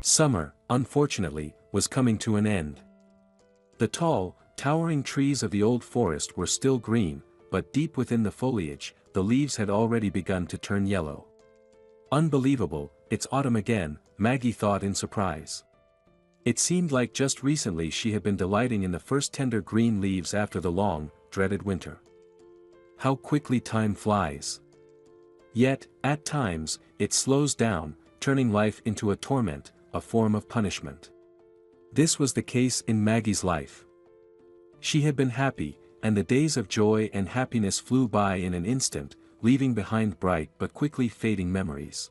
Summer, unfortunately, was coming to an end. The tall, towering trees of the old forest were still green, but deep within the foliage, the leaves had already begun to turn yellow. Unbelievable, it's autumn again, Maggie thought in surprise. It seemed like just recently she had been delighting in the first tender green leaves after the long, dreaded winter. How quickly time flies. Yet, at times, it slows down, turning life into a torment, a form of punishment. This was the case in Maggie's life. She had been happy, and the days of joy and happiness flew by in an instant, leaving behind bright but quickly fading memories.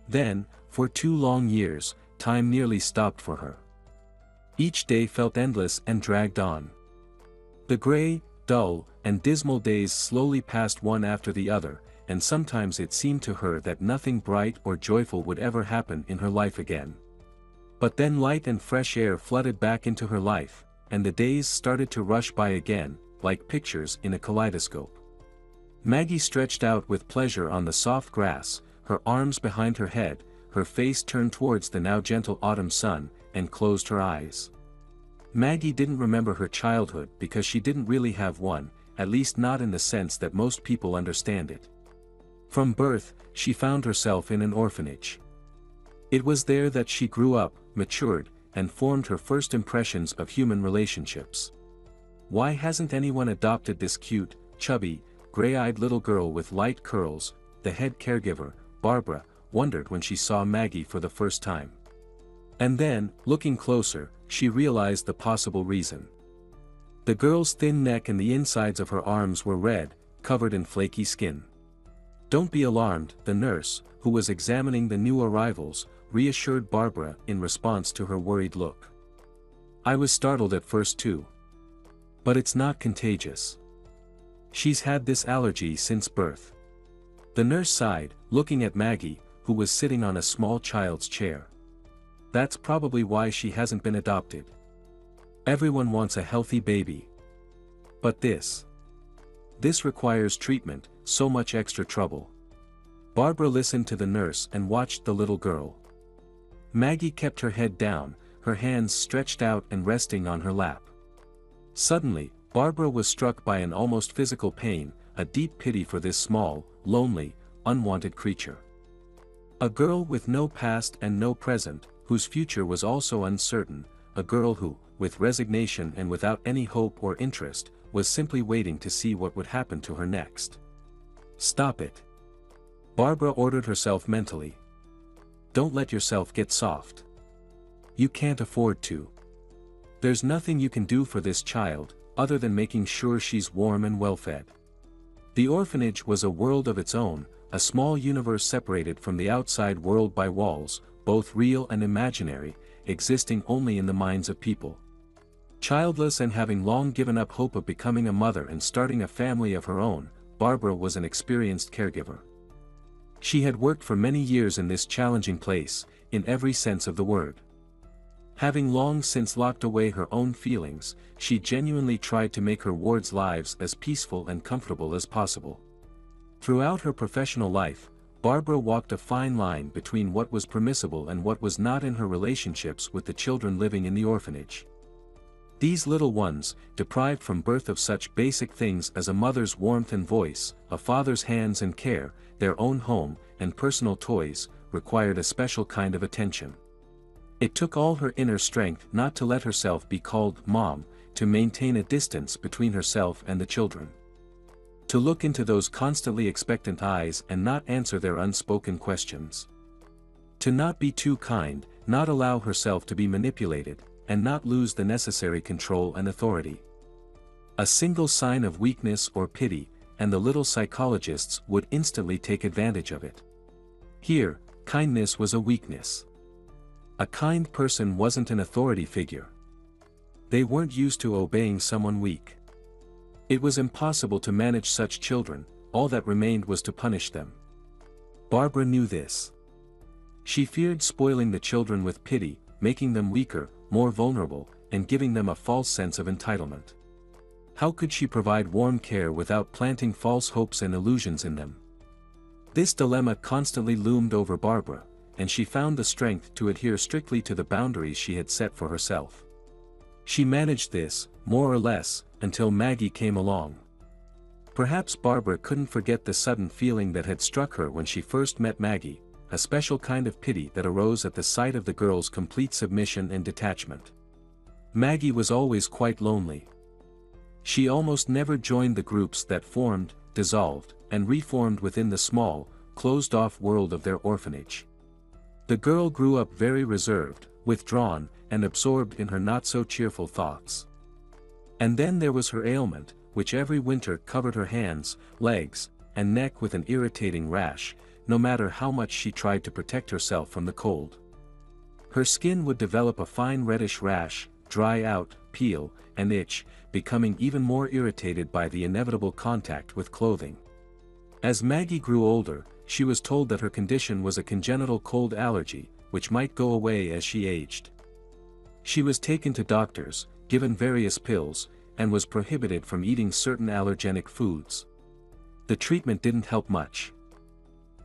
Then, for 2 long years, time nearly stopped for her. Each day felt endless and dragged on. The gray, dull, and dismal days slowly passed one after the other, and sometimes it seemed to her that nothing bright or joyful would ever happen in her life again. But then light and fresh air flooded back into her life, and the days started to rush by again, like pictures in a kaleidoscope. Maggie stretched out with pleasure on the soft grass, her arms behind her head, her face turned towards the now gentle autumn sun, and closed her eyes. Maggie didn't remember her childhood because she didn't really have one, at least not in the sense that most people understand it. From birth, she found herself in an orphanage. It was there that she grew up, matured, and formed her first impressions of human relationships. Why hasn't anyone adopted this cute, chubby, gray-eyed little girl with light curls? The head caregiver, Barbara, wondered when she saw Maggie for the first time. And then, looking closer, she realized the possible reason. The girl's thin neck and the insides of her arms were red, covered in flaky skin. "Don't be alarmed," the nurse, who was examining the new arrivals, reassured Barbara in response to her worried look. "I was startled at first too. But it's not contagious. She's had this allergy since birth." The nurse sighed, looking at Maggie, who was sitting on a small child's chair. "That's probably why she hasn't been adopted. Everyone wants a healthy baby. But this requires treatment, so much extra trouble." Barbara listened to the nurse and watched the little girl. Maggie kept her head down, her hands stretched out and resting on her lap. Suddenly, Barbara was struck by an almost physical pain, a deep pity for this small, lonely, unwanted creature. A girl with no past and no present, whose future was also uncertain, a girl who, with resignation and without any hope or interest, was simply waiting to see what would happen to her next. "Stop it," Barbara ordered herself mentally. "Don't let yourself get soft. You can't afford to. There's nothing you can do for this child, other than making sure she's warm and well-fed." The orphanage was a world of its own, a small universe separated from the outside world by walls, both real and imaginary, existing only in the minds of people. Childless and having long given up hope of becoming a mother and starting a family of her own, Barbara was an experienced caregiver. She had worked for many years in this challenging place, in every sense of the word. Having long since locked away her own feelings, she genuinely tried to make her wards' lives as peaceful and comfortable as possible. Throughout her professional life, Barbara walked a fine line between what was permissible and what was not in her relationships with the children living in the orphanage. These little ones, deprived from birth of such basic things as a mother's warmth and voice, a father's hands and care, their own home, and personal toys, required a special kind of attention. It took all her inner strength not to let herself be called "Mom," to maintain a distance between herself and the children. To look into those constantly expectant eyes and not answer their unspoken questions. To not be too kind, not allow herself to be manipulated, and not lose the necessary control and authority. A single sign of weakness or pity, and the little psychologists would instantly take advantage of it. Here, kindness was a weakness. A kind person wasn't an authority figure. They weren't used to obeying someone weak. It was impossible to manage such children, all that remained was to punish them. Barbara knew this. She feared spoiling the children with pity, making them weaker, more vulnerable, and giving them a false sense of entitlement. How could she provide warm care without planting false hopes and illusions in them? This dilemma constantly loomed over Barbara, and she found the strength to adhere strictly to the boundaries she had set for herself. She managed this, more or less, until Maggie came along. Perhaps Barbara couldn't forget the sudden feeling that had struck her when she first met Maggie, a special kind of pity that arose at the sight of the girl's complete submission and detachment. Maggie was always quite lonely. She almost never joined the groups that formed, dissolved, and reformed within the small, closed-off world of their orphanage. The girl grew up very reserved, withdrawn, and absorbed in her not-so-cheerful thoughts. And then there was her ailment, which every winter covered her hands, legs, and neck with an irritating rash, no matter how much she tried to protect herself from the cold. Her skin would develop a fine reddish rash, dry out, peel, and itch, becoming even more irritated by the inevitable contact with clothing. As Maggie grew older, she was told that her condition was a congenital cold allergy, which might go away as she aged. She was taken to doctors, given various pills, and was prohibited from eating certain allergenic foods. The treatment didn't help much.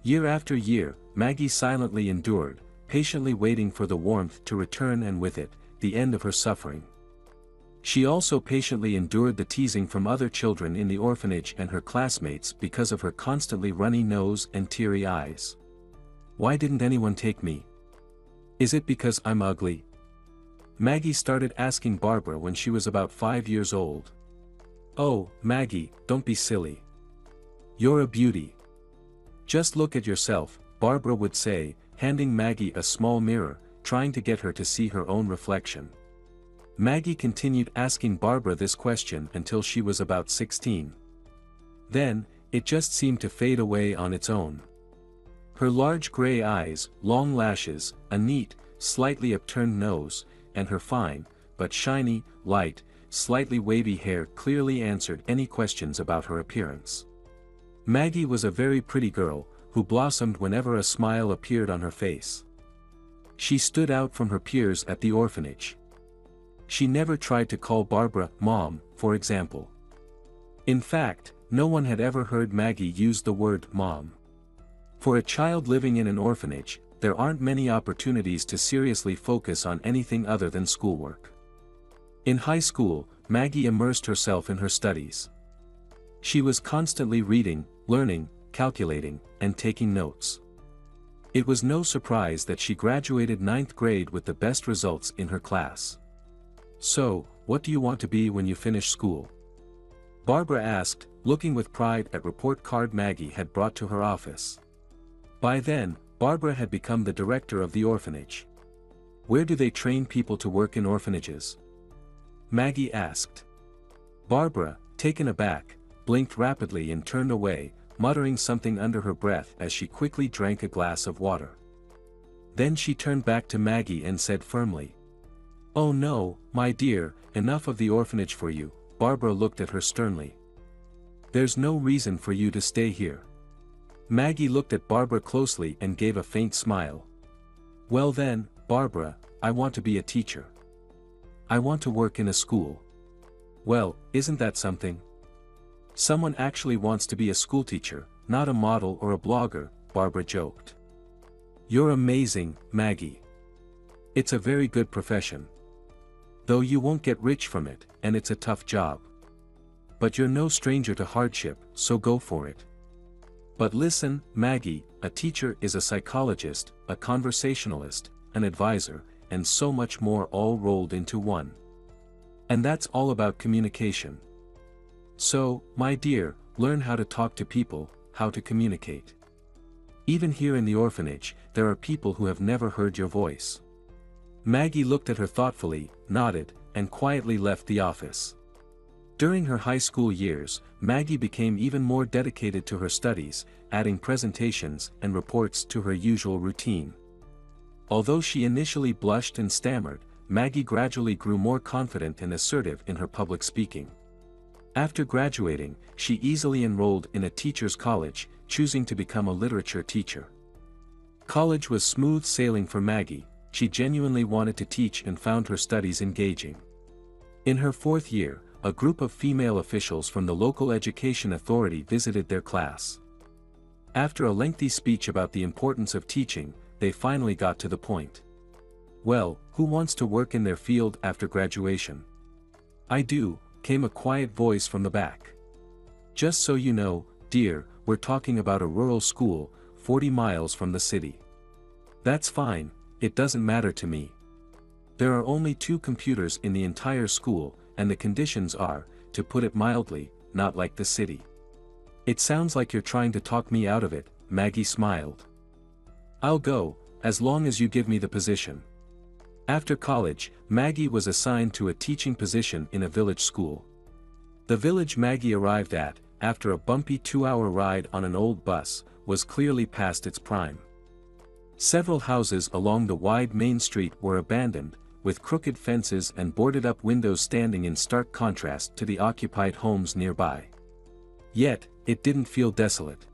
Year after year, Maggie silently endured, patiently waiting for the warmth to return and with it, the end of her suffering. She also patiently endured the teasing from other children in the orphanage and her classmates because of her constantly runny nose and teary eyes. Why didn't anyone take me? Is it because I'm ugly? Maggie started asking Barbara when she was about 5 years old. Oh, Maggie, don't be silly. You're a beauty. Just look at yourself, Barbara would say, handing Maggie a small mirror, trying to get her to see her own reflection. Maggie continued asking Barbara this question until she was about 16. Then, it just seemed to fade away on its own. Her large gray eyes, long lashes, a neat, slightly upturned nose, and her fine, but shiny, light, slightly wavy hair clearly answered any questions about her appearance. Maggie was a very pretty girl, who blossomed whenever a smile appeared on her face. She stood out from her peers at the orphanage. She never tried to call Barbara Mom, for example. In fact, no one had ever heard Maggie use the word Mom. For a child living in an orphanage, there aren't many opportunities to seriously focus on anything other than schoolwork. In high school, Maggie immersed herself in her studies. She was constantly reading, learning, calculating, and taking notes. It was no surprise that she graduated 9th grade with the best results in her class. So, what do you want to be when you finish school? Barbara asked, looking with pride at report card Maggie had brought to her office. By then, Barbara had become the director of the orphanage. Where do they train people to work in orphanages? Maggie asked. Barbara, taken aback, blinked rapidly and turned away, muttering something under her breath as she quickly drank a glass of water. Then she turned back to Maggie and said firmly, "Oh no, my dear, enough of the orphanage for you." Barbara looked at her sternly. "There's no reason for you to stay here." Maggie looked at Barbara closely and gave a faint smile. "Well then, Barbara, I want to be a teacher. I want to work in a school." "Well, isn't that something? Someone actually wants to be a schoolteacher, not a model or a blogger," Barbara joked. "You're amazing, Maggie. It's a very good profession. Though you won't get rich from it, and it's a tough job. But you're no stranger to hardship, so go for it. But listen, Maggie, a teacher is a psychologist, a conversationalist, an advisor, and so much more all rolled into one. And that's all about communication. So, my dear, learn how to talk to people, how to communicate. Even here in the orphanage, there are people who have never heard your voice." Maggie looked at her thoughtfully, nodded, and quietly left the office. During her high school years, Maggie became even more dedicated to her studies, adding presentations and reports to her usual routine. Although she initially blushed and stammered, Maggie gradually grew more confident and assertive in her public speaking. After graduating, she easily enrolled in a teacher's college, choosing to become a literature teacher. College was smooth sailing for Maggie. She genuinely wanted to teach and found her studies engaging. In her 4th year, a group of female officials from the local education authority visited their class. After a lengthy speech about the importance of teaching, they finally got to the point. "Well, who wants to work in their field after graduation?" "I do," came a quiet voice from the back. "Just so you know, dear, we're talking about a rural school, 40 miles from the city." "That's fine, it doesn't matter to me. There are only 2 computers in the entire school, and the conditions are, to put it mildly, not like the city." "It sounds like you're trying to talk me out of it," Maggie smiled. "I'll go, as long as you give me the position." After college, Maggie was assigned to a teaching position in a village school. The village Maggie arrived at, after a bumpy 2-hour ride on an old bus, was clearly past its prime. Several houses along the wide main street were abandoned, with crooked fences and boarded-up windows standing in stark contrast to the occupied homes nearby. Yet, it didn't feel desolate.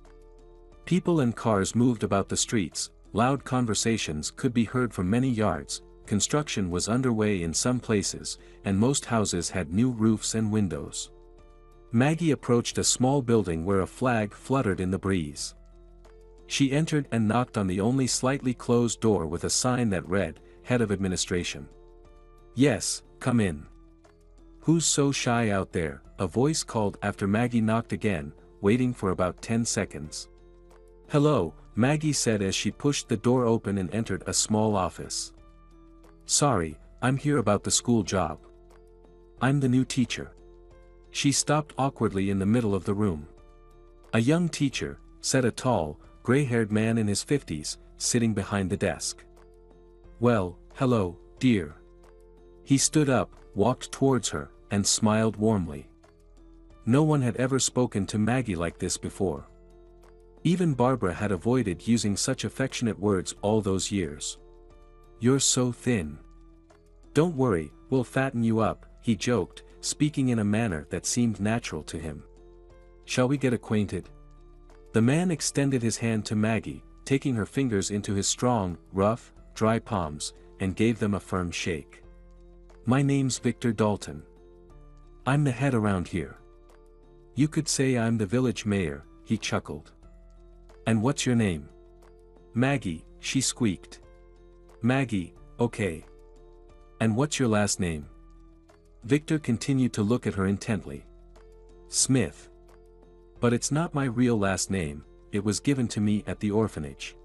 People and cars moved about the streets, loud conversations could be heard from many yards, construction was underway in some places, and most houses had new roofs and windows. Maggie approached a small building where a flag fluttered in the breeze. She entered and knocked on the only slightly closed door with a sign that read, "Head of Administration." "Yes, come in." "Who's so shy out there?" a voice called after Maggie knocked again, waiting for about 10 seconds. "Hello," Maggie said as she pushed the door open and entered a small office. "Sorry, I'm here about the school job. I'm the new teacher." She stopped awkwardly in the middle of the room. "A young teacher," said a tall, gray-haired man in his 50s, sitting behind the desk. "Well, hello, dear." He stood up, walked towards her, and smiled warmly. No one had ever spoken to Maggie like this before. Even Barbara had avoided using such affectionate words all those years. "You're so thin." "Don't worry, we'll fatten you up," he joked, speaking in a manner that seemed natural to him. "Shall we get acquainted?" The man extended his hand to Maggie, taking her fingers into his strong, rough, dry palms, and gave them a firm shake. "My name's Victor Dalton. I'm the head around here. You could say I'm the village mayor," he chuckled. "And what's your name?" "Maggie," she squeaked. "Maggie, okay. And what's your last name?" Victor continued to look at her intently. "Smith. But it's not my real last name, it was given to me at the orphanage."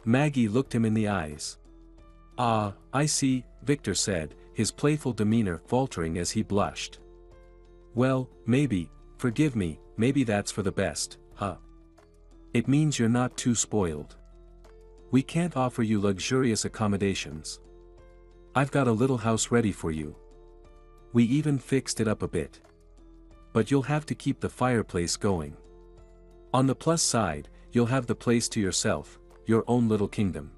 Maggie looked him in the eyes. "Ah, I see," Victor said, his playful demeanor faltering as he blushed. "Well, maybe, forgive me, maybe that's for the best, huh? It means you're not too spoiled. We can't offer you luxurious accommodations. I've got a little house ready for you. We even fixed it up a bit. But you'll have to keep the fireplace going. On the plus side, you'll have the place to yourself, your own little kingdom."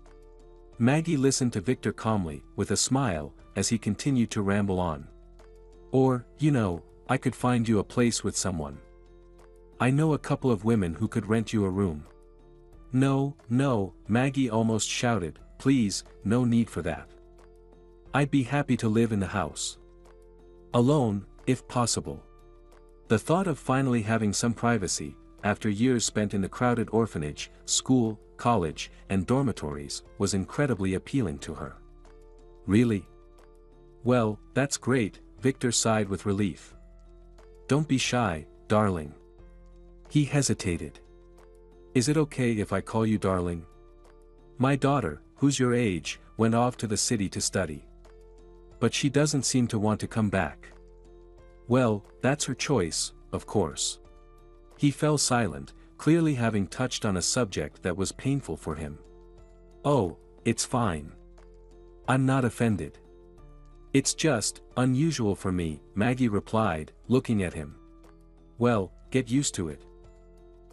Maggie listened to Victor calmly, with a smile, as he continued to ramble on. "Or, you know, I could find you a place with someone. I know a couple of women who could rent you a room." "No, no," Maggie almost shouted, "please, no need for that. I'd be happy to live in the house. Alone, if possible." The thought of finally having some privacy, after years spent in the crowded orphanage, school, college, and dormitories, was incredibly appealing to her. "Really? Well, that's great," Victor sighed with relief. "Don't be shy, darling." He hesitated. "Is it okay if I call you darling? My daughter, who's your age, went off to the city to study. But she doesn't seem to want to come back." "Well, that's her choice, of course." He fell silent, clearly having touched on a subject that was painful for him. "Oh, it's fine. I'm not offended. It's just, unusual for me," Maggie replied, looking at him. "Well, get used to it.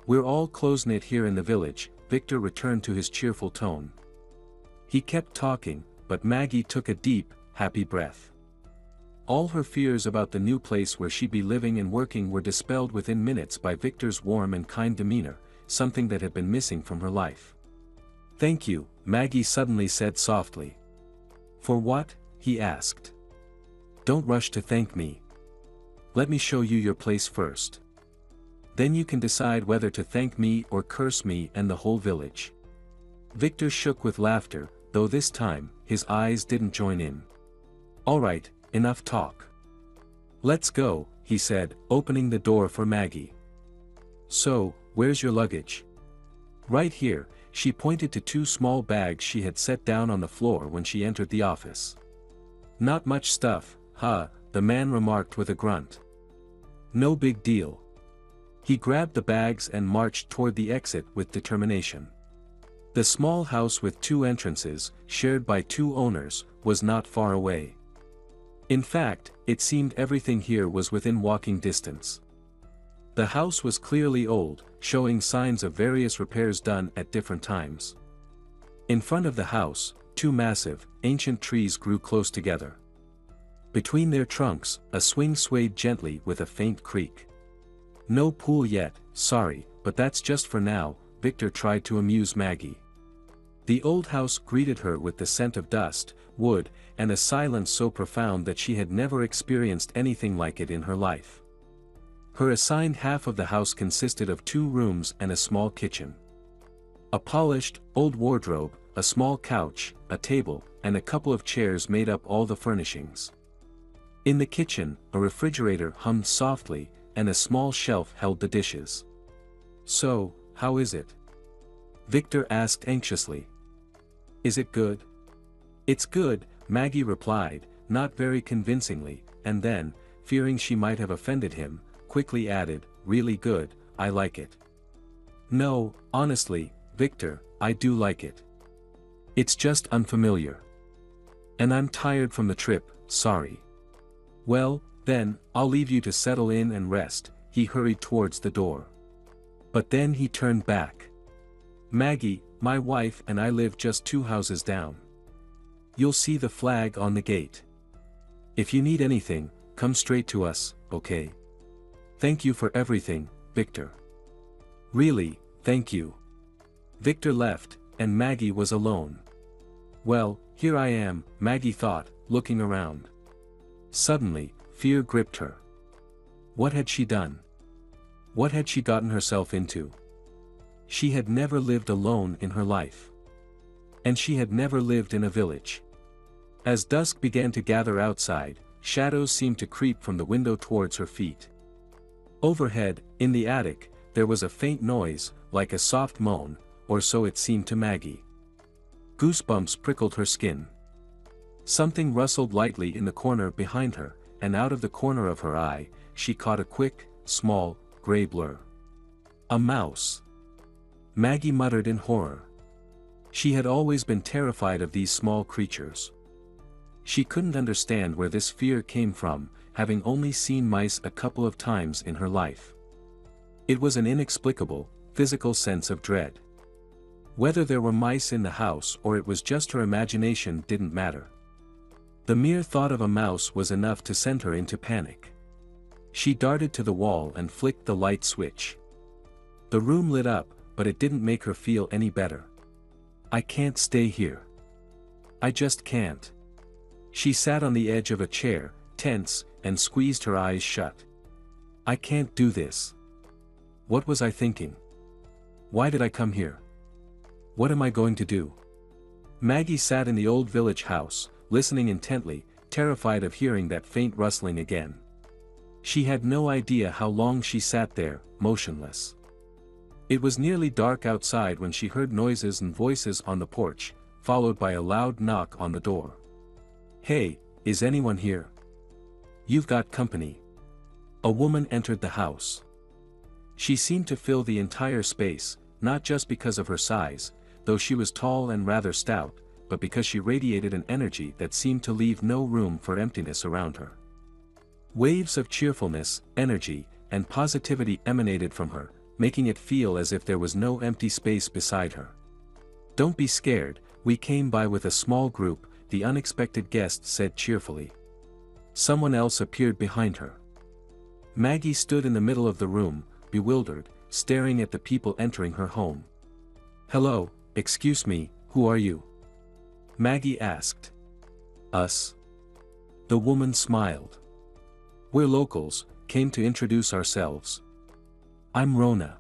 We're all close-knit here in the village," Victor returned to his cheerful tone. He kept talking, but Maggie took a deep, happy breath. All her fears about the new place where she'd be living and working were dispelled within minutes by Victor's warm and kind demeanor, something that had been missing from her life. "Thank you," Maggie suddenly said softly. "For what?" he asked. "Don't rush to thank me. Let me show you your place first. Then you can decide whether to thank me or curse me and the whole village." Victor shook with laughter, though this time, his eyes didn't join in. "Alright, enough talk. Let's go," he said, opening the door for Maggie. "So, where's your luggage?" "Right here," she pointed to two small bags she had set down on the floor when she entered the office. "Not much stuff, huh?" the man remarked with a grunt. "No big deal." He grabbed the bags and marched toward the exit with determination. The small house with two entrances, shared by two owners, was not far away. In fact, it seemed everything here was within walking distance. The house was clearly old, showing signs of various repairs done at different times. In front of the house, two massive, ancient trees grew close together. Between their trunks, a swing swayed gently with a faint creak. "No pool yet, sorry, but that's just for now," Victor tried to amuse Maggie. The old house greeted her with the scent of dust, wood, and a silence so profound that she had never experienced anything like it in her life. Her assigned half of the house consisted of 2 rooms and a small kitchen. A polished, old wardrobe, a small couch, a table, and a couple of chairs made up all the furnishings. In the kitchen, a refrigerator hummed softly, and a small shelf held the dishes. "So, how is it?" Victor asked anxiously. "Is it good?" "It's good," Maggie replied, not very convincingly, and then, fearing she might have offended him, quickly added, "Really good, I like it." "No, honestly, Victor, I do like it. It's just unfamiliar. And I'm tired from the trip, sorry." "Well, then, I'll leave you to settle in and rest," he hurried towards the door. But then he turned back. "Maggie, my wife and I live just 2 houses down. You'll see the flag on the gate. If you need anything, come straight to us, okay? Thank you for everything, Victor." "Really, thank you." Victor left, and Maggie was alone. "Well, here I am," Maggie thought, looking around. Suddenly, fear gripped her. What had she done? What had she gotten herself into? She had never lived alone in her life. And she had never lived in a village. As dusk began to gather outside, shadows seemed to creep from the window towards her feet. Overhead, in the attic, there was a faint noise, like a soft moan, or so it seemed to Maggie. Goosebumps prickled her skin. Something rustled lightly in the corner behind her, and out of the corner of her eye, she caught a quick, small, gray blur. A mouse. Maggie muttered in horror. She had always been terrified of these small creatures. She couldn't understand where this fear came from, having only seen mice a couple of times in her life. It was an inexplicable, physical sense of dread. Whether there were mice in the house or it was just her imagination didn't matter. The mere thought of a mouse was enough to send her into panic. She darted to the wall and flicked the light switch. The room lit up, but it didn't make her feel any better. "I can't stay here. I just can't." She sat on the edge of a chair, tense, and squeezed her eyes shut. "I can't do this. What was I thinking? Why did I come here? What am I going to do?" Maggie sat in the old village house, listening intently, terrified of hearing that faint rustling again. She had no idea how long she sat there, motionless. It was nearly dark outside when she heard noises and voices on the porch, followed by a loud knock on the door. "Hey, is anyone here? You've got company." A woman entered the house. She seemed to fill the entire space, not just because of her size, though she was tall and rather stout, but because she radiated an energy that seemed to leave no room for emptiness around her. Waves of cheerfulness, energy, and positivity emanated from her, making it feel as if there was no empty space beside her. "Don't be scared, we came by with a small group," the unexpected guest said cheerfully. Someone else appeared behind her. Maggie stood in the middle of the room, bewildered, staring at the people entering her home. "Hello, excuse me, who are you?" Maggie asked. "Us?" The woman smiled. "We're locals, came to introduce ourselves. I'm Rona."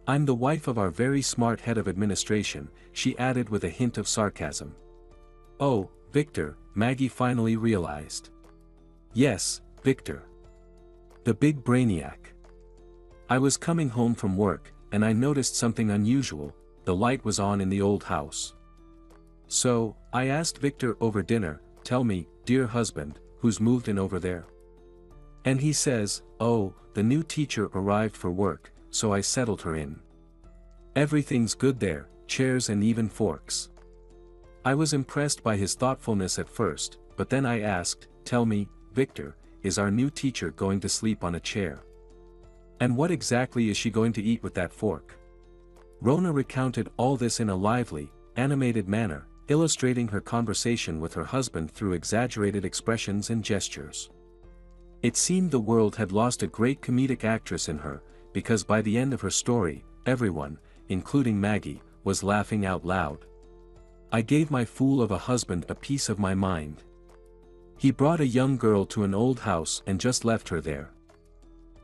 I'm the wife of our very smart head of administration, she added with a hint of sarcasm. Oh, Victor, Maggie finally realized. Yes, Victor. The big brainiac. I was coming home from work, and I noticed something unusual. The light was on in the old house. So, I asked Victor over dinner, tell me, dear husband, who's moved in over there? And he says, oh, the new teacher arrived for work, so I settled her in. Everything's good there, chairs and even forks. I was impressed by his thoughtfulness at first, but then I asked, tell me, Victor, is our new teacher going to sleep on a chair? And what exactly is she going to eat with that fork? Rona recounted all this in a lively, animated manner, illustrating her conversation with her husband through exaggerated expressions and gestures. It seemed the world had lost a great comedic actress in her, because by the end of her story, everyone, including Maggie, was laughing out loud. I gave my fool of a husband a piece of my mind. He brought a young girl to an old house and just left her there.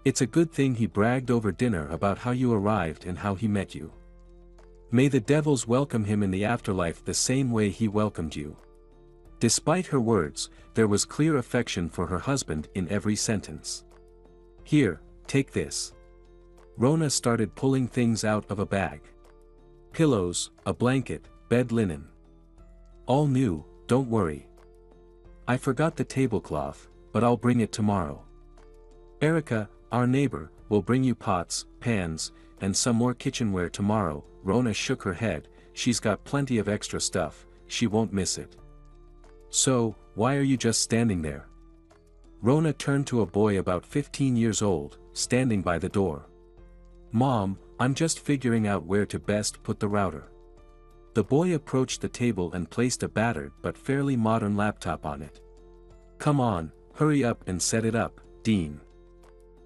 It's a good thing he bragged over dinner about how you arrived and how he met you. May the devils welcome him in the afterlife the same way he welcomed you. Despite her words, there was clear affection for her husband in every sentence. Here, take this. Rona started pulling things out of a bag. Pillows, a blanket, bed linen. All new, don't worry. I forgot the tablecloth, but I'll bring it tomorrow. Erica, our neighbor, will bring you pots, pans, and some more kitchenware tomorrow. Rona shook her head, she's got plenty of extra stuff, she won't miss it. So, why are you just standing there? Rona turned to a boy about 15 years old, standing by the door. Mom, I'm just figuring out where to best put the router. The boy approached the table and placed a battered but fairly modern laptop on it. Come on, hurry up and set it up, Dean.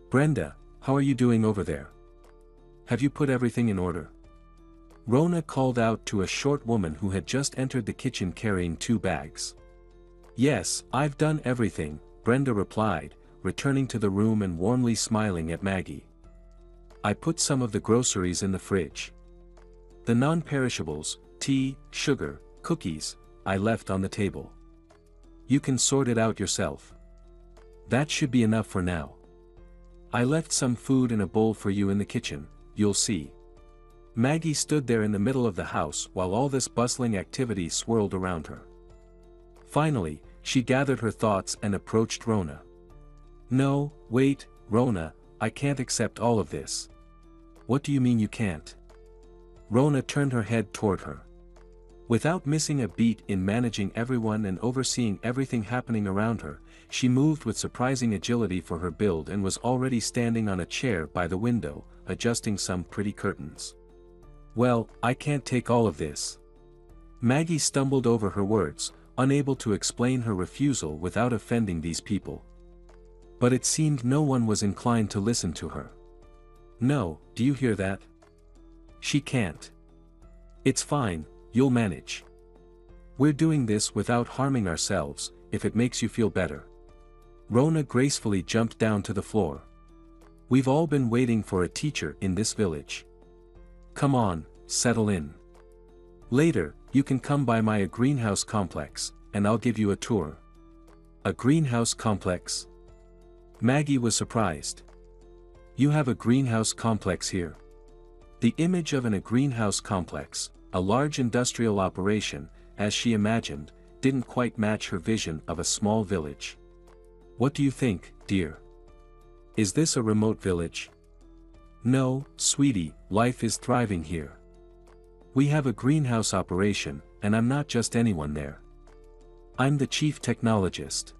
Brenda, how are you doing over there? Have you put everything in order? Rona called out to a short woman who had just entered the kitchen carrying 2 bags. Yes, I've done everything, Brenda replied, returning to the room and warmly smiling at Maggie. I put some of the groceries in the fridge. The non-perishables, tea, sugar, cookies, I left on the table. You can sort it out yourself. That should be enough for now. I left some food in a bowl for you in the kitchen, you'll see. Maggie stood there in the middle of the house while all this bustling activity swirled around her. Finally, she gathered her thoughts and approached Rona. No, wait, Rona, I can't accept all of this. What do you mean you can't? Rona turned her head toward her. Without missing a beat in managing everyone and overseeing everything happening around her, she moved with surprising agility for her build and was already standing on a chair by the window, adjusting some pretty curtains. Well, I can't take all of this. Maggie stumbled over her words, unable to explain her refusal without offending these people. But it seemed no one was inclined to listen to her. No, do you hear that? She can't. It's fine, you'll manage. We're doing this without harming ourselves, if it makes you feel better. Rona gracefully jumped down to the floor. We've all been waiting for a teacher in this village. Come on, settle in. Later, you can come by my greenhouse complex, and I'll give you a tour. A greenhouse complex? Maggie was surprised. You have a greenhouse complex here? The image of a greenhouse complex, a large industrial operation, as she imagined, didn't quite match her vision of a small village. What do you think, dear? Is this a remote village? No, sweetie, life is thriving here. We have a greenhouse operation, and I'm not just anyone there. I'm the chief technologist.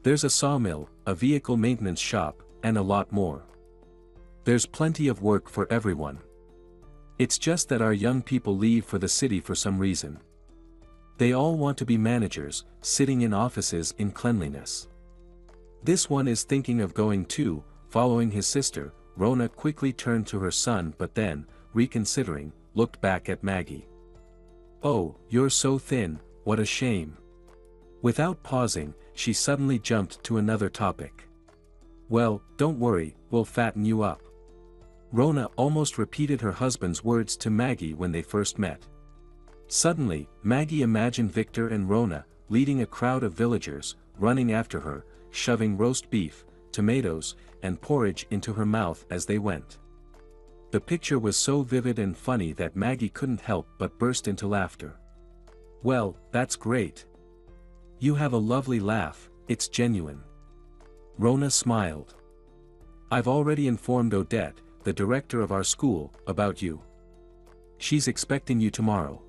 There's a sawmill, a vehicle maintenance shop, and a lot more. There's plenty of work for everyone. It's just that our young people leave for the city for some reason. They all want to be managers, sitting in offices in cleanliness. This one is thinking of going too, following his sister. Rona quickly turned to her son but then, reconsidering, looked back at Maggie. Oh, you're so thin, what a shame. Without pausing, she suddenly jumped to another topic. Well, don't worry, we'll fatten you up. Rona almost repeated her husband's words to Maggie when they first met. Suddenly, Maggie imagined Victor and Rona, leading a crowd of villagers, running after her, shoving roast beef, tomatoes, and porridge into her mouth as they went. The picture was so vivid and funny that Maggie couldn't help but burst into laughter. "Well, that's great. You have a lovely laugh, it's genuine." Rona smiled. "I've already informed Odette, the director of our school, about you. She's expecting you tomorrow.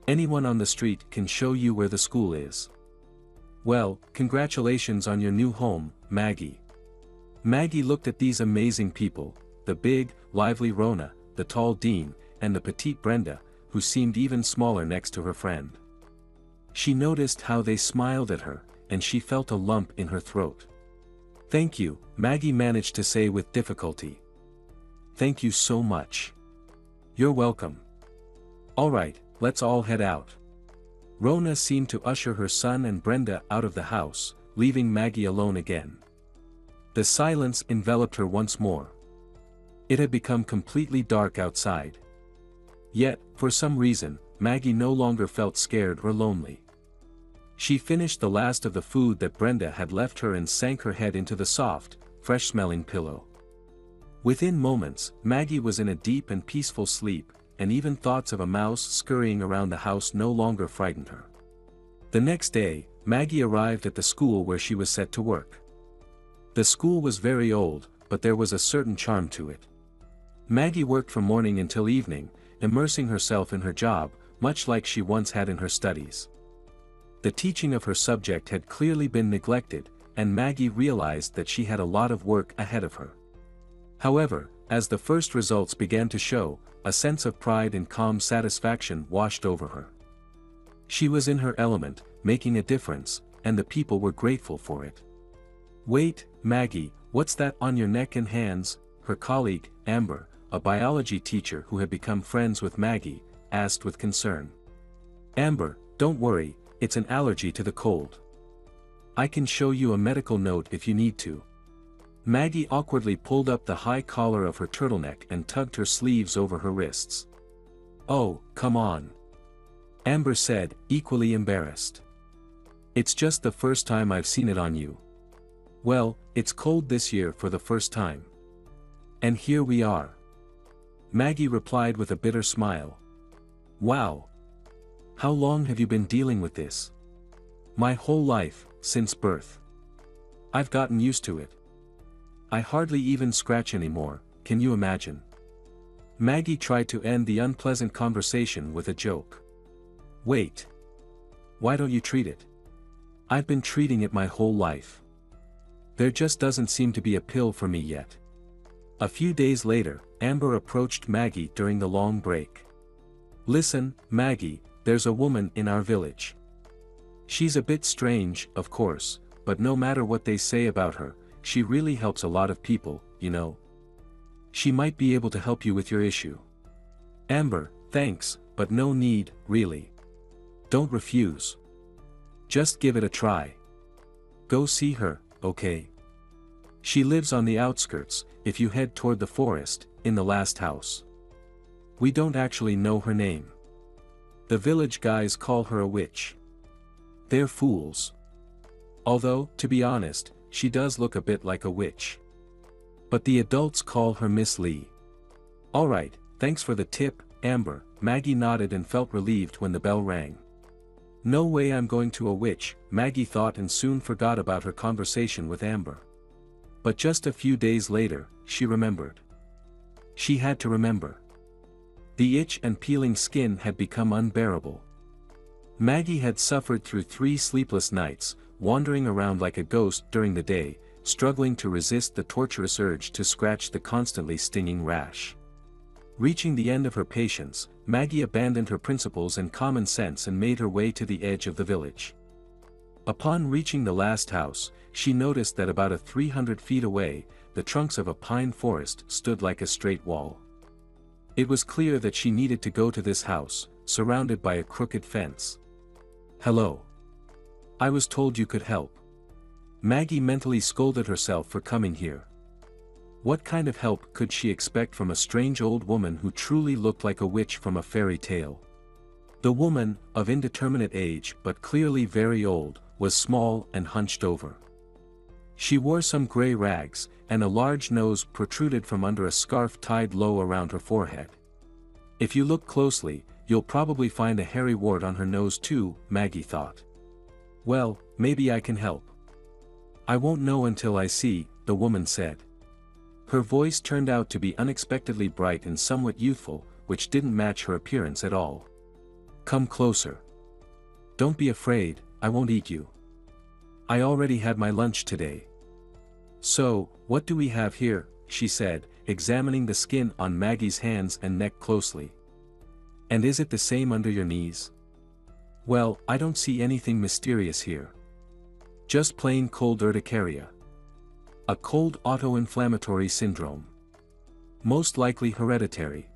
Anyone on the street can show you where the school is." "Well, congratulations on your new home, Maggie." Maggie looked at these amazing people, the big, lively Rona, the tall Dean, and the petite Brenda, who seemed even smaller next to her friend. She noticed how they smiled at her, and she felt a lump in her throat. "Thank you," Maggie managed to say with difficulty. "Thank you so much." "You're welcome. All right, let's all head out." Rona seemed to usher her son and Brenda out of the house, leaving Maggie alone again. The silence enveloped her once more. It had become completely dark outside. Yet, for some reason, Maggie no longer felt scared or lonely. She finished the last of the food that Brenda had left her and sank her head into the soft, fresh-smelling pillow. Within moments, Maggie was in a deep and peaceful sleep, and even thoughts of a mouse scurrying around the house no longer frightened her. The next day, Maggie arrived at the school where she was set to work. The school was very old, but there was a certain charm to it. Maggie worked from morning until evening, immersing herself in her job, much like she once had in her studies. The teaching of her subject had clearly been neglected, and Maggie realized that she had a lot of work ahead of her. However, as the first results began to show, a sense of pride and calm satisfaction washed over her. She was in her element, making a difference, and the people were grateful for it. "Wait, Maggie, what's that on your neck and hands?" her colleague, Amber, a biology teacher who had become friends with Maggie, asked with concern. "Amber, don't worry, it's an allergy to the cold. I can show you a medical note if you need to." Maggie awkwardly pulled up the high collar of her turtleneck and tugged her sleeves over her wrists. "Oh, come on," Amber said, equally embarrassed. "It's just the first time I've seen it on you." "Well, it's cold this year for the first time. And here we are," Maggie replied with a bitter smile. "Wow. How long have you been dealing with this?" "My whole life, since birth. I've gotten used to it. I hardly even scratch anymore, can you imagine?" Maggie tried to end the unpleasant conversation with a joke. "Wait. Why don't you treat it? I've been treating it my whole life. There just doesn't seem to be a pill for me yet." A few days later, Amber approached Maggie during the long break. "Listen, Maggie, there's a woman in our village. She's a bit strange, of course, but no matter what they say about her, she really helps a lot of people, you know. She might be able to help you with your issue." "Amber, thanks, but no need, really. Don't refuse. Just give it a try. Go see her, okay? She lives on the outskirts, if you head toward the forest, in the last house. We don't actually know her name. The village guys call her a witch. They're fools. Although, to be honest, she does look a bit like a witch. But the adults call her Miss Lee." "Alright, thanks for the tip, Amber," Maggie nodded and felt relieved when the bell rang. "No way I'm going to a witch," Maggie thought, and soon forgot about her conversation with Amber. But just a few days later, she remembered. She had to remember. The itch and peeling skin had become unbearable. Maggie had suffered through 3 sleepless nights, wandering around like a ghost during the day, struggling to resist the torturous urge to scratch the constantly stinging rash. Reaching the end of her patience, Maggie abandoned her principles and common sense and made her way to the edge of the village. Upon reaching the last house, she noticed that about 300 feet away, the trunks of a pine forest stood like a straight wall. It was clear that she needed to go to this house, surrounded by a crooked fence. "Hello. I was told you could help." Maggie mentally scolded herself for coming here. What kind of help could she expect from a strange old woman who truly looked like a witch from a fairy tale? The woman, of indeterminate age but clearly very old, was small and hunched over. She wore some gray rags, and a large nose protruded from under a scarf tied low around her forehead. If you look closely, you'll probably find a hairy wart on her nose too, Maggie thought. Well, maybe I can help. I won't know until I see, the woman said. Her voice turned out to be unexpectedly bright and somewhat youthful, which didn't match her appearance at all. Come closer. Don't be afraid, I won't eat you. I already had my lunch today. So, what do we have here, she said, examining the skin on Maggie's hands and neck closely. And is it the same under your knees? Well, I don't see anything mysterious here. Just plain cold urticaria. A cold autoinflammatory syndrome. Most likely hereditary.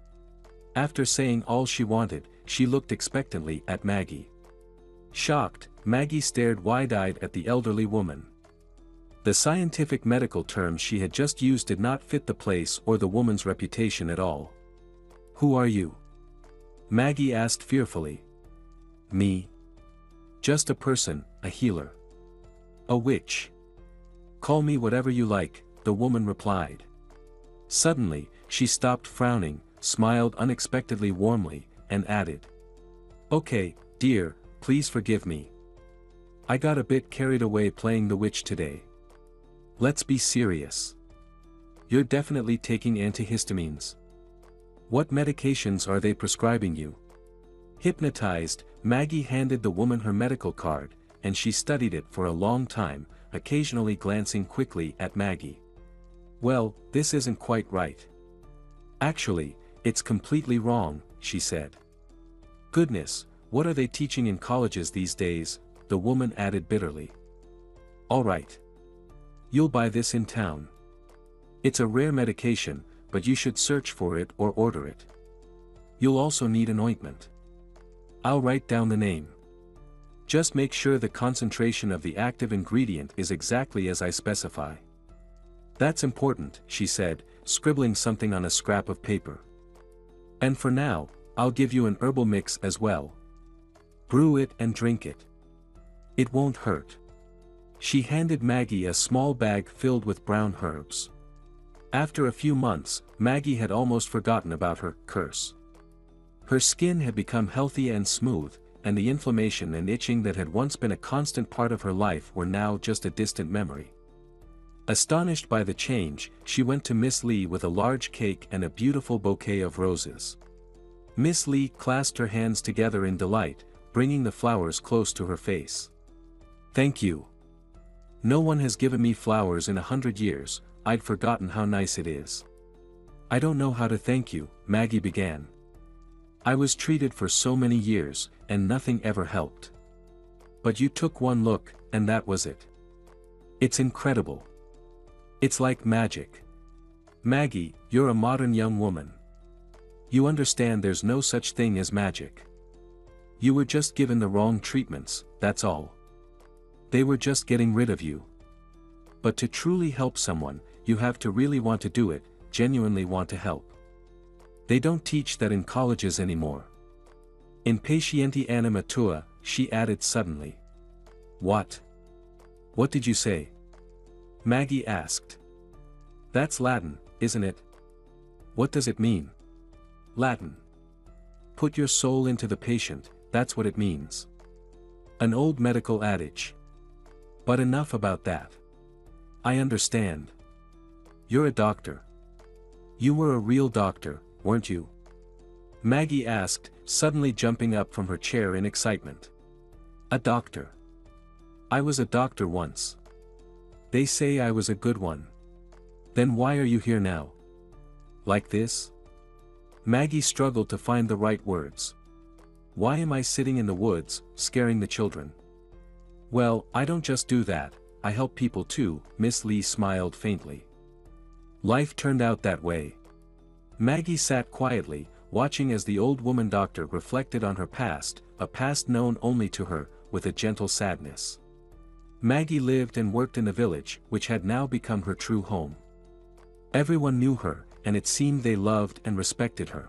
After saying all she wanted, she looked expectantly at Maggie. Shocked, Maggie stared wide-eyed at the elderly woman. The scientific medical terms she had just used did not fit the place or the woman's reputation at all. Who are you? Maggie asked fearfully. Me? Just a person, a healer. A witch. Call me whatever you like, the woman replied. Suddenly, she stopped frowning, smiled unexpectedly warmly, and added. Okay, dear, please forgive me. I got a bit carried away playing the witch today. Let's be serious. You're definitely taking antihistamines. What medications are they prescribing you? Hypnotized, Maggie handed the woman her medical card, and she studied it for a long time, occasionally glancing quickly at Maggie. Well, this isn't quite right. Actually, it's completely wrong, she said. Goodness, what are they teaching in colleges these days? The woman added bitterly. All right. You'll buy this in town. It's a rare medication, but you should search for it or order it. You'll also need an ointment. I'll write down the name. Just make sure the concentration of the active ingredient is exactly as I specify. That's important, she said, scribbling something on a scrap of paper. And for now, I'll give you an herbal mix as well. Brew it and drink it. It won't hurt. She handed Maggie a small bag filled with brown herbs. After a few months, Maggie had almost forgotten about her curse. Her skin had become healthy and smooth, and the inflammation and itching that had once been a constant part of her life were now just a distant memory. Astonished by the change, she went to Miss Lee with a large cake and a beautiful bouquet of roses. Miss Lee clasped her hands together in delight, bringing the flowers close to her face. Thank you. No one has given me flowers in 100 years, I'd forgotten how nice it is. I don't know how to thank you, Maggie began. I was treated for so many years, and nothing ever helped. But you took one look, and that was it. It's incredible. It's like magic. Maggie, you're a modern young woman. You understand there's no such thing as magic. You were just given the wrong treatments, that's all. They were just getting rid of you. But to truly help someone, you have to really want to do it, genuinely want to help. They don't teach that in colleges anymore. In patienti anima tua, she added suddenly. What? What did you say? Maggie asked. That's Latin, isn't it? What does it mean? Latin. Put your soul into the patient, that's what it means. An old medical adage. But enough about that. I understand. You're a doctor. You were a real doctor, weren't you? Maggie asked, suddenly jumping up from her chair in excitement. A doctor. I was a doctor once. They say I was a good one. Then why are you here now? Like this? Maggie struggled to find the right words. Why am I sitting in the woods, scaring the children? Well, I don't just do that, I help people too, Miss Lee smiled faintly. Life turned out that way. Maggie sat quietly, watching as the old woman doctor reflected on her past, a past known only to her, with a gentle sadness. Maggie lived and worked in the village, which had now become her true home. Everyone knew her, and it seemed they loved and respected her.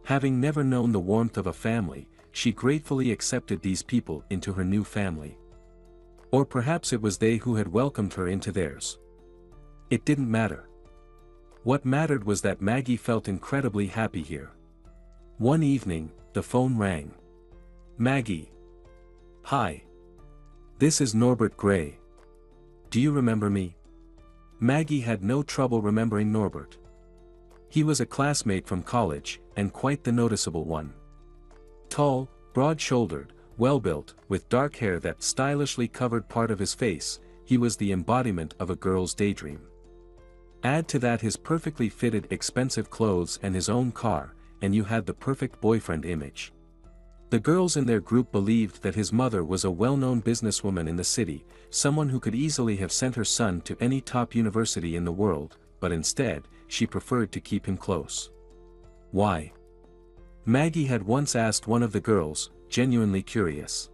Having never known the warmth of a family, she gratefully accepted these people into her new family. Or perhaps it was they who had welcomed her into theirs. It didn't matter. What mattered was that Maggie felt incredibly happy here. One evening, the phone rang. "Maggie. Hi. This is Norbert Gray. Do you remember me?" Maggie had no trouble remembering Norbert. He was a classmate from college, and quite the noticeable one. Tall, broad-shouldered, well-built, with dark hair that stylishly covered part of his face, he was the embodiment of a girl's daydream. Add to that his perfectly fitted expensive clothes and his own car, and you had the perfect boyfriend image. The girls in their group believed that his mother was a well-known businesswoman in the city, someone who could easily have sent her son to any top university in the world, but instead, she preferred to keep him close. Why? Maggie had once asked one of the girls, genuinely curious.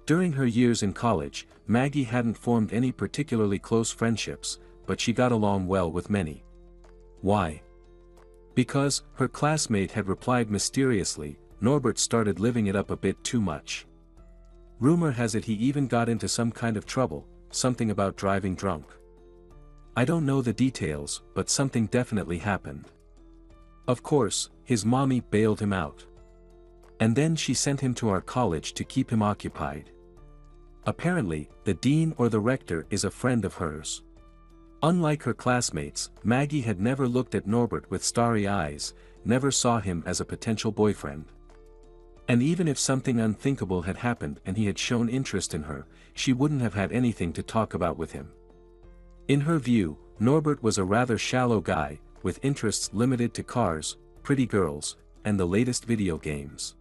During her years in college, Maggie hadn't formed any particularly close friendships, but she got along well with many. Why? Because, her classmate had replied mysteriously, Norbert started living it up a bit too much. Rumor has it he even got into some kind of trouble, something about driving drunk. I don't know the details, but something definitely happened. Of course, his mommy bailed him out. And then she sent him to our college to keep him occupied. Apparently, the dean or the rector is a friend of hers. Unlike her classmates, Maggie had never looked at Norbert with starry eyes, never saw him as a potential boyfriend. And even if something unthinkable had happened and he had shown interest in her, she wouldn't have had anything to talk about with him. In her view, Norbert was a rather shallow guy, with interests limited to cars, pretty girls, and the latest video games.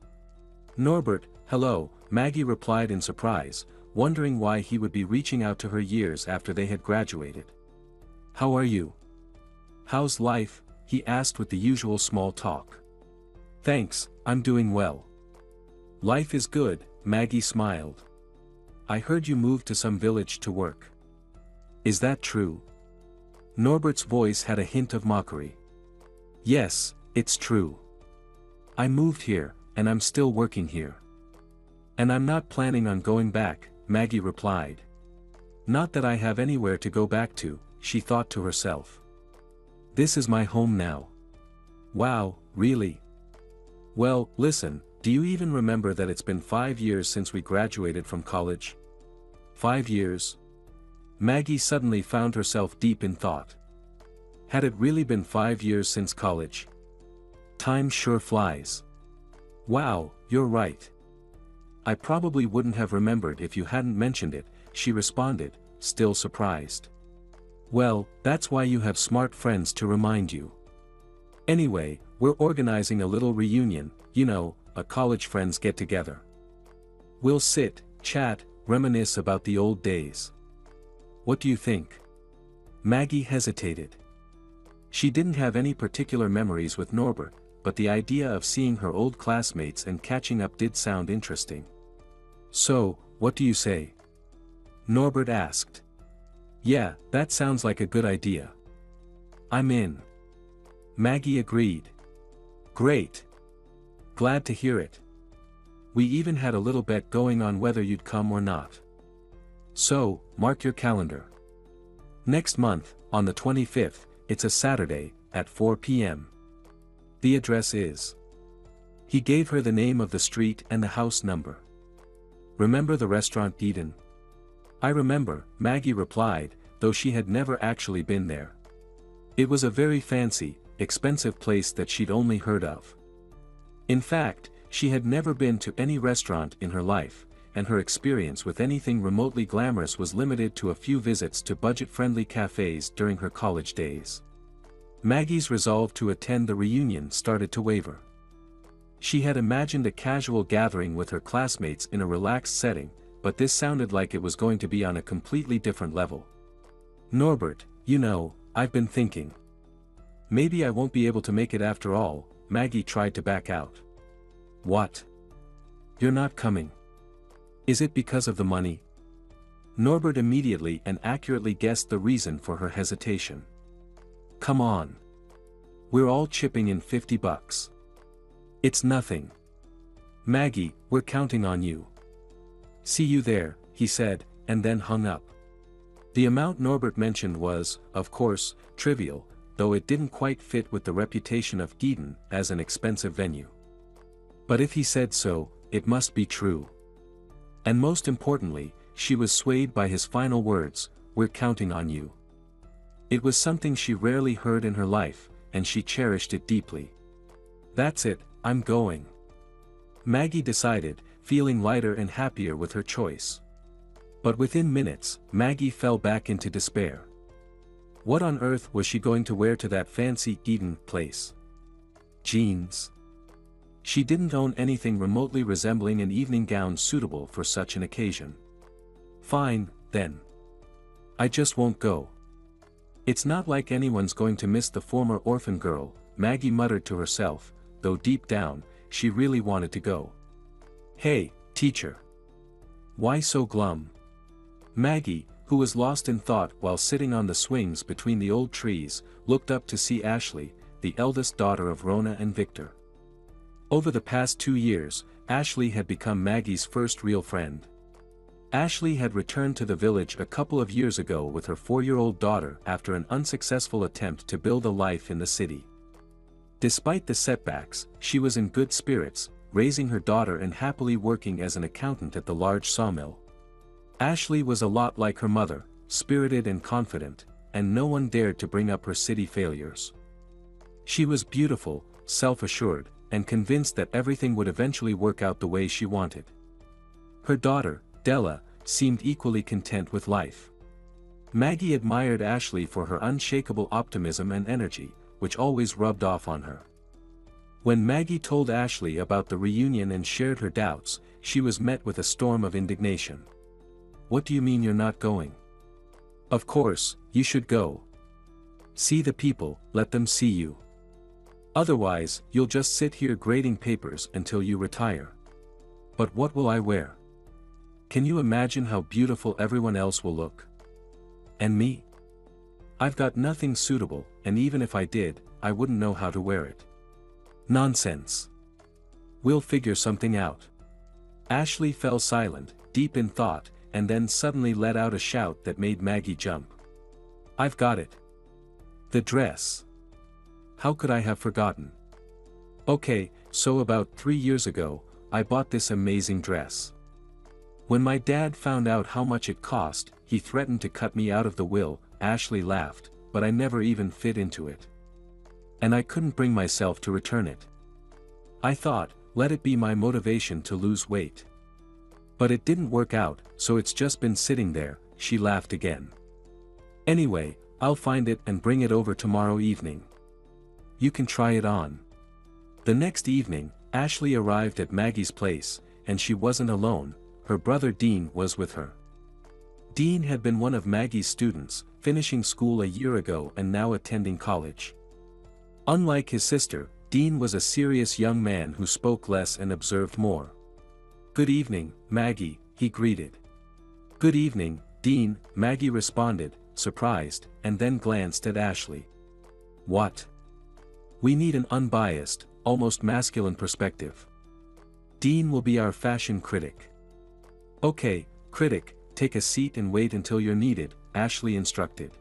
"Norbert, hello," Maggie replied in surprise, wondering why he would be reaching out to her years after they had graduated. "How are you? How's life?" he asked with the usual small talk. "Thanks, I'm doing well." "Life is good," Maggie smiled. "I heard you moved to some village to work. Is that true?" Norbert's voice had a hint of mockery. "Yes, it's true. I moved here, and I'm still working here. And I'm not planning on going back," Maggie replied. "Not that I have anywhere to go back to," she thought to herself. "This is my home now." "Wow, really? Well, listen, do you even remember that it's been 5 years since we graduated from college?" 5 years? Maggie suddenly found herself deep in thought. Had it really been 5 years since college? Time sure flies. "Wow, you're right. I probably wouldn't have remembered if you hadn't mentioned it," she responded, still surprised. "Well, that's why you have smart friends to remind you. Anyway, we're organizing a little reunion, you know, a college friends get-together. We'll sit, chat, reminisce about the old days. What do you think?" Maggie hesitated. She didn't have any particular memories with Norbert, but the idea of seeing her old classmates and catching up did sound interesting. "So, what do you say?" Norbert asked. "Yeah, that sounds like a good idea. I'm in." Maggie agreed. "Great. Glad to hear it. We even had a little bet going on whether you'd come or not. So, mark your calendar. Next month, on the 25th, it's a Saturday, at 4 p.m. The address is..." He gave her the name of the street and the house number. "Remember the restaurant Eden?" "I remember," Maggie replied, though she had never actually been there. It was a very fancy, expensive place that she'd only heard of. In fact, she had never been to any restaurant in her life, and her experience with anything remotely glamorous was limited to a few visits to budget-friendly cafes during her college days. Maggie's resolve to attend the reunion started to waver. She had imagined a casual gathering with her classmates in a relaxed setting, but this sounded like it was going to be on a completely different level. "Norbert, you know, I've been thinking. Maybe I won't be able to make it after all," Maggie tried to back out. "What? You're not coming? Is it because of the money?" Norbert immediately and accurately guessed the reason for her hesitation. Come on. We're all chipping in $50. It's nothing. Maggie, we're counting on you. See you there, he said, and then hung up. The amount Norbert mentioned was, of course, trivial, though it didn't quite fit with the reputation of Eden as an expensive venue. But if he said so, it must be true. And most importantly, she was swayed by his final words, "We're counting on you." It was something she rarely heard in her life, and she cherished it deeply. That's it, I'm going. Maggie decided, feeling lighter and happier with her choice. But within minutes, Maggie fell back into despair. What on earth was she going to wear to that fancy Eden place? Jeans. She didn't own anything remotely resembling an evening gown suitable for such an occasion. Fine, then. I just won't go. It's not like anyone's going to miss the former orphan girl, Maggie muttered to herself, though deep down, she really wanted to go. Hey, teacher. Why so glum? Maggie, who was lost in thought while sitting on the swings between the old trees, looked up to see Ashley, the eldest daughter of Rona and Victor. Over the past 2 years, Ashley had become Maggie's first real friend. Ashley had returned to the village a couple of years ago with her 4-year-old daughter after an unsuccessful attempt to build a life in the city. Despite the setbacks, she was in good spirits, raising her daughter and happily working as an accountant at the large sawmill. Ashley was a lot like her mother, spirited and confident, and no one dared to bring up her city failures. She was beautiful, self-assured, and convinced that everything would eventually work out the way she wanted. Her daughter, Della, seemed equally content with life. Maggie admired Ashley for her unshakable optimism and energy, which always rubbed off on her. When Maggie told Ashley about the reunion and shared her doubts, she was met with a storm of indignation. What do you mean you're not going? Of course, you should go. See the people, let them see you. Otherwise, you'll just sit here grading papers until you retire. But what will I wear? Can you imagine how beautiful everyone else will look? And me? I've got nothing suitable, and even if I did, I wouldn't know how to wear it. Nonsense. We'll figure something out. Ashley fell silent, deep in thought, and then suddenly let out a shout that made Maggie jump. I've got it. The dress. How could I have forgotten? Okay, so about 3 years ago, I bought this amazing dress. When my dad found out how much it cost, he threatened to cut me out of the will. Ashley laughed, but I never even fit into it. And I couldn't bring myself to return it. I thought, let it be my motivation to lose weight. But it didn't work out, so it's just been sitting there. She laughed again. Anyway, I'll find it and bring it over tomorrow evening. You can try it on. The next evening, Ashley arrived at Maggie's place, and she wasn't alone. Her brother Dean was with her. Dean had been one of Maggie's students, finishing school a year ago and now attending college. Unlike his sister, Dean was a serious young man who spoke less and observed more. Good evening, Maggie, he greeted. Good evening, Dean, Maggie responded, surprised, and then glanced at Ashley. What? We need an unbiased, almost masculine perspective. Dean will be our fashion critic. Okay, critic, take a seat and wait until you're needed, Ashley instructed.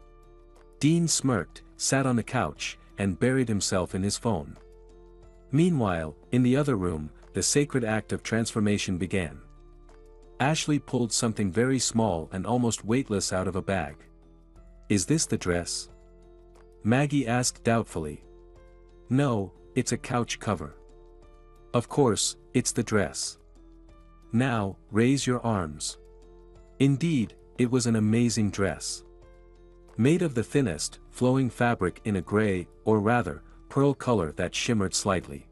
Dean smirked, sat on the couch, and buried himself in his phone. Meanwhile, in the other room, the sacred act of transformation began. Ashley pulled something very small and almost weightless out of a bag. Is this the dress? Maggie asked doubtfully. No, it's a couch cover. Of course, it's the dress. Now, raise your arms. Indeed, it was an amazing dress. Made of the thinnest, flowing fabric in a gray, or rather, pearl color that shimmered slightly.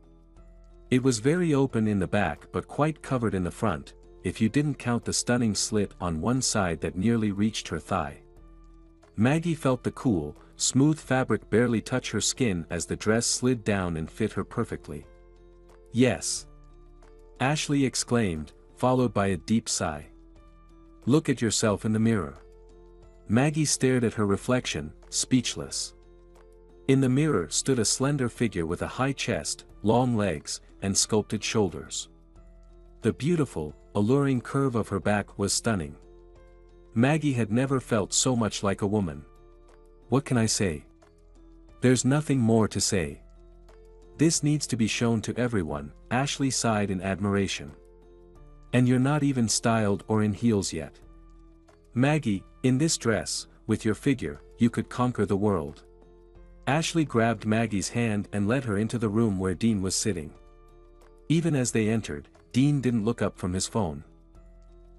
It was very open in the back but quite covered in the front, if you didn't count the stunning slit on one side that nearly reached her thigh. Maggie felt the cool, smooth fabric barely touch her skin as the dress slid down and fit her perfectly. Yes. Ashley exclaimed, followed by a deep sigh. Look at yourself in the mirror. Maggie stared at her reflection, speechless. In the mirror stood a slender figure with a high chest, long legs, and sculpted shoulders. The beautiful, alluring curve of her back was stunning. Maggie had never felt so much like a woman. What can I say? There's nothing more to say. This needs to be shown to everyone, Ashley sighed in admiration. And you're not even styled or in heels yet. Maggie, in this dress, with your figure, you could conquer the world. Ashley grabbed Maggie's hand and led her into the room where Dean was sitting. Even as they entered, Dean didn't look up from his phone.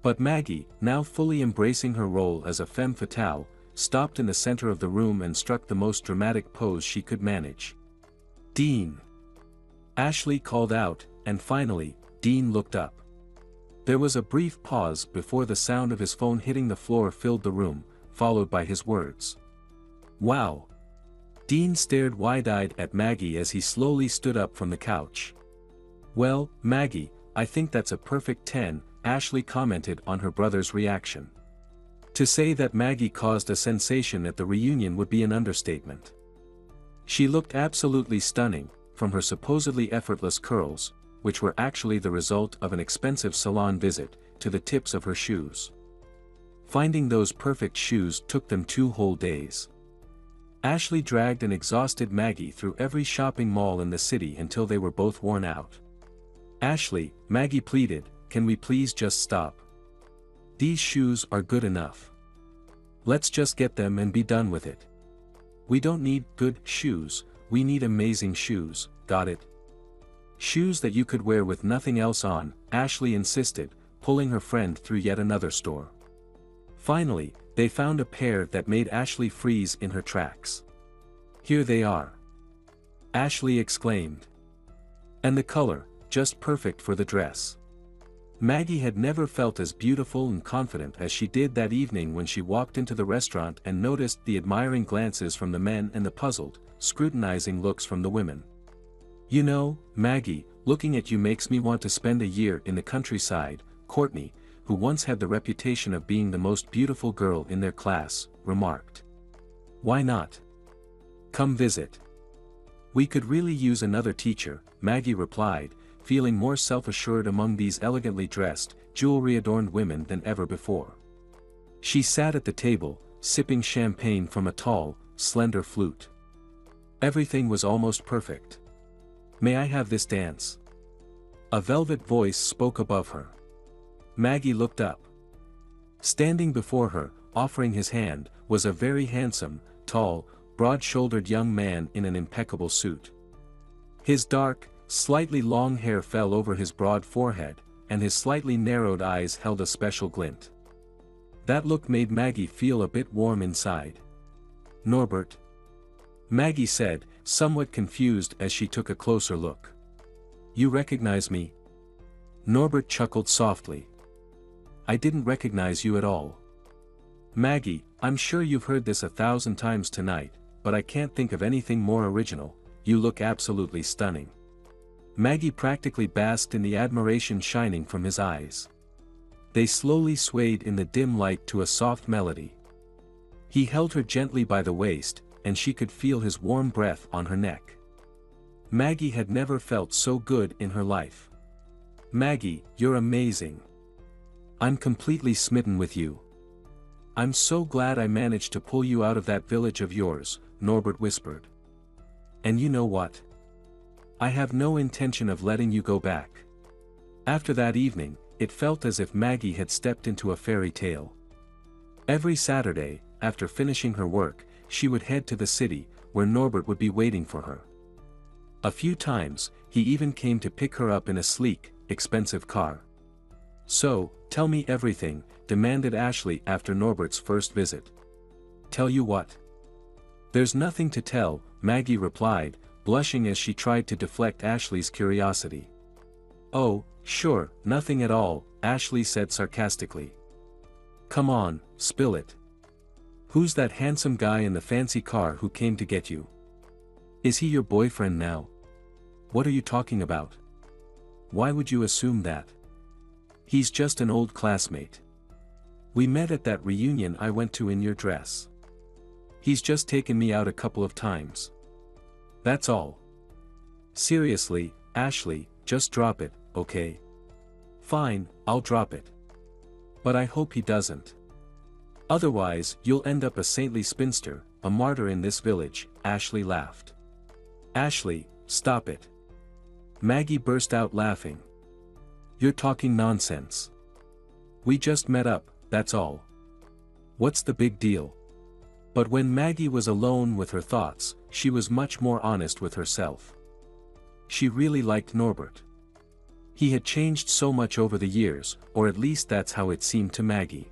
But Maggie, now fully embracing her role as a femme fatale, stopped in the center of the room and struck the most dramatic pose she could manage. "Dean!" Ashley called out, and finally, Dean looked up. There was a brief pause before the sound of his phone hitting the floor filled the room, followed by his words. "Wow!" Dean stared wide-eyed at Maggie as he slowly stood up from the couch. "Well, Maggie, I think that's a perfect 10, Ashley commented on her brother's reaction. To say that Maggie caused a sensation at the reunion would be an understatement. She looked absolutely stunning, from her supposedly effortless curls, which were actually the result of an expensive salon visit, to the tips of her shoes. Finding those perfect shoes took them 2 whole days. Ashley dragged and exhausted Maggie through every shopping mall in the city until they were both worn out. "Ashley," Maggie pleaded, "can we please just stop? These shoes are good enough. Let's just get them and be done with it. We don't need good shoes, we need amazing shoes, got it? Shoes that you could wear with nothing else on," Ashley insisted, pulling her friend through yet another store. Finally, they found a pair that made Ashley freeze in her tracks. "Here they are!" Ashley exclaimed. "And the color, just perfect for the dress." Maggie had never felt as beautiful and confident as she did that evening when she walked into the restaurant and noticed the admiring glances from the men and the puzzled, scrutinizing looks from the women. "You know, Maggie, looking at you makes me want to spend a year in the countryside," Courtney, who once had the reputation of being the most beautiful girl in their class, remarked. "Why not? Come visit. We could really use another teacher," Maggie replied, feeling more self-assured among these elegantly dressed, jewelry-adorned women than ever before. She sat at the table, sipping champagne from a tall, slender flute. Everything was almost perfect. "May I have this dance?" A velvet voice spoke above her. Maggie looked up. Standing before her, offering his hand, was a very handsome, tall, broad-shouldered young man in an impeccable suit. His dark, slightly long hair fell over his broad forehead, and his slightly narrowed eyes held a special glint. That look made Maggie feel a bit warm inside. "Norbert?" Maggie said, somewhat confused as she took a closer look. "You recognize me?" Norbert chuckled softly. "I didn't recognize you at all. Maggie, I'm sure you've heard this 1,000 times tonight, but I can't think of anything more original. You look absolutely stunning." Maggie practically basked in the admiration shining from his eyes. They slowly swayed in the dim light to a soft melody. He held her gently by the waist, and she could feel his warm breath on her neck. Maggie had never felt so good in her life. "Maggie, you're amazing. I'm completely smitten with you. I'm so glad I managed to pull you out of that village of yours," Norbert whispered. "And you know what? I have no intention of letting you go back." After that evening, it felt as if Maggie had stepped into a fairy tale. Every Saturday, after finishing her work, she would head to the city, where Norbert would be waiting for her. A few times, he even came to pick her up in a sleek, expensive car. "So, tell me everything," demanded Ashley after Norbert's first visit. "Tell you what?" "There's nothing to tell," Maggie replied, blushing as she tried to deflect Ashley's curiosity. "Oh, sure, nothing at all," Ashley said sarcastically. "Come on, spill it. Who's that handsome guy in the fancy car who came to get you? Is he your boyfriend now? What are you talking about? Why would you assume that? He's just an old classmate. We met at that reunion I went to in your dress. He's just taken me out a couple of times. That's all. Seriously, Ashley, just drop it, okay? Fine, I'll drop it. But I hope he doesn't. Otherwise, you'll end up a saintly spinster, a martyr in this village, Ashley laughed. Ashley, stop it. Maggie burst out laughing. You're talking nonsense. We just met up, that's all. What's the big deal? But when Maggie was alone with her thoughts, she was much more honest with herself. She really liked Norbert. He had changed so much over the years, or at least that's how it seemed to Maggie.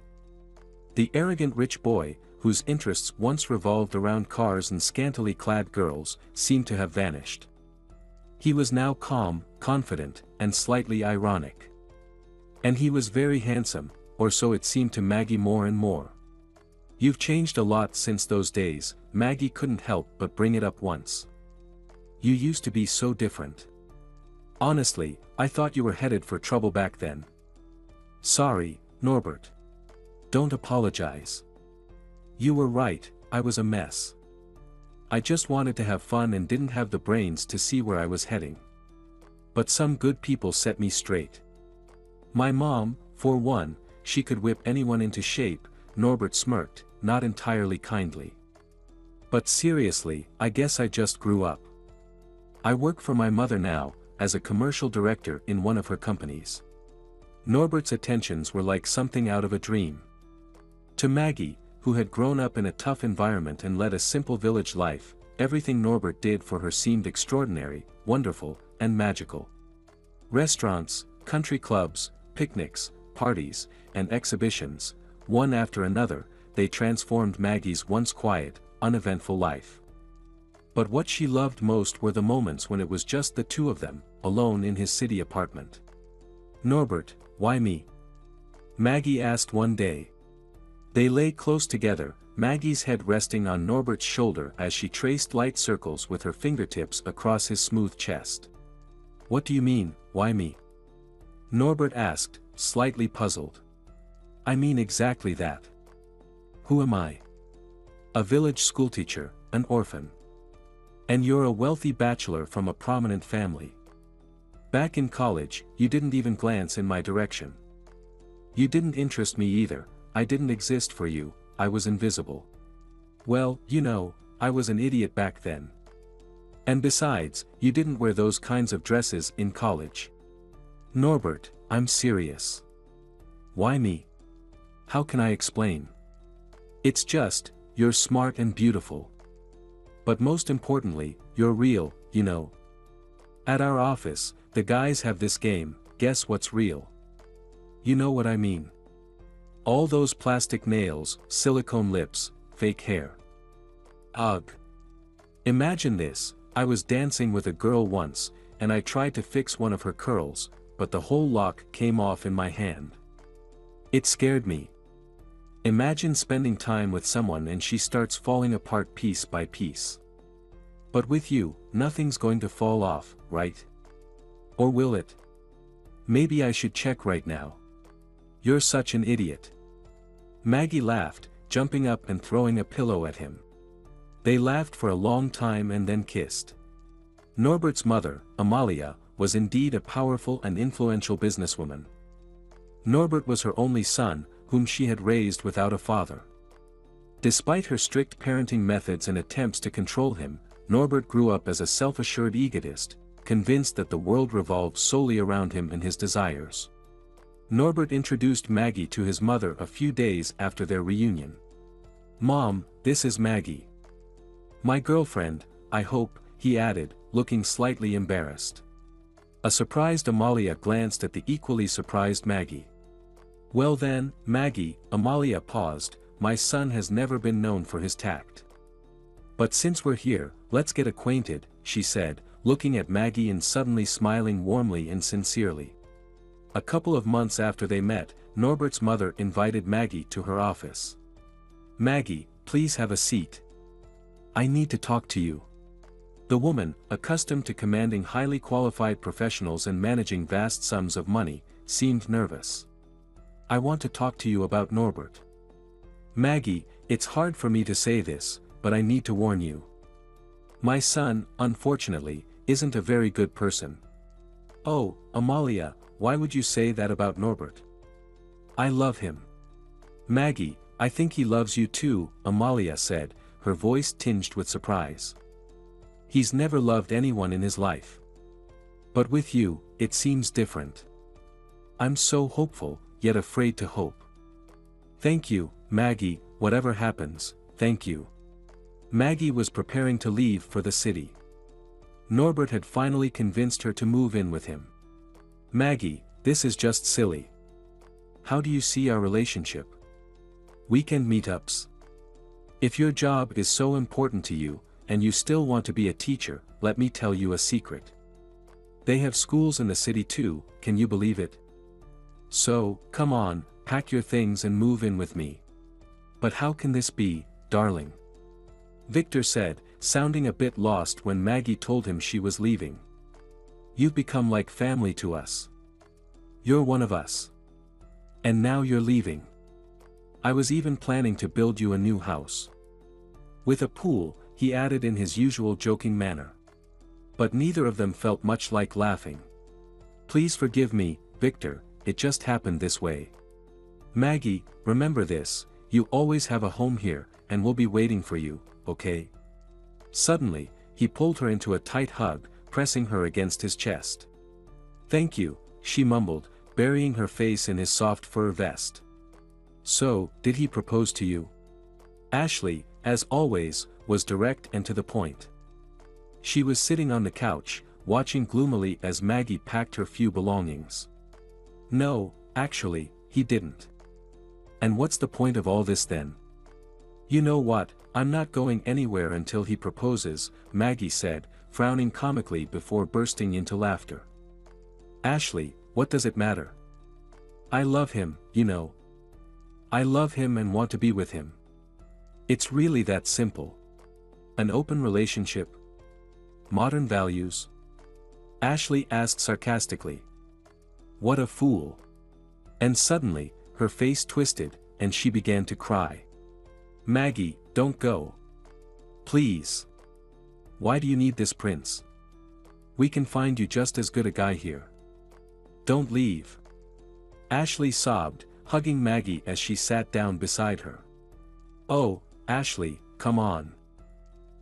The arrogant rich boy, whose interests once revolved around cars and scantily clad girls, seemed to have vanished. He was now calm, confident, and slightly ironic. And he was very handsome, or so it seemed to Maggie more and more. You've changed a lot since those days, Maggie couldn't help but bring it up once. You used to be so different. Honestly, I thought you were headed for trouble back then. Sorry, Norbert. Don't apologize. You were right, I was a mess. I just wanted to have fun and didn't have the brains to see where I was heading. But some good people set me straight. My mom, for one, she could whip anyone into shape. Norbert smirked, not entirely kindly. But seriously, I guess I just grew up. I work for my mother now, as a commercial director in one of her companies. Norbert's attentions were like something out of a dream. To Maggie, who had grown up in a tough environment and led a simple village life, everything Norbert did for her seemed extraordinary, wonderful, and magical. Restaurants, country clubs, picnics, parties, and exhibitions, one after another, they transformed Maggie's once quiet, uneventful life. But what she loved most were the moments when it was just the two of them, alone in his city apartment. Norbert, why me? Maggie asked one day. They lay close together, Maggie's head resting on Norbert's shoulder as she traced light circles with her fingertips across his smooth chest. What do you mean, why me? Norbert asked, slightly puzzled. I mean exactly that. Who am I? A village schoolteacher, an orphan. And you're a wealthy bachelor from a prominent family. Back in college, you didn't even glance in my direction. You didn't interest me either. I didn't exist for you, I was invisible. Well, you know, I was an idiot back then. And besides, you didn't wear those kinds of dresses in college. Norbert, I'm serious. Why me? How can I explain? It's just, you're smart and beautiful. But most importantly, you're real, you know. At our office, the guys have this game, guess what's real? You know what I mean. All those plastic nails, silicone lips, fake hair. Ugh. Imagine this, I was dancing with a girl once, and I tried to fix one of her curls, but the whole lock came off in my hand. It scared me. Imagine spending time with someone and she starts falling apart piece by piece. But with you, nothing's going to fall off, right? Or will it? Maybe I should check right now. You're such an idiot. Maggie laughed, jumping up and throwing a pillow at him. They laughed for a long time and then kissed. Norbert's mother, Amalia, was indeed a powerful and influential businesswoman. Norbert was her only son, whom she had raised without a father. Despite her strict parenting methods and attempts to control him, Norbert grew up as a self-assured egotist, convinced that the world revolved solely around him and his desires. Norbert introduced Maggie to his mother a few days after their reunion. Mom, this is Maggie. My girlfriend, I hope, he added, looking slightly embarrassed. A surprised Amalia glanced at the equally surprised Maggie. Well then, Maggie, Amalia paused, my son has never been known for his tact. But since we're here, let's get acquainted, she said, looking at Maggie and suddenly smiling warmly and sincerely. A couple of months after they met, Norbert's mother invited Maggie to her office. Maggie, please have a seat. I need to talk to you. The woman, accustomed to commanding highly qualified professionals and managing vast sums of money, seemed nervous. I want to talk to you about Norbert. Maggie, it's hard for me to say this, but I need to warn you. My son, unfortunately, isn't a very good person. Oh, Amalia, why would you say that about Norbert? I love him. Maggie, I think he loves you too, Amalia said, her voice tinged with surprise. He's never loved anyone in his life. But with you, it seems different. I'm so hopeful, yet afraid to hope. Thank you, Maggie, whatever happens, thank you. Maggie was preparing to leave for the city. Norbert had finally convinced her to move in with him. Maggie, this is just silly. How do you see our relationship? Weekend meetups? If your job is so important to you, and you still want to be a teacher, let me tell you a secret. They have schools in the city too, can you believe it? So, come on, pack your things and move in with me. But how can this be, darling? Victor said, sounding a bit lost when Maggie told him she was leaving. You've become like family to us. You're one of us. And now you're leaving. I was even planning to build you a new house. With a pool, he added in his usual joking manner. But neither of them felt much like laughing. Please forgive me, Victor, it just happened this way. Maggie, remember this, you always have a home here, and we'll be waiting for you, okay? Suddenly, he pulled her into a tight hug, pressing her against his chest. Thank you, she mumbled, burying her face in his soft fur vest. So, did he propose to you? Ashley, as always, was direct and to the point. She was sitting on the couch, watching gloomily as Maggie packed her few belongings. No, actually, he didn't. And what's the point of all this then? You know what, I'm not going anywhere until he proposes, Maggie said, frowning comically before bursting into laughter. Ashley, what does it matter? I love him, you know. I love him and want to be with him. It's really that simple. An open relationship? Modern values? Ashley asked sarcastically. What a fool. And suddenly, her face twisted, and she began to cry. Maggie, don't go. Please. Why do you need this prince? We can find you just as good a guy here. Don't leave. Ashley sobbed, hugging Maggie as she sat down beside her. Oh, Ashley, come on.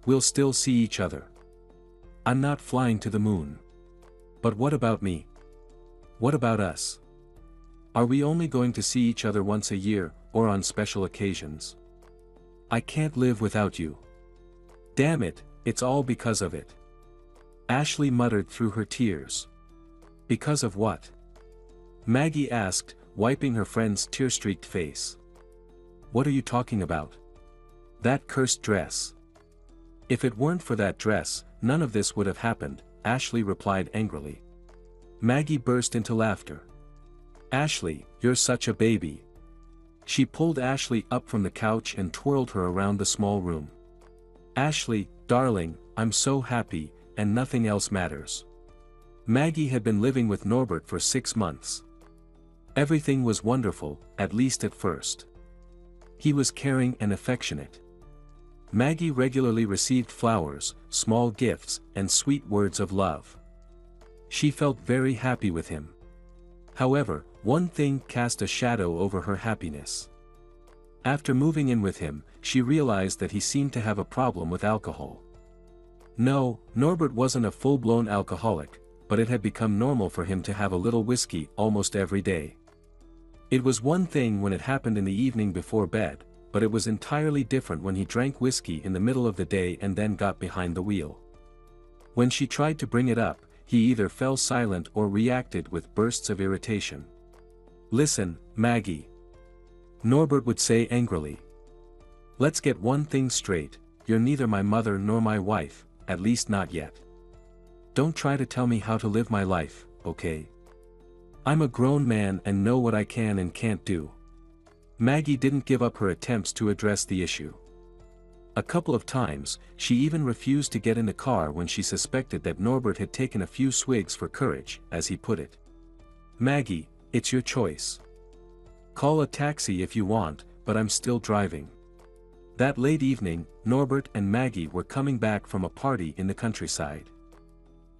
We'll still see each other. I'm not flying to the moon. But what about me? What about us? Are we only going to see each other once a year, or on special occasions? I can't live without you. Damn it, it's all because of it. Ashley muttered through her tears. Because of what? Maggie asked, wiping her friend's tear-streaked face. What are you talking about? That cursed dress. If it weren't for that dress, none of this would have happened, Ashley replied angrily. Maggie burst into laughter. Ashley, you're such a baby. She pulled Ashley up from the couch and twirled her around the small room. Ashley, darling, I'm so happy, and nothing else matters. Maggie had been living with Norbert for 6 months. Everything was wonderful, at least at first. He was caring and affectionate. Maggie regularly received flowers, small gifts, and sweet words of love. She felt very happy with him. However, one thing cast a shadow over her happiness. After moving in with him, she realized that he seemed to have a problem with alcohol. No, Norbert wasn't a full-blown alcoholic, but it had become normal for him to have a little whiskey almost every day. It was one thing when it happened in the evening before bed, but it was entirely different when he drank whiskey in the middle of the day and then got behind the wheel. When she tried to bring it up, he either fell silent or reacted with bursts of irritation. Listen, Maggie. Norbert would say angrily. Let's get one thing straight, you're neither my mother nor my wife, at least not yet. Don't try to tell me how to live my life, okay? I'm a grown man and know what I can and can't do. Maggie didn't give up her attempts to address the issue. A couple of times, she even refused to get in the car when she suspected that Norbert had taken a few swigs for courage, as he put it. Maggie, it's your choice. Call a taxi if you want, but I'm still driving. That late evening, Norbert and Maggie were coming back from a party in the countryside.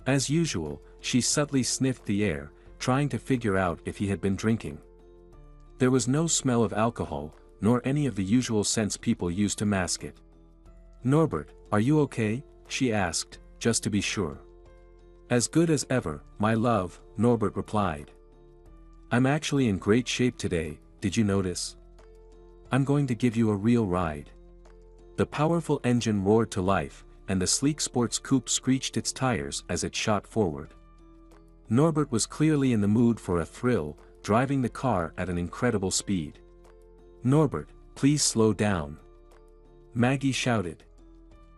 As usual, she subtly sniffed the air, trying to figure out if he had been drinking. There was no smell of alcohol, nor any of the usual scents people use to mask it. "Norbert, are you okay?" she asked, just to be sure. "As good as ever, my love," Norbert replied. "I'm actually in great shape today, did you notice? I'm going to give you a real ride." The powerful engine roared to life, and the sleek sports coupe screeched its tires as it shot forward. Norbert was clearly in the mood for a thrill, driving the car at an incredible speed. "Norbert, please slow down," Maggie shouted.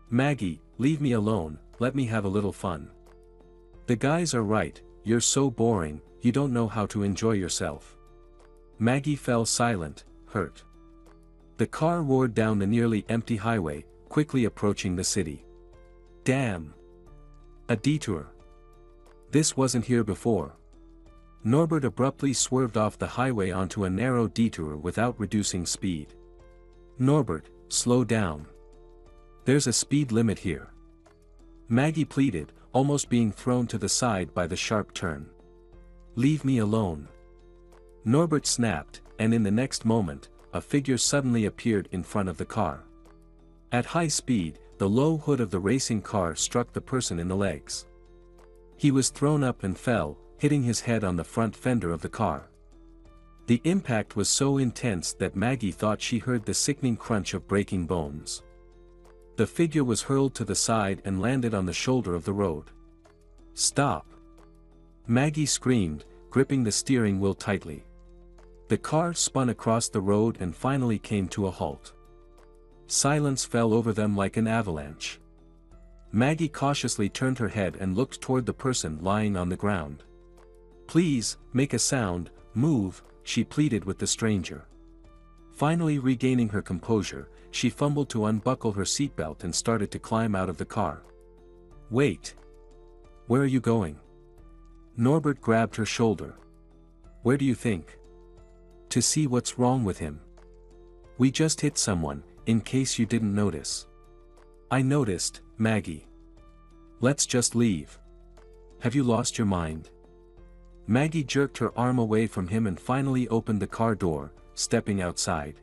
"Maggie, leave me alone, let me have a little fun." "The guys are right, you're so boring, you don't know how to enjoy yourself." Maggie fell silent, hurt. The car roared down the nearly empty highway, quickly approaching the city. Damn! A detour. This wasn't here before. Norbert abruptly swerved off the highway onto a narrow detour without reducing speed. "Norbert, slow down. There's a speed limit here," Maggie pleaded, almost being thrown to the side by the sharp turn. "Leave me alone." Norbert snapped, and in the next moment, a figure suddenly appeared in front of the car. At high speed, the low hood of the racing car struck the person in the legs. He was thrown up and fell, hitting his head on the front fender of the car. The impact was so intense that Maggie thought she heard the sickening crunch of breaking bones. The figure was hurled to the side and landed on the shoulder of the road. "Stop!" Maggie screamed, gripping the steering wheel tightly. The car spun across the road and finally came to a halt. Silence fell over them like an avalanche. Maggie cautiously turned her head and looked toward the person lying on the ground. "Please, make a sound, move," she pleaded with the stranger. Finally regaining her composure, she fumbled to unbuckle her seatbelt and started to climb out of the car. "Wait! Where are you going?" Norbert grabbed her shoulder. "Where do you think?" "To see what's wrong with him. We just hit someone, in case you didn't notice." "I noticed, Maggie. Let's just leave. Have you lost your mind?" Maggie jerked her arm away from him and finally opened the car door, stepping outside.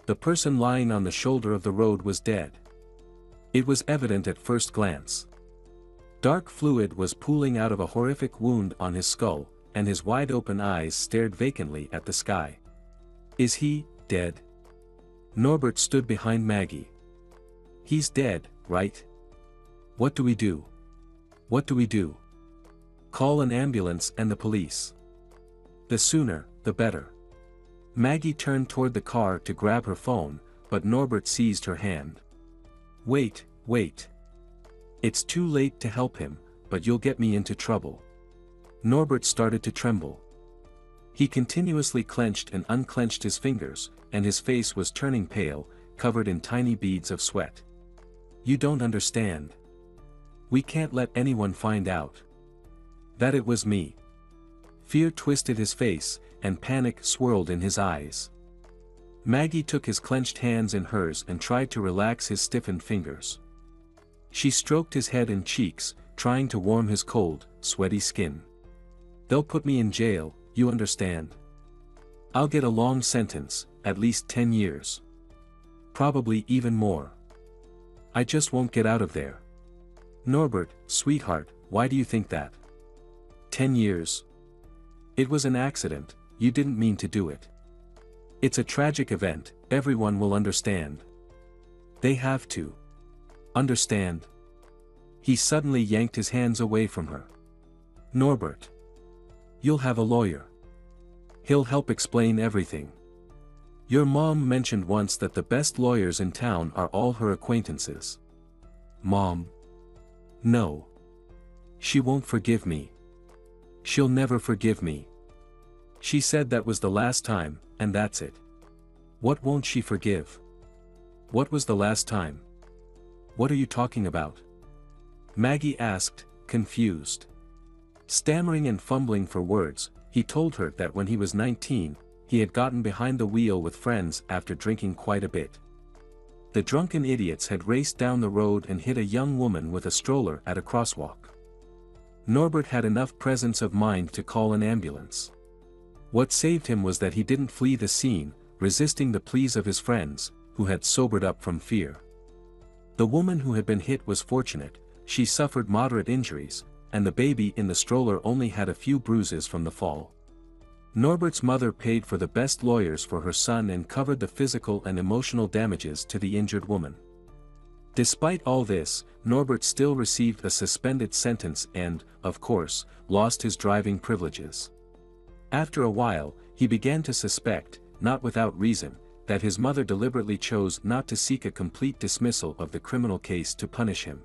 The person lying on the shoulder of the road was dead. It was evident at first glance. Dark fluid was pooling out of a horrific wound on his skull, and his wide-open eyes stared vacantly at the sky. "Is he dead?" Norbert stood behind Maggie. "He's dead, right? What do we do? What do we do?" "Call an ambulance and the police. The sooner, the better." Maggie turned toward the car to grab her phone, but Norbert seized her hand. "Wait, wait. It's too late to help him, but you'll get me into trouble." Norbert started to tremble. He continuously clenched and unclenched his fingers, and his face was turning pale, covered in tiny beads of sweat. "You don't understand. We can't let anyone find out that it was me." Fear twisted his face, and panic swirled in his eyes. Maggie took his clenched hands in hers and tried to relax his stiffened fingers. She stroked his head and cheeks, trying to warm his cold, sweaty skin. "They'll put me in jail, you understand? I'll get a long sentence, at least 10 years. Probably even more. I just won't get out of there." "Norbert, sweetheart, why do you think that? 10 years. It was an accident, you didn't mean to do it. It's a tragic event, everyone will understand. They have to understand." He suddenly yanked his hands away from her. "Norbert. You'll have a lawyer. He'll help explain everything. Your mom mentioned once that the best lawyers in town are all her acquaintances." "Mom? No. She won't forgive me. She'll never forgive me. She said that was the last time, and that's it." "What won't she forgive? What was the last time? What are you talking about?" Maggie asked, confused. Stammering and fumbling for words, he told her that when he was 19, he had gotten behind the wheel with friends after drinking quite a bit. The drunken idiots had raced down the road and hit a young woman with a stroller at a crosswalk. Norbert had enough presence of mind to call an ambulance. What saved him was that he didn't flee the scene, resisting the pleas of his friends, who had sobered up from fear. The woman who had been hit was fortunate, she suffered moderate injuries, and the baby in the stroller only had a few bruises from the fall. Norbert's mother paid for the best lawyers for her son and covered the physical and emotional damages to the injured woman. Despite all this, Norbert still received a suspended sentence and, of course, lost his driving privileges. After a while, he began to suspect, not without reason, that his mother deliberately chose not to seek a complete dismissal of the criminal case to punish him.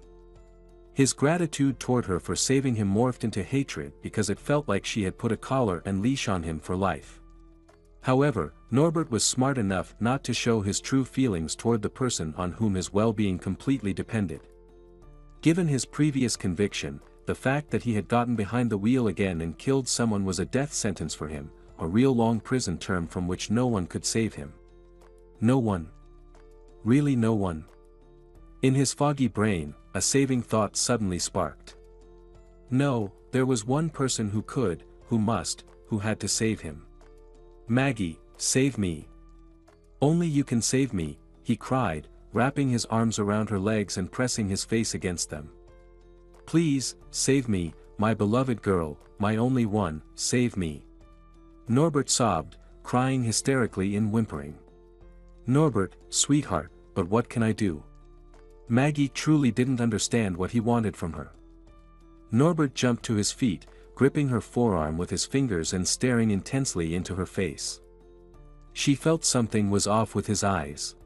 His gratitude toward her for saving him morphed into hatred because it felt like she had put a collar and leash on him for life. However, Norbert was smart enough not to show his true feelings toward the person on whom his well-being completely depended. Given his previous conviction, the fact that he had gotten behind the wheel again and killed someone was a death sentence for him, a real long prison term from which no one could save him. No one. Really no one. In his foggy brain, a saving thought suddenly sparked. No, there was one person who could, who must, who had to save him. Maggie, save me. Only you can save me, he cried, wrapping his arms around her legs and pressing his face against them. Please, save me, my beloved girl, my only one, save me. Norbert sobbed, crying hysterically and whimpering. Norbert, sweetheart, but what can I do? Maggie truly didn't understand what he wanted from her. Norbert jumped to his feet, gripping her forearm with his fingers and staring intensely into her face. She felt something was off with his eyes.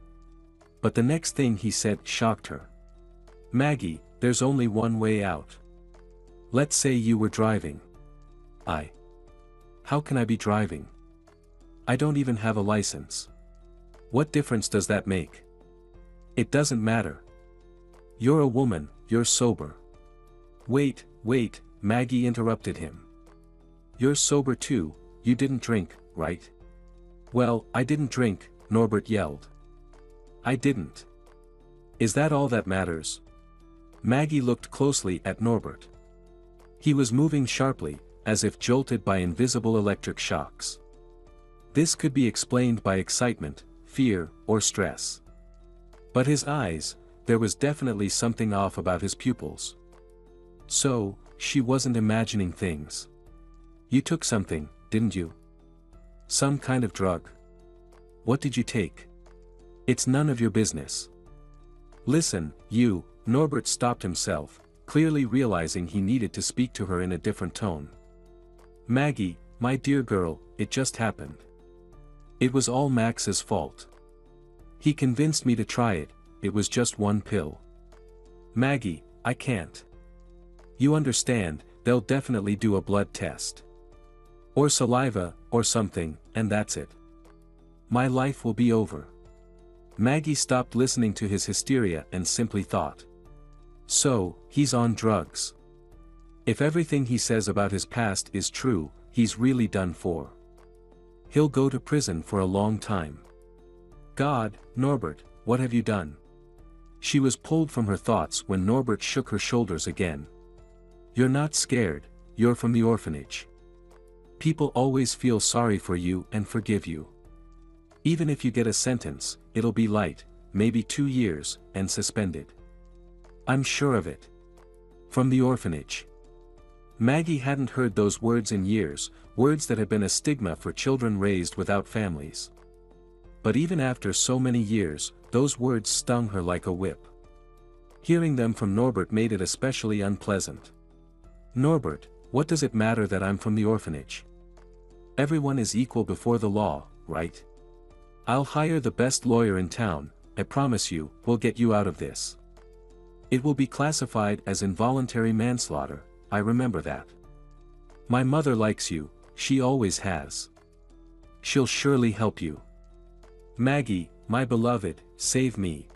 But the next thing he said shocked her. Maggie, there's only one way out. Let's say you were driving. How can I be driving? I don't even have a license. What difference does that make? It doesn't matter. You're a woman, you're sober. Wait, Maggie interrupted him. You're sober too, you didn't drink, right? Well, I didn't drink, Norbert yelled. I didn't. Is that all that matters? Maggie looked closely at Norbert. He was moving sharply, as if jolted by invisible electric shocks. This could be explained by excitement, fear, or stress. But his eyes, there was definitely something off about his pupils. So, she wasn't imagining things. You took something, didn't you? Some kind of drug. What did you take? It's none of your business. Listen, you, Norbert stopped himself, clearly realizing he needed to speak to her in a different tone. Maggie, my dear girl, it just happened. It was all Max's fault. He convinced me to try it, it was just one pill. Maggie, I can't. You understand, they'll definitely do a blood test. Or saliva, or something, and that's it. My life will be over. Maggie stopped listening to his hysteria and simply thought. So, he's on drugs. If everything he says about his past is true, he's really done for. He'll go to prison for a long time. God, Norbert, what have you done? She was pulled from her thoughts when Norbert shook her shoulders again. You're not scared, you're from the orphanage. People always feel sorry for you and forgive you. Even if you get a sentence, it'll be light, maybe 2 years, and suspended. I'm sure of it. From the orphanage. Maggie hadn't heard those words in years, words that had been a stigma for children raised without families. But even after so many years, those words stung her like a whip. Hearing them from Norbert made it especially unpleasant. Norbert, what does it matter that I'm from the orphanage? Everyone is equal before the law, right? I'll hire the best lawyer in town, I promise you, we'll get you out of this. It will be classified as involuntary manslaughter, I remember that. My mother likes you, she always has. She'll surely help you. Maggie, my beloved, save me.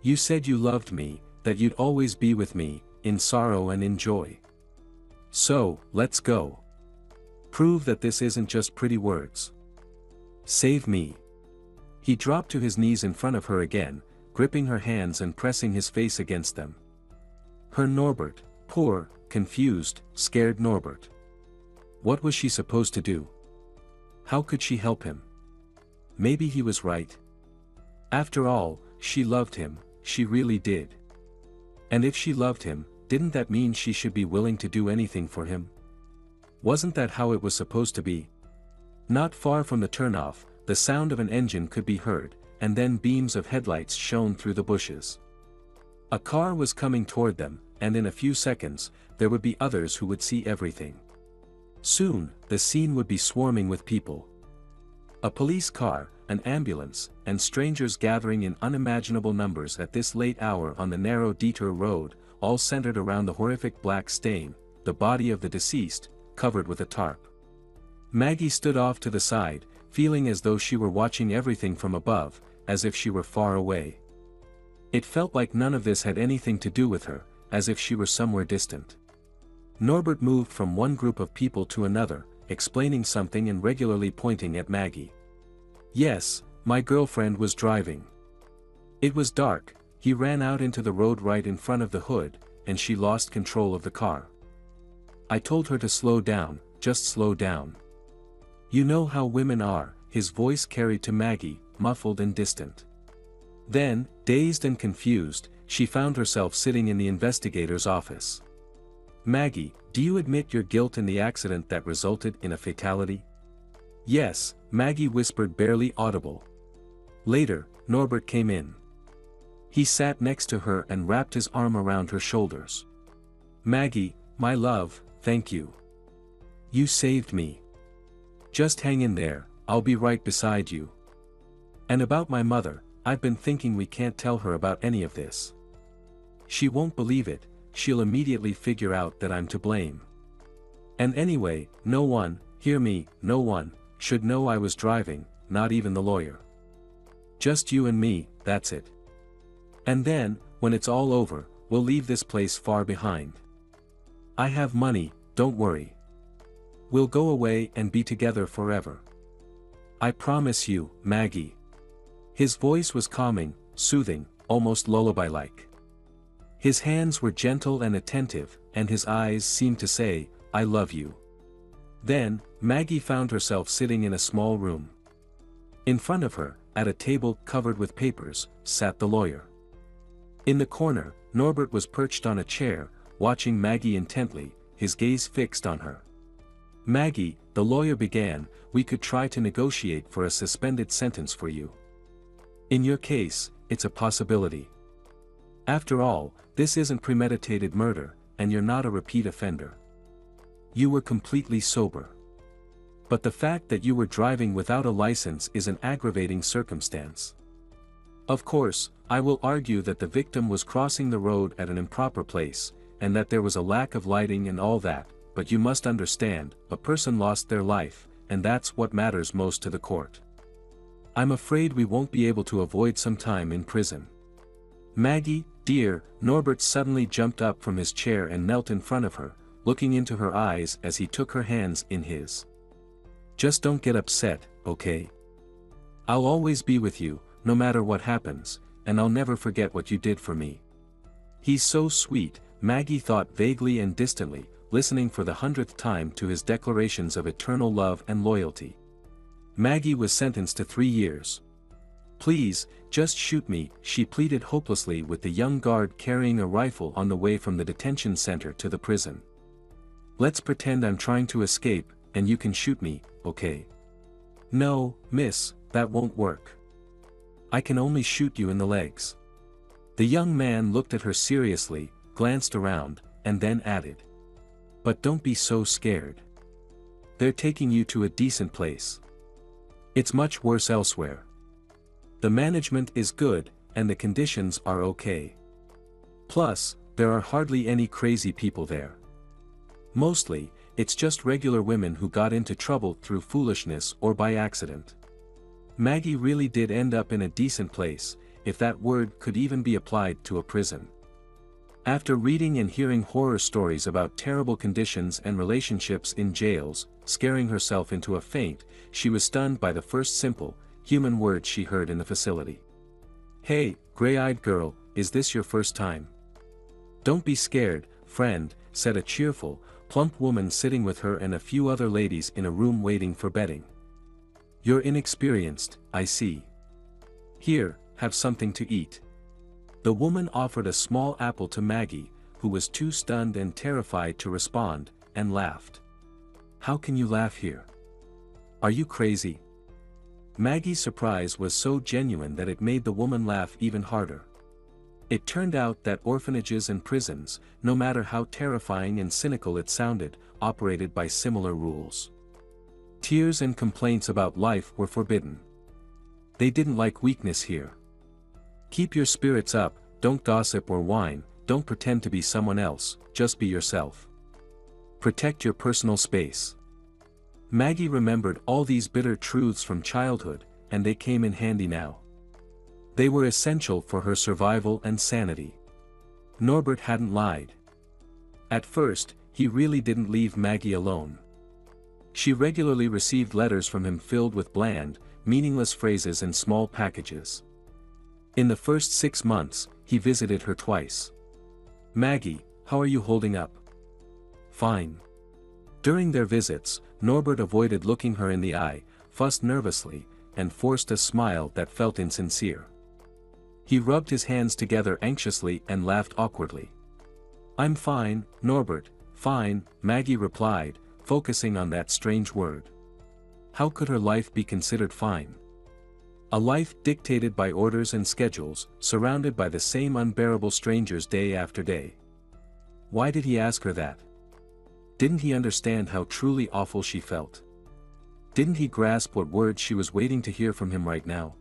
You said you loved me, that you'd always be with me, in sorrow and in joy. So, let's go. Prove that this isn't just pretty words. Save me. He dropped to his knees in front of her again, gripping her hands and pressing his face against them. Her Norbert, poor, confused, scared Norbert. What was she supposed to do? How could she help him? Maybe he was right. After all, she loved him, she really did. And if she loved him, didn't that mean she should be willing to do anything for him? Wasn't that how it was supposed to be? Not far from the turnoff, the sound of an engine could be heard, and then beams of headlights shone through the bushes. A car was coming toward them, and in a few seconds, there would be others who would see everything. Soon, the scene would be swarming with people. A police car, an ambulance, and strangers gathering in unimaginable numbers at this late hour on the narrow detour road, all centered around the horrific black stain, the body of the deceased, covered with a tarp. Maggie stood off to the side, feeling as though she were watching everything from above, as if she were far away. It felt like none of this had anything to do with her, as if she were somewhere distant. Norbert moved from one group of people to another, explaining something and regularly pointing at Maggie. Yes, my girlfriend was driving. It was dark, he ran out into the road right in front of the hood, and she lost control of the car. I told her to slow down, just slow down. You know how women are, his voice carried to Maggie, muffled and distant. Then, dazed and confused, she found herself sitting in the investigator's office. Maggie, do you admit your guilt in the accident that resulted in a fatality? Yes, Maggie whispered, barely audible. Later, Norbert came in. He sat next to her and wrapped his arm around her shoulders. Maggie, my love, thank you. You saved me. Just hang in there, I'll be right beside you. And about my mother, I've been thinking we can't tell her about any of this. She won't believe it, she'll immediately figure out that I'm to blame. And anyway, no one, hear me, no one, should know I was driving, not even the lawyer. Just you and me, that's it. And then, when it's all over, we'll leave this place far behind. I have money, don't worry. We'll go away and be together forever. I promise you, Maggie. His voice was calming, soothing, almost lullaby-like. His hands were gentle and attentive, and his eyes seemed to say, I love you. Then, Maggie found herself sitting in a small room. In front of her, at a table covered with papers, sat the lawyer. In the corner, Norbert was perched on a chair, watching Maggie intently, his gaze fixed on her. Maggie, the lawyer began, we could try to negotiate for a suspended sentence for you. In your case, it's a possibility. After all, this isn't premeditated murder, and you're not a repeat offender. You were completely sober. But the fact that you were driving without a license is an aggravating circumstance. Of course, I will argue that the victim was crossing the road at an improper place, and that there was a lack of lighting and all that, but you must understand, a person lost their life, and that's what matters most to the court. I'm afraid we won't be able to avoid some time in prison. Maggie, dear, Norbert suddenly jumped up from his chair and knelt in front of her, looking into her eyes as he took her hands in his. Just don't get upset, okay? I'll always be with you, no matter what happens, and I'll never forget what you did for me. He's so sweet, Maggie thought vaguely and distantly, listening for the 100th time to his declarations of eternal love and loyalty. Maggie was sentenced to 3 years. Please, just shoot me, she pleaded hopelessly with the young guard carrying a rifle on the way from the detention center to the prison. Let's pretend I'm trying to escape, and you can shoot me, okay? No, miss, that won't work. I can only shoot you in the legs. The young man looked at her seriously, glanced around, and then added. But don't be so scared. They're taking you to a decent place. It's much worse elsewhere. The management is good, and the conditions are okay. Plus, there are hardly any crazy people there. Mostly, it's just regular women who got into trouble through foolishness or by accident. Maggie really did end up in a decent place, if that word could even be applied to a prison. After reading and hearing horror stories about terrible conditions and relationships in jails, scaring herself into a faint, she was stunned by the first simple, human words she heard in the facility. Hey, Gray-eyed girl, is this your first time? Don't be scared, friend, said a cheerful, plump woman sitting with her and a few other ladies in a room waiting for bedding. You're inexperienced, I see. Here, have something to eat. The woman offered a small apple to Maggie, who was too stunned and terrified to respond, and laughed. How can you laugh here? Are you crazy? Maggie's surprise was so genuine that it made the woman laugh even harder. It turned out that orphanages and prisons, no matter how terrifying and cynical it sounded, operated by similar rules. Tears and complaints about life were forbidden. They didn't like weakness here. Keep your spirits up, don't gossip or whine, don't pretend to be someone else, just be yourself. Protect your personal space. Maggie remembered all these bitter truths from childhood, and they came in handy now. They were essential for her survival and sanity. Norbert hadn't lied. At first, he really didn't leave Maggie alone. She regularly received letters from him filled with bland, meaningless phrases and small packages. In the first 6 months, he visited her twice. Maggie, how are you holding up? Fine. During their visits, Norbert avoided looking her in the eye, fussed nervously, and forced a smile that felt insincere. He rubbed his hands together anxiously and laughed awkwardly. I'm fine, Norbert, fine, Maggie replied, focusing on that strange word. How could her life be considered fine? A life dictated by orders and schedules, surrounded by the same unbearable strangers day after day. Why did he ask her that? Didn't he understand how truly awful she felt? Didn't he grasp what words she was waiting to hear from him right now?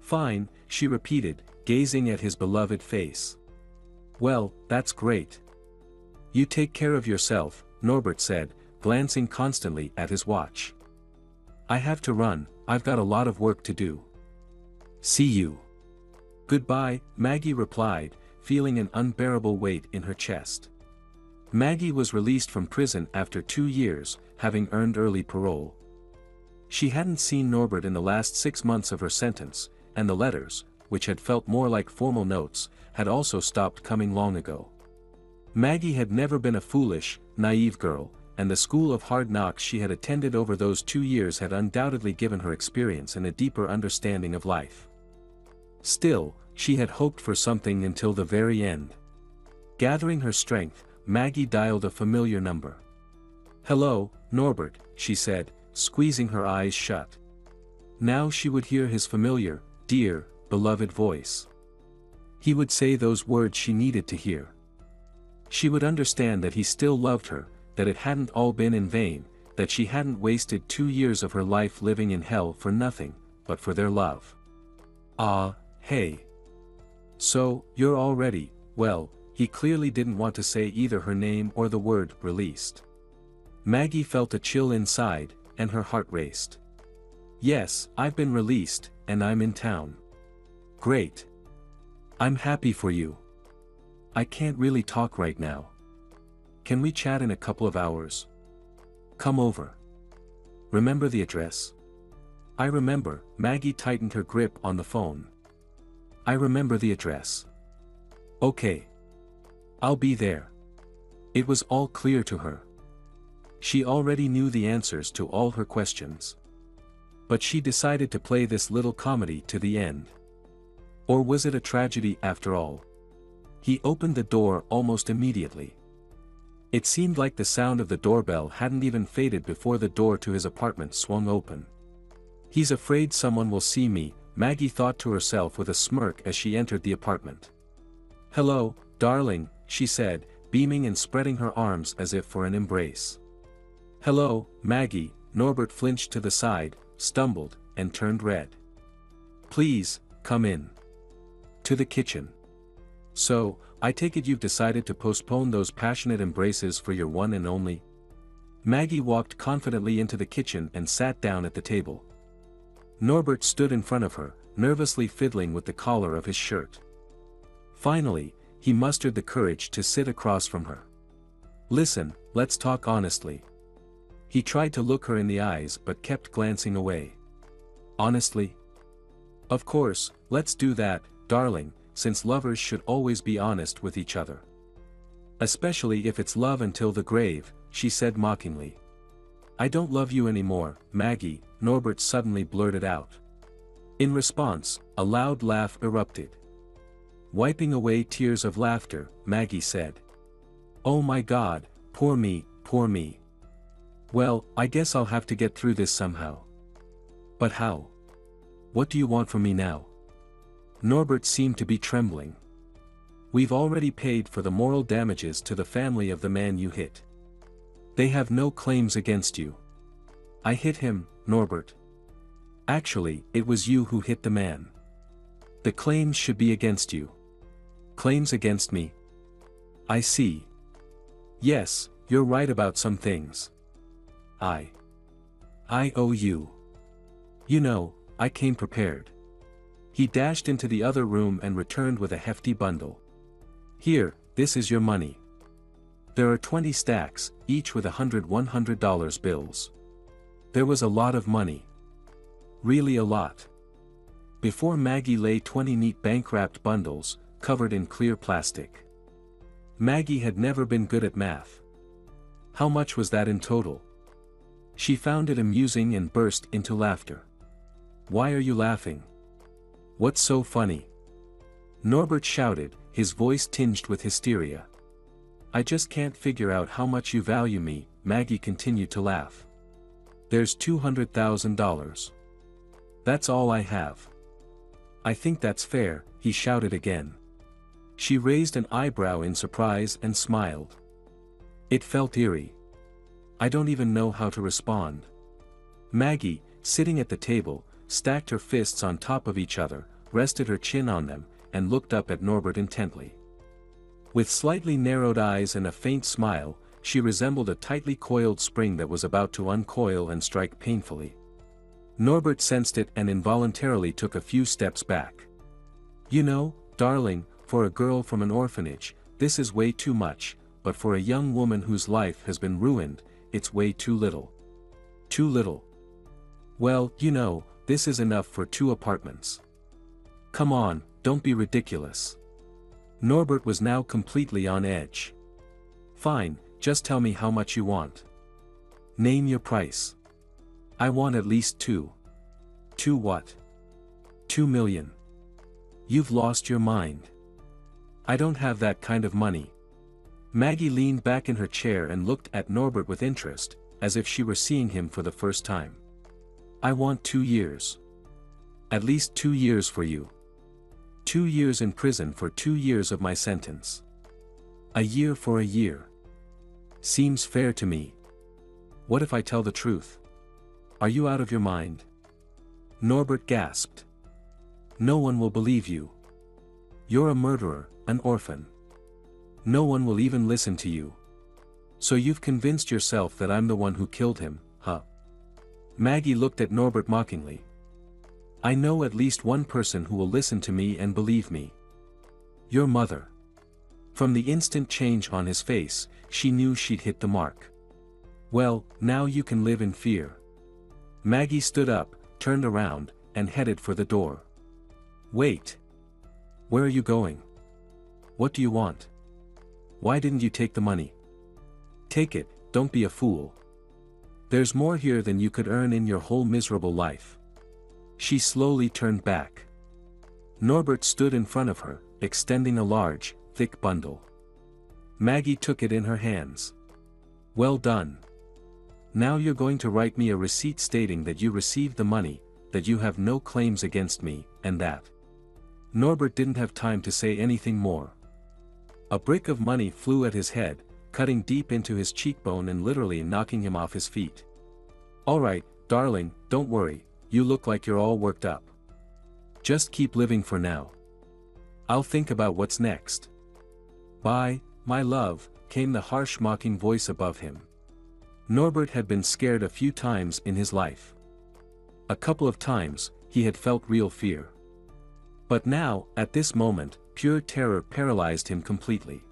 Fine, she repeated, gazing at his beloved face. Well, that's great. You take care of yourself, Norbert said, glancing constantly at his watch. I have to run, I've got a lot of work to do. See you. Goodbye, Maggie replied, feeling an unbearable weight in her chest. Maggie was released from prison after 2 years, having earned early parole. She hadn't seen Norbert in the last 6 months of her sentence, and the letters, which had felt more like formal notes, had also stopped coming long ago. Maggie had never been a foolish, naive girl, and the school of hard knocks she had attended over those 2 years had undoubtedly given her experience and a deeper understanding of life. Still, she had hoped for something until the very end. Gathering her strength, Maggie dialed a familiar number. Hello, Norbert, she said, squeezing her eyes shut. Now she would hear his familiar, dear, beloved voice. He would say those words she needed to hear. She would understand that he still loved her, that it hadn't all been in vain, that she hadn't wasted 2 years of her life living in hell for nothing, but for their love. Ah, hey. So, you're all ready. Well, he clearly didn't want to say either her name or the word released. Maggie felt a chill inside, and her heart raced. Yes, I've been released, and I'm in town. Great. I'm happy for you. I can't really talk right now. Can we chat in a couple of hours? Come over. Remember the address? I remember, Maggie tightened her grip on the phone. I remember the address. Okay. I'll be there. It was all clear to her. She already knew the answers to all her questions. But she decided to play this little comedy to the end. Or was it a tragedy after all? He opened the door almost immediately. It seemed like the sound of the doorbell hadn't even faded before the door to his apartment swung open. He's afraid someone will see me, Maggie thought to herself with a smirk as she entered the apartment. Hello, darling, she said, beaming and spreading her arms as if for an embrace. Hello, Maggie, Norbert flinched to the side, stumbled, and turned red. Please, come in. To the kitchen. So, I take it you've decided to postpone those passionate embraces for your one and only? Maggie walked confidently into the kitchen and sat down at the table. Norbert stood in front of her, nervously fiddling with the collar of his shirt. Finally, he mustered the courage to sit across from her. Listen, let's talk honestly. He tried to look her in the eyes but kept glancing away. Honestly? Of course, let's do that, darling, since lovers should always be honest with each other. Especially if it's love until the grave, she said mockingly. I don't love you anymore, Maggie, Norbert suddenly blurted out. In response, a loud laugh erupted. Wiping away tears of laughter, Maggie said. Oh my God, poor me, poor me. Well, I guess I'll have to get through this somehow. But how? What do you want from me now? Norbert seemed to be trembling. We've already paid for the moral damages to the family of the man you hit. They have no claims against you. I hit him, Norbert. Actually, it was you who hit the man. The claims should be against you. Claims against me? I see. Yes, you're right about some things. I owe you. You know, I came prepared. He dashed into the other room and returned with a hefty bundle. Here, this is your money. There are 20 stacks, each with $100 bills. There was a lot of money. Really a lot. Before Maggie lay 20 neat bank-wrapped bundles, covered in clear plastic. Maggie had never been good at math. How much was that in total? She found it amusing and burst into laughter. Why are you laughing? What's so funny? Norbert shouted, his voice tinged with hysteria. I just can't figure out how much you value me, Maggie continued to laugh. There's $200,000. That's all I have. I think that's fair, he shouted again. She raised an eyebrow in surprise and smiled. It felt eerie. I don't even know how to respond. Maggie, sitting at the table, stacked her fists on top of each other, rested her chin on them, and looked up at Norbert intently. With slightly narrowed eyes and a faint smile, she resembled a tightly coiled spring that was about to uncoil and strike painfully. Norbert sensed it and involuntarily took a few steps back. You know, darling, for a girl from an orphanage, this is way too much, but for a young woman whose life has been ruined, it's way too little. Too little. Well, you know, this is enough for 2 apartments. Come on, don't be ridiculous. Norbert was now completely on edge. Fine, just tell me how much you want. Name your price. I want at least 2. 2 what? 2 million. You've lost your mind. I don't have that kind of money. Maggie leaned back in her chair and looked at Norbert with interest, as if she were seeing him for the first time. I want 2 years. At least 2 years for you. 2 years in prison for 2 years of my sentence. A year for a year. Seems fair to me. What if I tell the truth? Are you out of your mind? Norbert gasped. No one will believe you. You're a murderer, an orphan. No one will even listen to you. So you've convinced yourself that I'm the one who killed him, huh? Maggie looked at Norbert mockingly. I know at least one person who will listen to me and believe me. Your mother. From the instant change on his face, she knew she'd hit the mark. Well, now you can live in fear. Maggie stood up, turned around, and headed for the door. Wait. Where are you going? What do you want? Why didn't you take the money? Take it, don't be a fool. There's more here than you could earn in your whole miserable life. She slowly turned back. Norbert stood in front of her, extending a large, thick bundle. Maggie took it in her hands. Well done. Now you're going to write me a receipt stating that you received the money, that you have no claims against me, and that. Norbert didn't have time to say anything more. A brick of money flew at his head, cutting deep into his cheekbone and literally knocking him off his feet. All right, darling, don't worry, you look like you're all worked up. Just keep living for now. I'll think about what's next. Bye, my love, came the harsh mocking voice above him. Norbert had been scared a few times in his life. A couple of times, he had felt real fear. But now, at this moment, pure terror paralyzed him completely.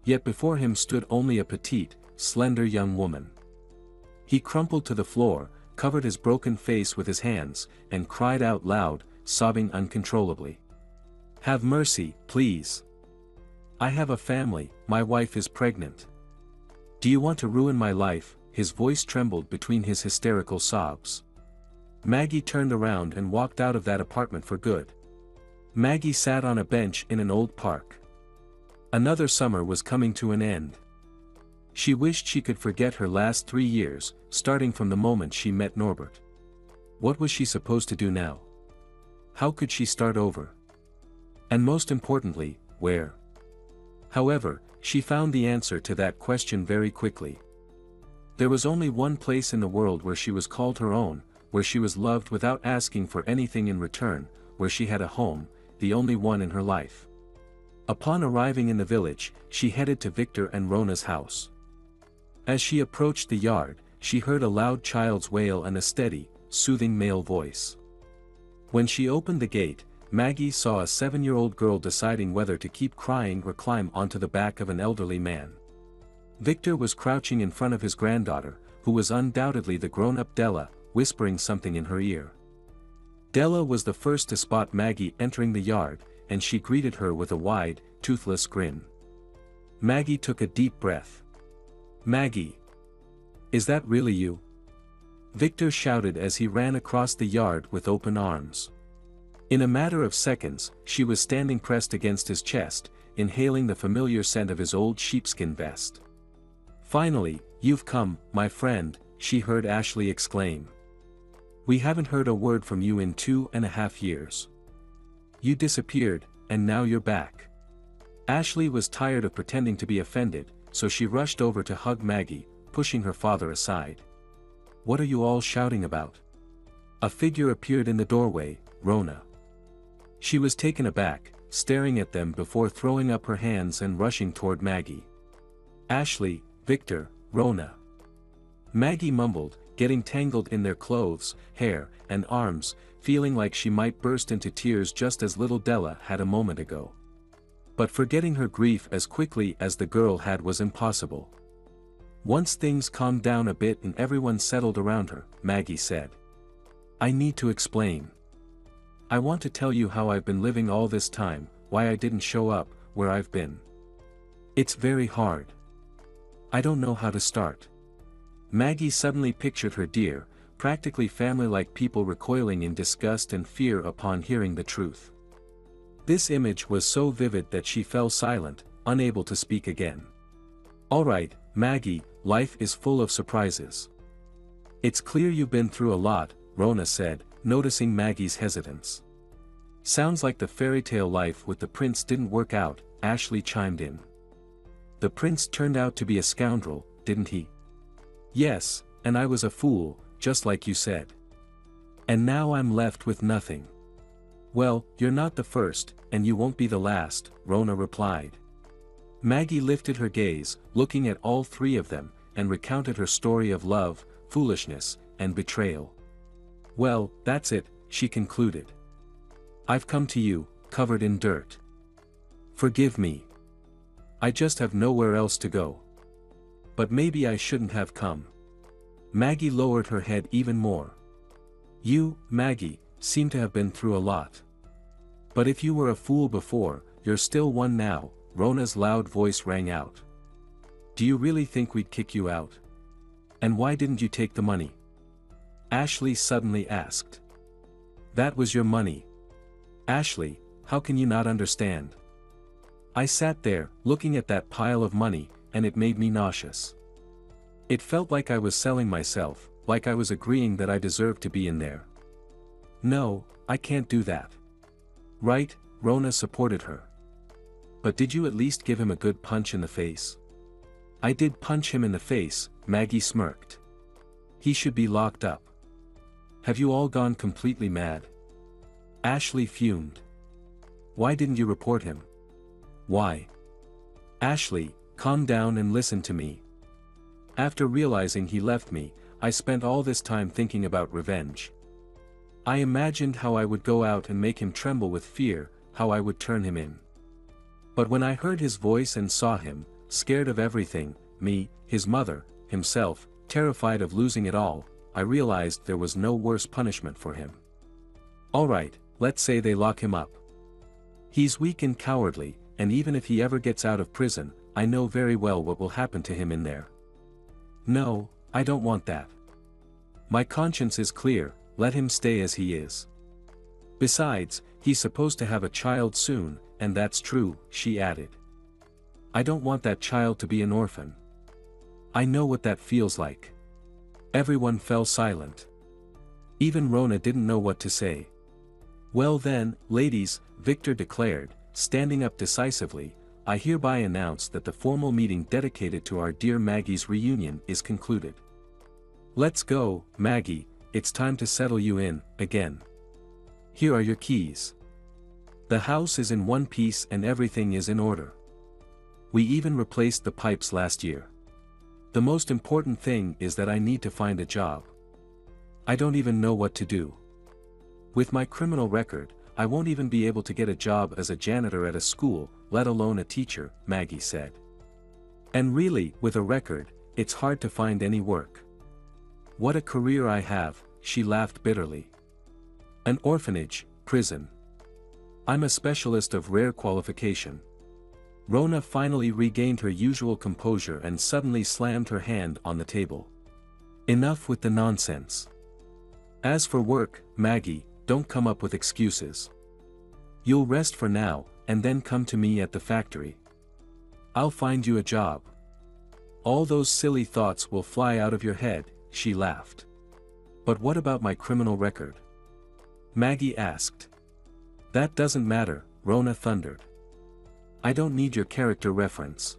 Yet before him stood only a petite, slender young woman. He crumpled to the floor, covered his broken face with his hands, and cried out loud, sobbing uncontrollably. Have mercy, please. I have a family, my wife is pregnant. Do you want to ruin my life?" His voice trembled between his hysterical sobs. Maggie turned around and walked out of that apartment for good. Maggie sat on a bench in an old park. Another summer was coming to an end. She wished she could forget her last 3 years, starting from the moment she met Norbert. What was she supposed to do now? How could she start over? And most importantly, where? However, she found the answer to that question very quickly. There was only one place in the world where she was called her own, where she was loved without asking for anything in return, where she had a home, the only one in her life. Upon arriving in the village, she headed to Victor and Rona's house. As she approached the yard, she heard a loud child's wail and a steady, soothing male voice. When she opened the gate, Maggie saw a 7-year-old girl deciding whether to keep crying or climb onto the back of an elderly man. Victor was crouching in front of his granddaughter, who was undoubtedly the grown-up Della, whispering something in her ear. Della was the first to spot Maggie entering the yard, and she greeted her with a wide, toothless grin. Maggie took a deep breath. "Maggie! Is that really you?" Victor shouted as he ran across the yard with open arms. In a matter of seconds, she was standing pressed against his chest, inhaling the familiar scent of his old sheepskin vest. "Finally, you've come, my friend," she heard Ashley exclaim. "We haven't heard a word from you in 2.5 years. You disappeared, and now you're back." Ashley was tired of pretending to be offended, so she rushed over to hug Maggie, pushing her father aside. "What are you all shouting about?" A figure appeared in the doorway, Rona. She was taken aback, staring at them before throwing up her hands and rushing toward Maggie. "Ashley, Victor, Rona." Maggie mumbled, getting tangled in their clothes, hair, and arms, feeling like she might burst into tears just as little Della had a moment ago. But forgetting her grief as quickly as the girl had was impossible. Once things calmed down a bit and everyone settled around her, Maggie said, "I need to explain. I want to tell you how I've been living all this time, why I didn't show up, where I've been. It's very hard. I don't know how to start." Maggie suddenly pictured her dear, practically family-like people recoiling in disgust and fear upon hearing the truth. This image was so vivid that she fell silent, unable to speak again. "All right, Maggie, life is full of surprises. It's clear you've been through a lot," Rona said, noticing Maggie's hesitance. "Sounds like the fairy tale life with the prince didn't work out," Ashley chimed in. "The prince turned out to be a scoundrel, didn't he?" "Yes, and I was a fool, just like you said. And now I'm left with nothing." "Well, you're not the first, and you won't be the last," Rona replied. Maggie lifted her gaze, looking at all three of them, and recounted her story of love, foolishness, and betrayal. "Well, that's it," she concluded. "I've come to you, covered in dirt. Forgive me. I just have nowhere else to go. But maybe I shouldn't have come." Maggie lowered her head even more. "You, Maggie, seem to have been through a lot. But if you were a fool before, you're still one now," Rona's loud voice rang out. "Do you really think we'd kick you out? And why didn't you take the money?" Ashley suddenly asked. "That was your money. Ashley, how can you not understand?" I sat there, looking at that pile of money, and it made me nauseous. It felt like I was selling myself, like I was agreeing that I deserved to be in there. "No, I can't do that." "Right," Rona supported her. "But did you at least give him a good punch in the face?" "I did punch him in the face," Maggie smirked. "He should be locked up." "Have you all gone completely mad?" Ashley fumed. "Why didn't you report him?" "Why?" "Ashley, calm down and listen to me. After realizing he left me, I spent all this time thinking about revenge. I imagined how I would go out and make him tremble with fear, how I would turn him in. But when I heard his voice and saw him, scared of everything, me, his mother, himself, terrified of losing it all, I realized there was no worse punishment for him. All right, let's say they lock him up. He's weak and cowardly, and even if he ever gets out of prison, I know very well what will happen to him in there. No, I don't want that. My conscience is clear, let him stay as he is. Besides, he's supposed to have a child soon, and that's true, she added. I don't want that child to be an orphan. I know what that feels like. Everyone fell silent. Even Rona didn't know what to say. Well then, ladies, Victor declared, standing up decisively, I hereby announce that the formal meeting dedicated to our dear Maggie's reunion is concluded. Let's go, Maggie, it's time to settle you in, again. Here are your keys. The house is in one piece and everything is in order. We even replaced the pipes last year. The most important thing is that I need to find a job. I don't even know what to do. With my criminal record, I won't even be able to get a job as a janitor at a school, let alone a teacher, Maggie said. And really, with a record, it's hard to find any work. What a career I have, she laughed bitterly. An orphanage, prison. I'm a specialist of rare qualification. Rona finally regained her usual composure and suddenly slammed her hand on the table. Enough with the nonsense. As for work, Maggie, don't come up with excuses. You'll rest for now, and then come to me at the factory. I'll find you a job. All those silly thoughts will fly out of your head, she laughed. But what about my criminal record? Maggie asked. That doesn't matter, Rona thundered. I don't need your character reference.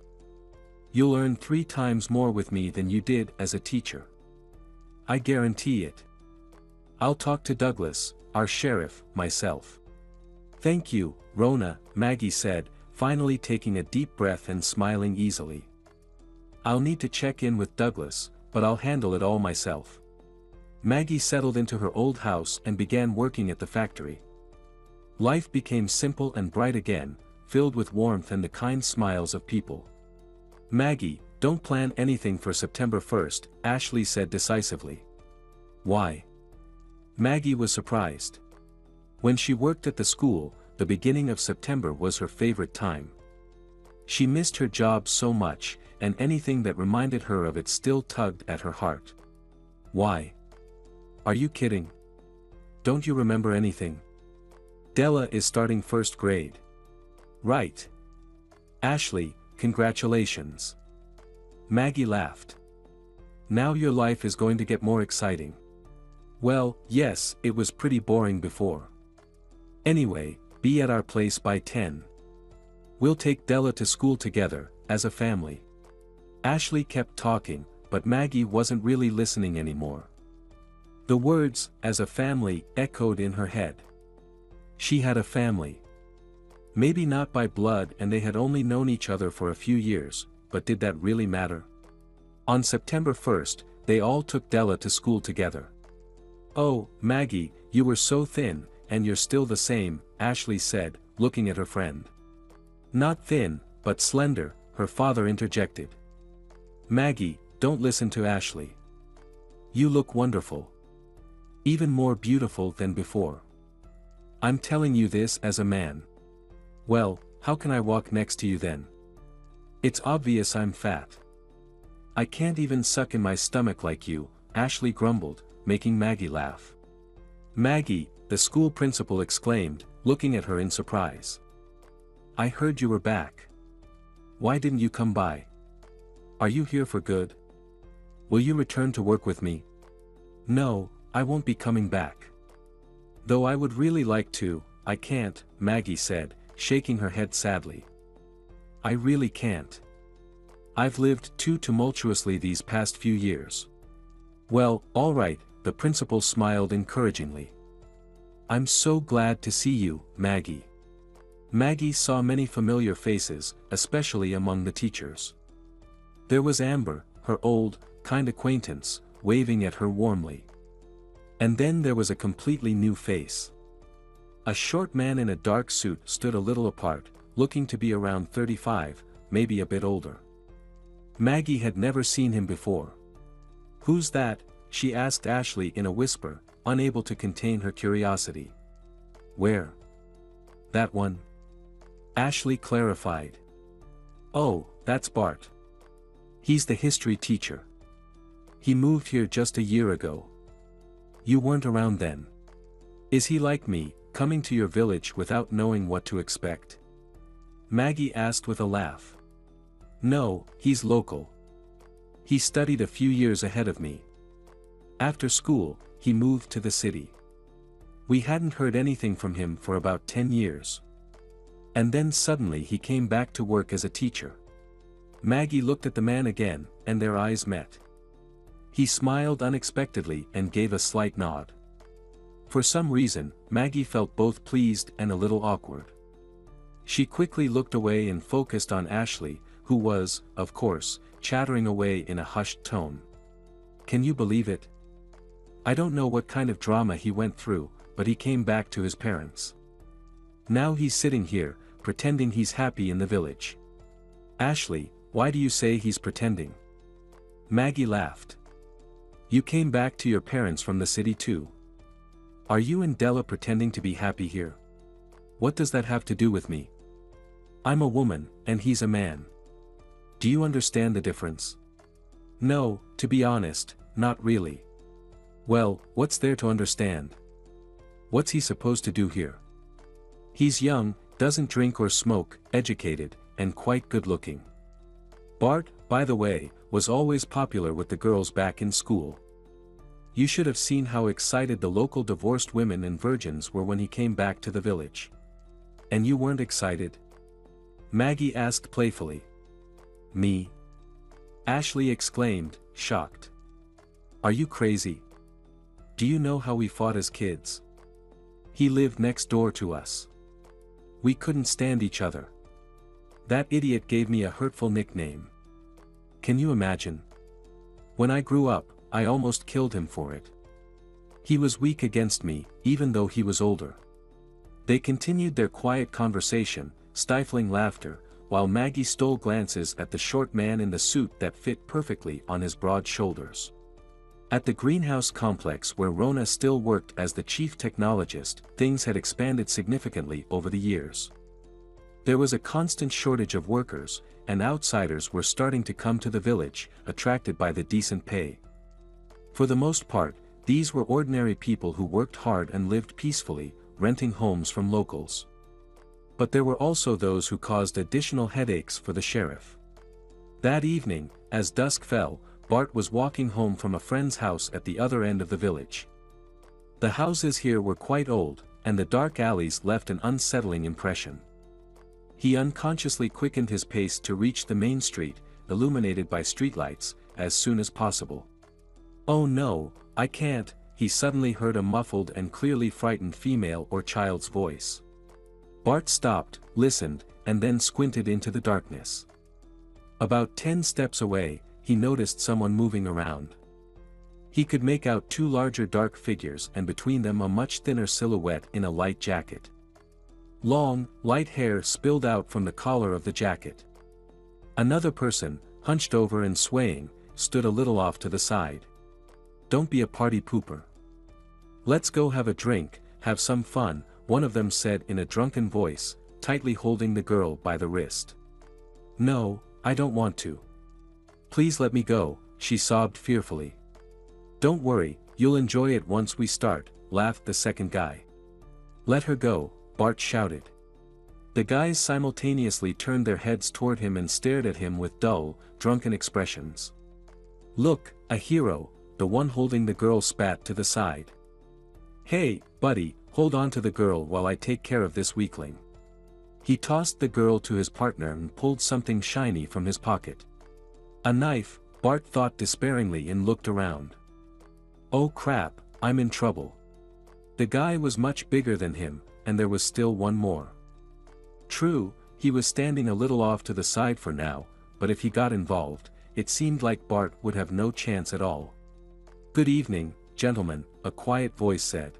You'll earn 3 times more with me than you did as a teacher. I guarantee it. I'll talk to Douglas, our sheriff, myself. Thank you, Rona, Maggie said, finally taking a deep breath and smiling easily. I'll need to check in with Douglas, but I'll handle it all myself. Maggie settled into her old house and began working at the factory. Life became simple and bright again, filled with warmth and the kind smiles of people. Maggie, don't plan anything for September 1st, Ashley said decisively. Why? Maggie was surprised. When she worked at the school, the beginning of September was her favorite time. She missed her job so much, and anything that reminded her of it still tugged at her heart. Why? Are you kidding? Don't you remember anything? Della is starting 1st grade. Right. Ashley, congratulations. Maggie laughed. Now your life is going to get more exciting. Well, yes, it was pretty boring before. Anyway, be at our place by 10. We'll take Della to school together, as a family. Ashley kept talking, but Maggie wasn't really listening anymore. The words, as a family, echoed in her head. She had a family. Maybe not by blood and they had only known each other for a few years, but did that really matter? On September 1st, they all took Della to school together. Oh, Maggie, you were so thin, and you're still the same, Ashley said, looking at her friend. Not thin, but slender, her father interjected. Maggie, don't listen to Ashley. You look wonderful. Even more beautiful than before. I'm telling you this as a man. Well, how can I walk next to you then? It's obvious I'm fat. I can't even suck in my stomach like you, Ashley grumbled, making Maggie laugh. Maggie, the school principal exclaimed, looking at her in surprise. I heard you were back. Why didn't you come by? Are you here for good? Will you return to work with me? No, I won't be coming back. Though I would really like to, I can't, Maggie said, shaking her head sadly. I really can't. I've lived too tumultuously these past few years. Well, all right, the principal smiled encouragingly. I'm so glad to see you, Maggie. Maggie saw many familiar faces, especially among the teachers. There was Amber, her old, kind acquaintance, waving at her warmly. And then there was a completely new face. A short man in a dark suit stood a little apart, looking to be around 35, maybe a bit older. Maggie had never seen him before. Who's that? She asked Ashley in a whisper, unable to contain her curiosity. Where? That one? Ashley clarified. Oh, that's Bart. He's the history teacher. He moved here just a year ago. You weren't around then. Is he like me, coming to your village without knowing what to expect? Maggie asked with a laugh. No, he's local. He studied a few years ahead of me. After school, he moved to the city. We hadn't heard anything from him for about 10 years. And then suddenly he came back to work as a teacher. Maggie looked at the man again, and their eyes met. He smiled unexpectedly and gave a slight nod. For some reason, Maggie felt both pleased and a little awkward. She quickly looked away and focused on Ashley, who was, of course, chattering away in a hushed tone. Can you believe it? I don't know what kind of drama he went through, but he came back to his parents. Now he's sitting here, pretending he's happy in the village. Ashley, why do you say he's pretending? Maggie laughed. You came back to your parents from the city too. Are you and Della pretending to be happy here? What does that have to do with me? I'm a woman, and he's a man. Do you understand the difference? No, to be honest, not really. Well, what's there to understand? What's he supposed to do here? He's young, doesn't drink or smoke, educated, and quite good-looking. Bart, by the way, was always popular with the girls back in school. You should have seen how excited the local divorced women and virgins were when he came back to the village. And you weren't excited? Maggie asked playfully. Me? Ashley exclaimed, shocked. Are you crazy? Do you know how we fought as kids? He lived next door to us. We couldn't stand each other. That idiot gave me a hurtful nickname. Can you imagine? When I grew up, I almost killed him for it. He was weak against me, even though he was older. They continued their quiet conversation, stifling laughter, while Maggie stole glances at the short man in the suit that fit perfectly on his broad shoulders. At the greenhouse complex where Rona still worked as the chief technologist, things had expanded significantly over the years. There was a constant shortage of workers, and outsiders were starting to come to the village, attracted by the decent pay. For the most part, these were ordinary people who worked hard and lived peacefully, renting homes from locals. But there were also those who caused additional headaches for the sheriff. That evening, as dusk fell, Bart was walking home from a friend's house at the other end of the village. The houses here were quite old, and the dark alleys left an unsettling impression. He unconsciously quickened his pace to reach the main street, illuminated by streetlights, as soon as possible. Oh no, I can't, he suddenly heard a muffled and clearly frightened female or child's voice. Bart stopped, listened, and then squinted into the darkness. About 10 steps away, he noticed someone moving around. He could make out two larger dark figures and between them a much thinner silhouette in a light jacket. Long, light hair spilled out from the collar of the jacket. Another person, hunched over and swaying, stood a little off to the side. Don't be a party pooper. Let's go have a drink, have some fun, one of them said in a drunken voice, tightly holding the girl by the wrist. No, I don't want to. Please let me go, she sobbed fearfully. Don't worry, you'll enjoy it once we start, laughed the second guy. Let her go, Bart shouted. The guys simultaneously turned their heads toward him and stared at him with dull, drunken expressions. Look, a hero, the one holding the girl spat to the side. Hey, buddy, hold on to the girl while I take care of this weakling. He tossed the girl to his partner and pulled something shiny from his pocket. A knife, Bart thought despairingly and looked around. Oh crap, I'm in trouble. The guy was much bigger than him, and there was still one more. True, he was standing a little off to the side for now, but if he got involved, it seemed like Bart would have no chance at all. Good evening, gentlemen, a quiet voice said.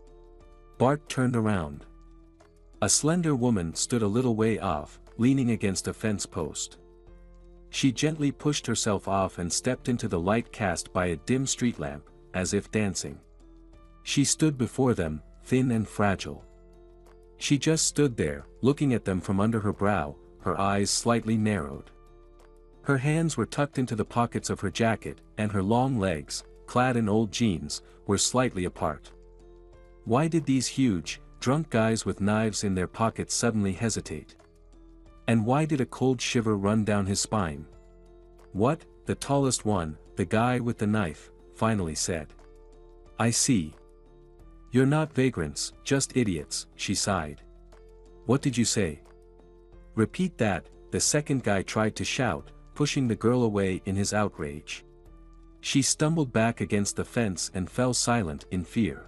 Bart turned around. A slender woman stood a little way off, leaning against a fence post. She gently pushed herself off and stepped into the light cast by a dim street lamp, as if dancing. She stood before them, thin and fragile. She just stood there, looking at them from under her brow, her eyes slightly narrowed. Her hands were tucked into the pockets of her jacket, and her long legs, clad in old jeans, were slightly apart. Why did these huge, drunk guys with knives in their pockets suddenly hesitate? And why did a cold shiver run down his spine? What, the tallest one, the guy with the knife, finally said. I see. You're not vagrants, just idiots, she sighed. What did you say? Repeat that, the second guy tried to shout, pushing the girl away in his outrage. She stumbled back against the fence and fell silent in fear.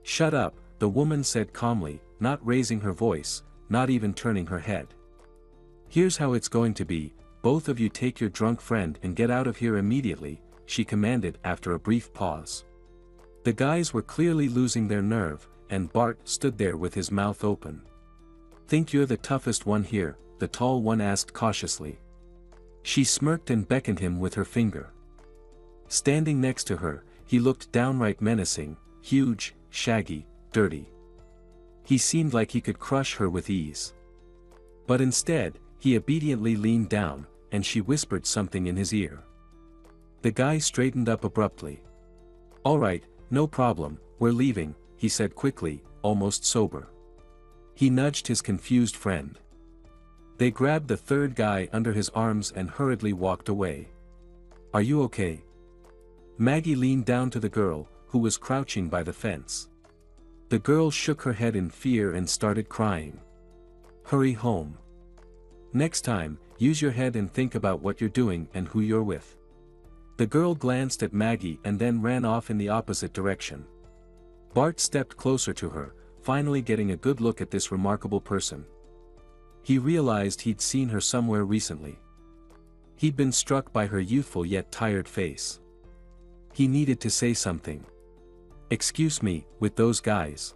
Shut up, the woman said calmly, not raising her voice, not even turning her head. Here's how it's going to be, both of you take your drunk friend and get out of here immediately, she commanded after a brief pause. The guys were clearly losing their nerve, and Bart stood there with his mouth open. Think you're the toughest one here, the tall one asked cautiously. She smirked and beckoned him with her finger. Standing next to her, he looked downright menacing, huge, shaggy, dirty. He seemed like he could crush her with ease. But instead, he obediently leaned down, and she whispered something in his ear. The guy straightened up abruptly. All right, no problem, we're leaving, he said quickly, almost sober. He nudged his confused friend. They grabbed the third guy under his arms and hurriedly walked away. Are you okay? Maggie leaned down to the girl, who was crouching by the fence. The girl shook her head in fear and started crying. Hurry home. Next time, use your head and think about what you're doing and who you're with. The girl glanced at Maggie and then ran off in the opposite direction. Bart stepped closer to her, finally getting a good look at this remarkable person. He realized he'd seen her somewhere recently. He'd been struck by her youthful yet tired face. He needed to say something. Excuse me, with those guys.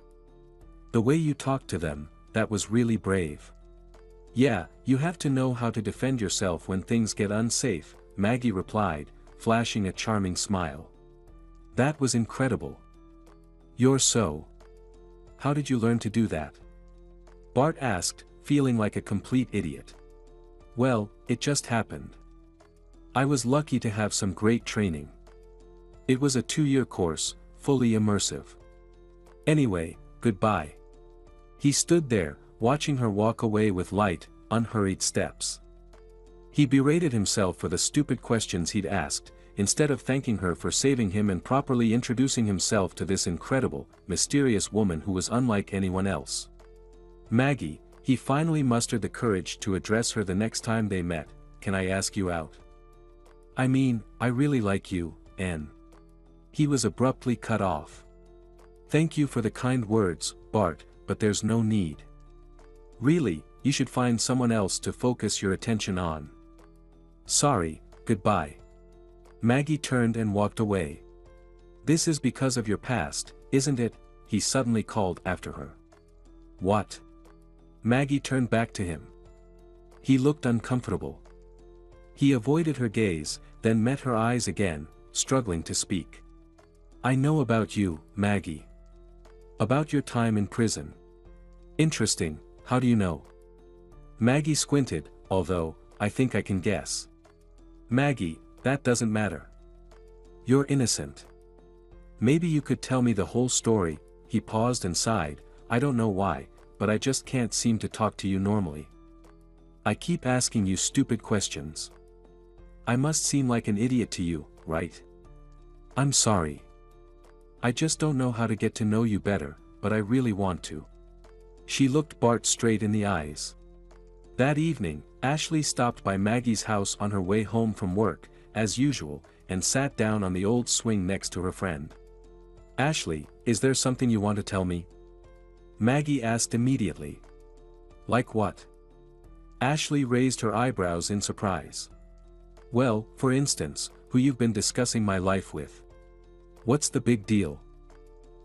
The way you talked to them, that was really brave. Yeah, you have to know how to defend yourself when things get unsafe, Maggie replied, flashing a charming smile. That was incredible. You're so. How did you learn to do that? Bart asked, feeling like a complete idiot. Well, it just happened. I was lucky to have some great training. It was a 2-year course, fully immersive. Anyway, goodbye. He stood there, watching her walk away with light, unhurried steps. He berated himself for the stupid questions he'd asked, instead of thanking her for saving him and properly introducing himself to this incredible, mysterious woman who was unlike anyone else. Maggie, he finally mustered the courage to address her the next time they met. Can I ask you out? I mean, I really like you, Anne. He was abruptly cut off. Thank you for the kind words, Bart, but there's no need. Really, you should find someone else to focus your attention on. Sorry, goodbye. Maggie turned and walked away. This is because of your past, isn't it? He suddenly called after her. What? Maggie turned back to him. He looked uncomfortable. He avoided her gaze, then met her eyes again, struggling to speak. I know about you, Maggie. About your time in prison. Interesting, how do you know? Maggie squinted, although, I think I can guess. Maggie, that doesn't matter. You're innocent. Maybe you could tell me the whole story. He paused and sighed. I don't know why, but I just can't seem to talk to you normally. I keep asking you stupid questions. I must seem like an idiot to you, right? I'm sorry. I just don't know how to get to know you better, but I really want to. She looked Bart straight in the eyes. That evening, Ashley stopped by Maggie's house on her way home from work, as usual, and sat down on the old swing next to her friend. Ashley, is there something you want to tell me? Maggie asked immediately. Like what? Ashley raised her eyebrows in surprise. Well, for instance, who you've been discussing my life with. What's the big deal?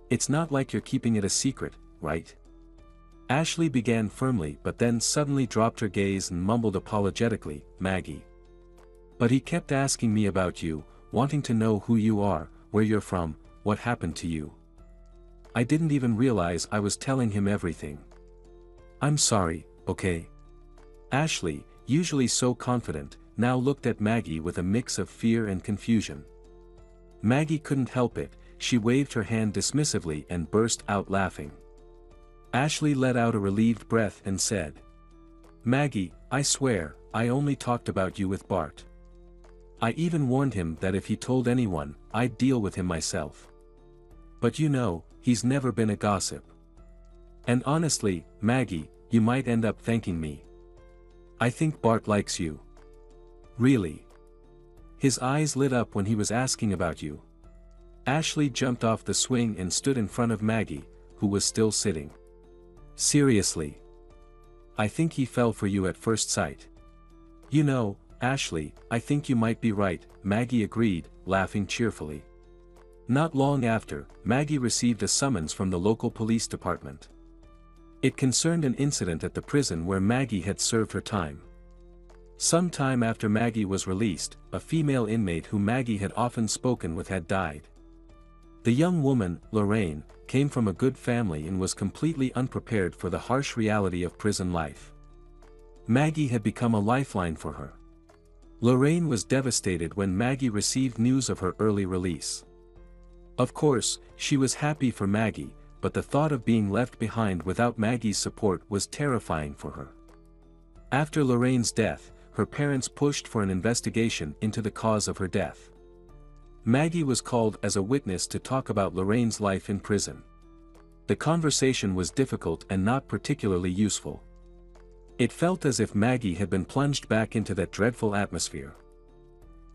It's not like you're keeping it a secret, right? Ashley began firmly but then suddenly dropped her gaze and mumbled apologetically, Maggie. But he kept asking me about you, wanting to know who you are, where you're from, what happened to you. I didn't even realize I was telling him everything. I'm sorry, okay? Ashley, usually so confident, now looked at Maggie with a mix of fear and confusion. Maggie couldn't help it, she waved her hand dismissively and burst out laughing. Ashley let out a relieved breath and said, "Maggie, I swear, I only talked about you with Bart. I even warned him that if he told anyone, I'd deal with him myself. But you know, he's never been a gossip. And honestly, Maggie, you might end up thanking me. I think Bart likes you." "Really?" His eyes lit up when he was asking about you. Ashley jumped off the swing and stood in front of Maggie, who was still sitting. "Seriously? I think he fell for you at first sight." "You know, Ashley, I think you might be right," Maggie agreed, laughing cheerfully. Not long after, Maggie received a summons from the local police department. It concerned an incident at the prison where Maggie had served her time. Some time after Maggie was released, a female inmate who Maggie had often spoken with had died. The young woman, Lorraine, came from a good family and was completely unprepared for the harsh reality of prison life. Maggie had become a lifeline for her. Lorraine was devastated when Maggie received news of her early release. Of course, she was happy for Maggie, but the thought of being left behind without Maggie's support was terrifying for her. After Lorraine's death, her parents pushed for an investigation into the cause of her death. Maggie was called as a witness to talk about Lorraine's life in prison. The conversation was difficult and not particularly useful. It felt as if Maggie had been plunged back into that dreadful atmosphere.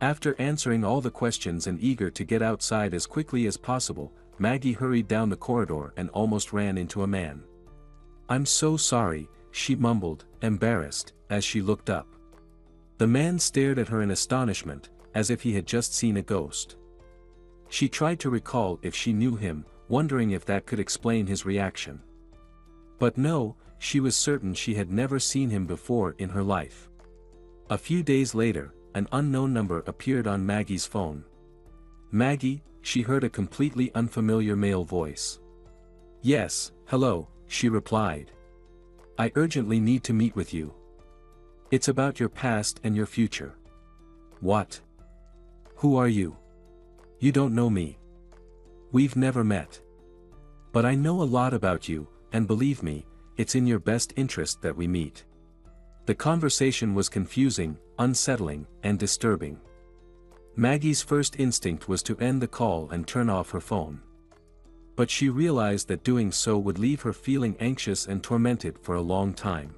After answering all the questions and eager to get outside as quickly as possible, Maggie hurried down the corridor and almost ran into a man. "I'm so sorry," she mumbled, embarrassed, as she looked up. The man stared at her in astonishment, as if he had just seen a ghost. She tried to recall if she knew him, wondering if that could explain his reaction. But no, she was certain she had never seen him before in her life. A few days later, an unknown number appeared on Maggie's phone. "Maggie," she heard a completely unfamiliar male voice. "Yes, hello," she replied. "I urgently need to meet with you. It's about your past and your future." "What? Who are you? You don't know me. We've never met. But I know a lot about you, and believe me, it's in your best interest that we meet." The conversation was confusing, unsettling, and disturbing. Maggie's first instinct was to end the call and turn off her phone. But she realized that doing so would leave her feeling anxious and tormented for a long time.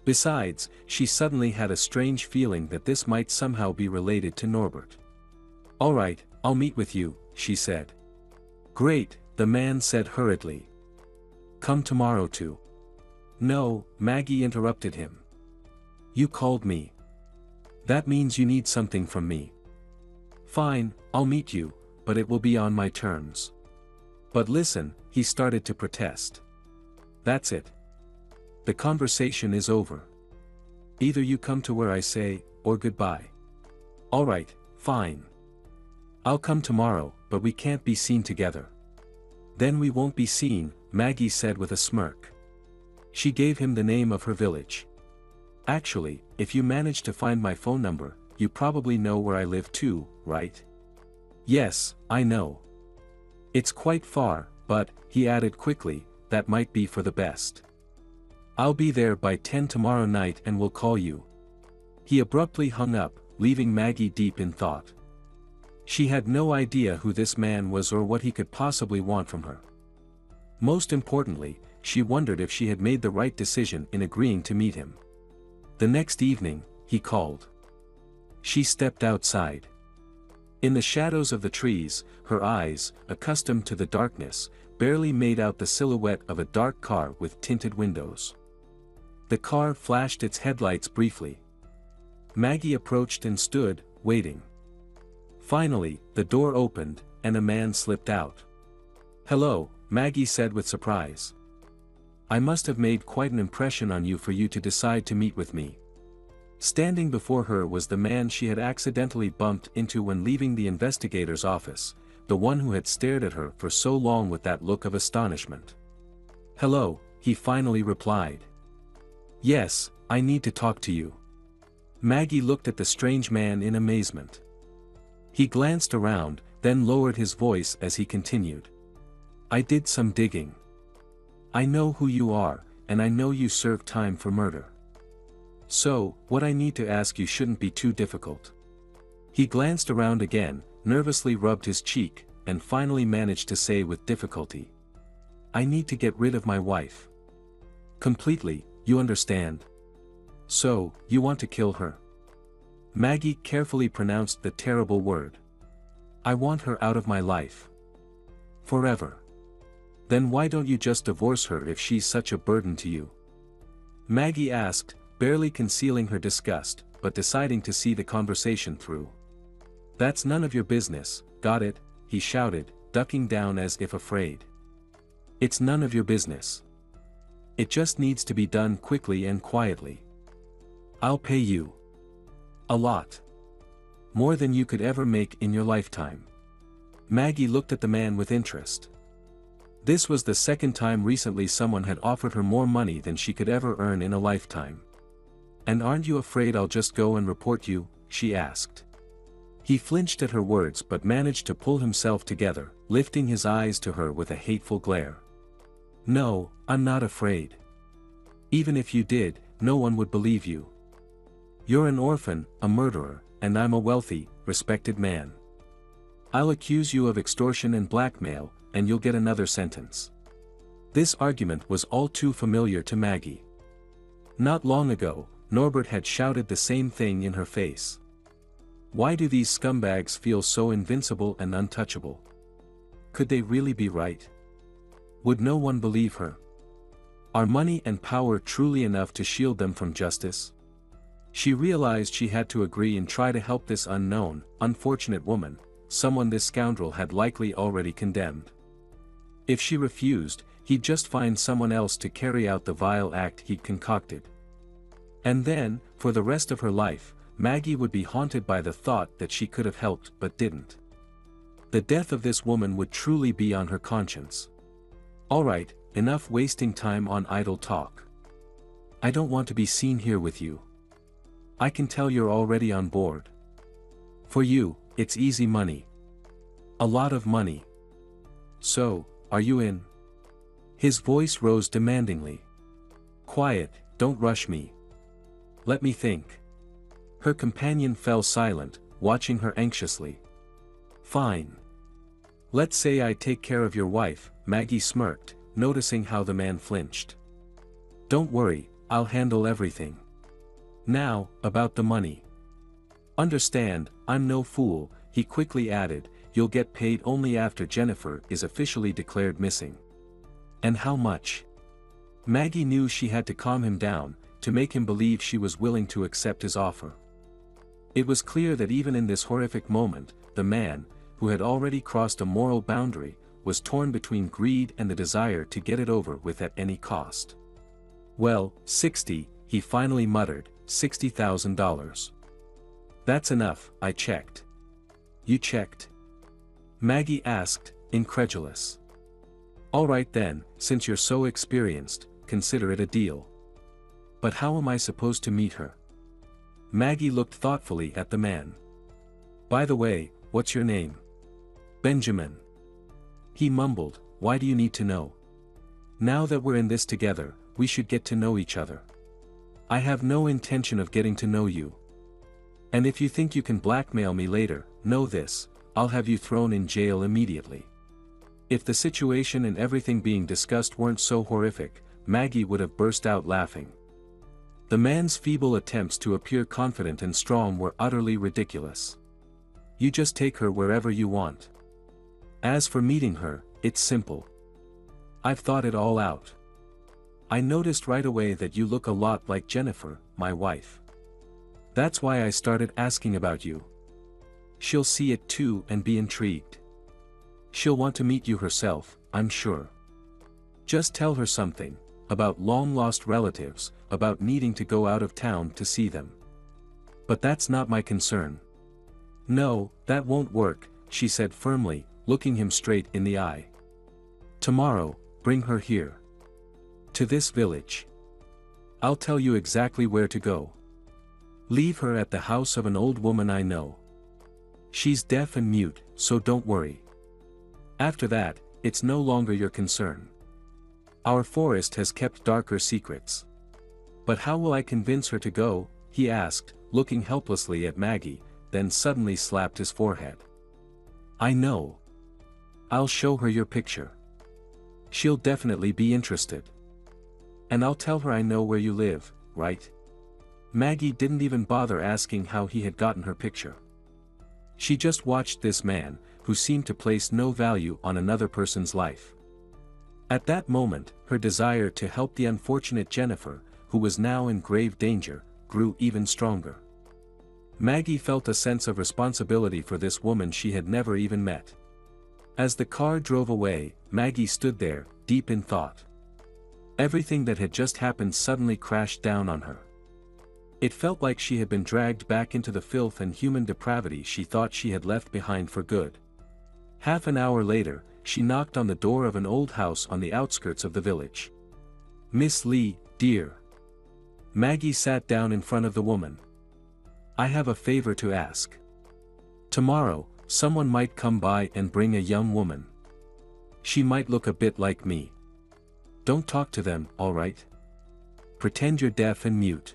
Besides, she suddenly had a strange feeling that this might somehow be related to Norbert. "All right, I'll meet with you," she said. "Great," the man said hurriedly. "Come tomorrow too." "No," Maggie interrupted him. "You called me. That means you need something from me." "Fine, I'll meet you, but it will be on my terms." "But listen," he started to protest. "That's it. The conversation is over. Either you come to where I say, or goodbye." "All right, fine. I'll come tomorrow, but we can't be seen together." "Then we won't be seen," Maggie said with a smirk. She gave him the name of her village. "Actually, if you manage to find my phone number, you probably know where I live too, right?" "Yes, I know. It's quite far, but," he added quickly, "that might be for the best. I'll be there by 10 tomorrow night and will call you." He abruptly hung up, leaving Maggie deep in thought. She had no idea who this man was or what he could possibly want from her. Most importantly, she wondered if she had made the right decision in agreeing to meet him. The next evening, he called. She stepped outside. In the shadows of the trees, her eyes, accustomed to the darkness, barely made out the silhouette of a dark car with tinted windows. The car flashed its headlights briefly. Maggie approached and stood, waiting. Finally, the door opened, and a man slipped out. "Hello," Maggie said with surprise. "I must have made quite an impression on you for you to decide to meet with me." Standing before her was the man she had accidentally bumped into when leaving the investigator's office, the one who had stared at her for so long with that look of astonishment. "Hello," he finally replied. Yes, I need to talk to you. Maggie looked at the strange man in amazement. He glanced around, then lowered his voice as he continued. I did some digging. I know who you are, and I know you served time for murder. So, what I need to ask you shouldn't be too difficult. He glanced around again, nervously rubbed his cheek, and finally managed to say with difficulty. I need to get rid of my wife. Completely, you understand? So, you want to kill her? Maggie carefully pronounced the terrible word. I want her out of my life. Forever. Then why don't you just divorce her if she's such a burden to you? Maggie asked, barely concealing her disgust, but deciding to see the conversation through. That's none of your business, got it? He shouted, ducking down as if afraid. It's none of your business. It just needs to be done quickly and quietly. I'll pay you. A lot. More than you could ever make in your lifetime. Maggie looked at the man with interest. This was the second time recently someone had offered her more money than she could ever earn in a lifetime. And aren't you afraid I'll just go and report you? She asked. He flinched at her words but managed to pull himself together, lifting his eyes to her with a hateful glare. No, I'm not afraid. Even if you did, no one would believe you. You're an orphan, a murderer, and I'm a wealthy, respected man. I'll accuse you of extortion and blackmail, and you'll get another sentence. This argument was all too familiar to Maggie. Not long ago, Norbert had shouted the same thing in her face. Why do these scumbags feel so invincible and untouchable? Could they really be right? Would no one believe her? Are money and power truly enough to shield them from justice? She realized she had to agree and try to help this unknown, unfortunate woman, someone this scoundrel had likely already condemned. If she refused, he'd just find someone else to carry out the vile act he'd concocted. And then, for the rest of her life, Maggie would be haunted by the thought that she could have helped but didn't. The death of this woman would truly be on her conscience. Alright, enough wasting time on idle talk. I don't want to be seen here with you. I can tell you're already on board. For you, it's easy money. A lot of money. So, are you in? His voice rose demandingly. Quiet, don't rush me. Let me think. Her companion fell silent, watching her anxiously. Fine. Let's say I take care of your wife, Maggie smirked, noticing how the man flinched. Don't worry, I'll handle everything. Now, about the money. Understand, I'm no fool, he quickly added, you'll get paid only after Jennifer is officially declared missing. And how much? Maggie knew she had to calm him down, to make him believe she was willing to accept his offer. It was clear that even in this horrific moment, the man, who had already crossed a moral boundary, was torn between greed and the desire to get it over with at any cost. Well, 60, he finally muttered, $60,000. That's enough, I checked. You checked? Maggie asked, incredulous. Alright then, since you're so experienced, consider it a deal. But how am I supposed to meet her? Maggie looked thoughtfully at the man. By the way, what's your name? Benjamin. He mumbled, why do you need to know? Now that we're in this together, we should get to know each other. I have no intention of getting to know you. And if you think you can blackmail me later, know this, I'll have you thrown in jail immediately. If the situation and everything being discussed weren't so horrific, Maggie would have burst out laughing. The man's feeble attempts to appear confident and strong were utterly ridiculous. You just take her wherever you want. As for meeting her, it's simple. I've thought it all out. I noticed right away that you look a lot like Jennifer, my wife. That's why I started asking about you. She'll see it too and be intrigued. She'll want to meet you herself, I'm sure. Just tell her something, about long-lost relatives, about needing to go out of town to see them. But that's not my concern. No, that won't work, she said firmly, looking him straight in the eye. Tomorrow, bring her here. To this village. I'll tell you exactly where to go. Leave her at the house of an old woman I know. She's deaf and mute, so don't worry. After that, it's no longer your concern. Our forest has kept darker secrets. But how will I convince her to go? He asked, looking helplessly at Maggie, then suddenly slapped his forehead. I know. I'll show her your picture. She'll definitely be interested. And I'll tell her I know where you live, right? Maggie didn't even bother asking how he had gotten her picture. She just watched this man, who seemed to place no value on another person's life. At that moment, her desire to help the unfortunate Jennifer, who was now in grave danger, grew even stronger. Maggie felt a sense of responsibility for this woman she had never even met. As the car drove away, Maggie stood there, deep in thought. Everything that had just happened suddenly crashed down on her. It felt like she had been dragged back into the filth and human depravity she thought she had left behind for good. Half an hour later, she knocked on the door of an old house on the outskirts of the village. Miss Lee, dear. Maggie sat down in front of the woman. I have a favor to ask. Tomorrow, someone might come by and bring a young woman. She might look a bit like me. Don't talk to them, all right? Pretend you're deaf and mute.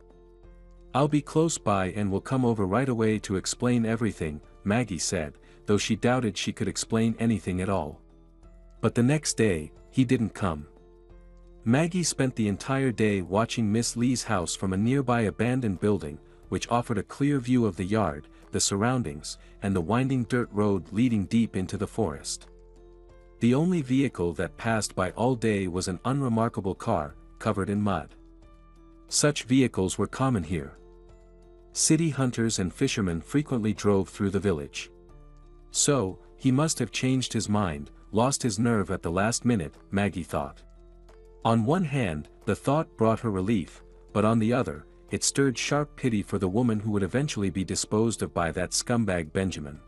I'll be close by and will come over right away to explain everything, Maggie said, though she doubted she could explain anything at all. But the next day, he didn't come. Maggie spent the entire day watching Miss Lee's house from a nearby abandoned building, which offered a clear view of the yard, the surroundings, and the winding dirt road leading deep into the forest. The only vehicle that passed by all day was an unremarkable car, covered in mud. Such vehicles were common here. City hunters and fishermen frequently drove through the village. So, he must have changed his mind, lost his nerve at the last minute, Maggie thought. On one hand, the thought brought her relief, but on the other, it stirred sharp pity for the woman who would eventually be disposed of by that scumbag Benjamin.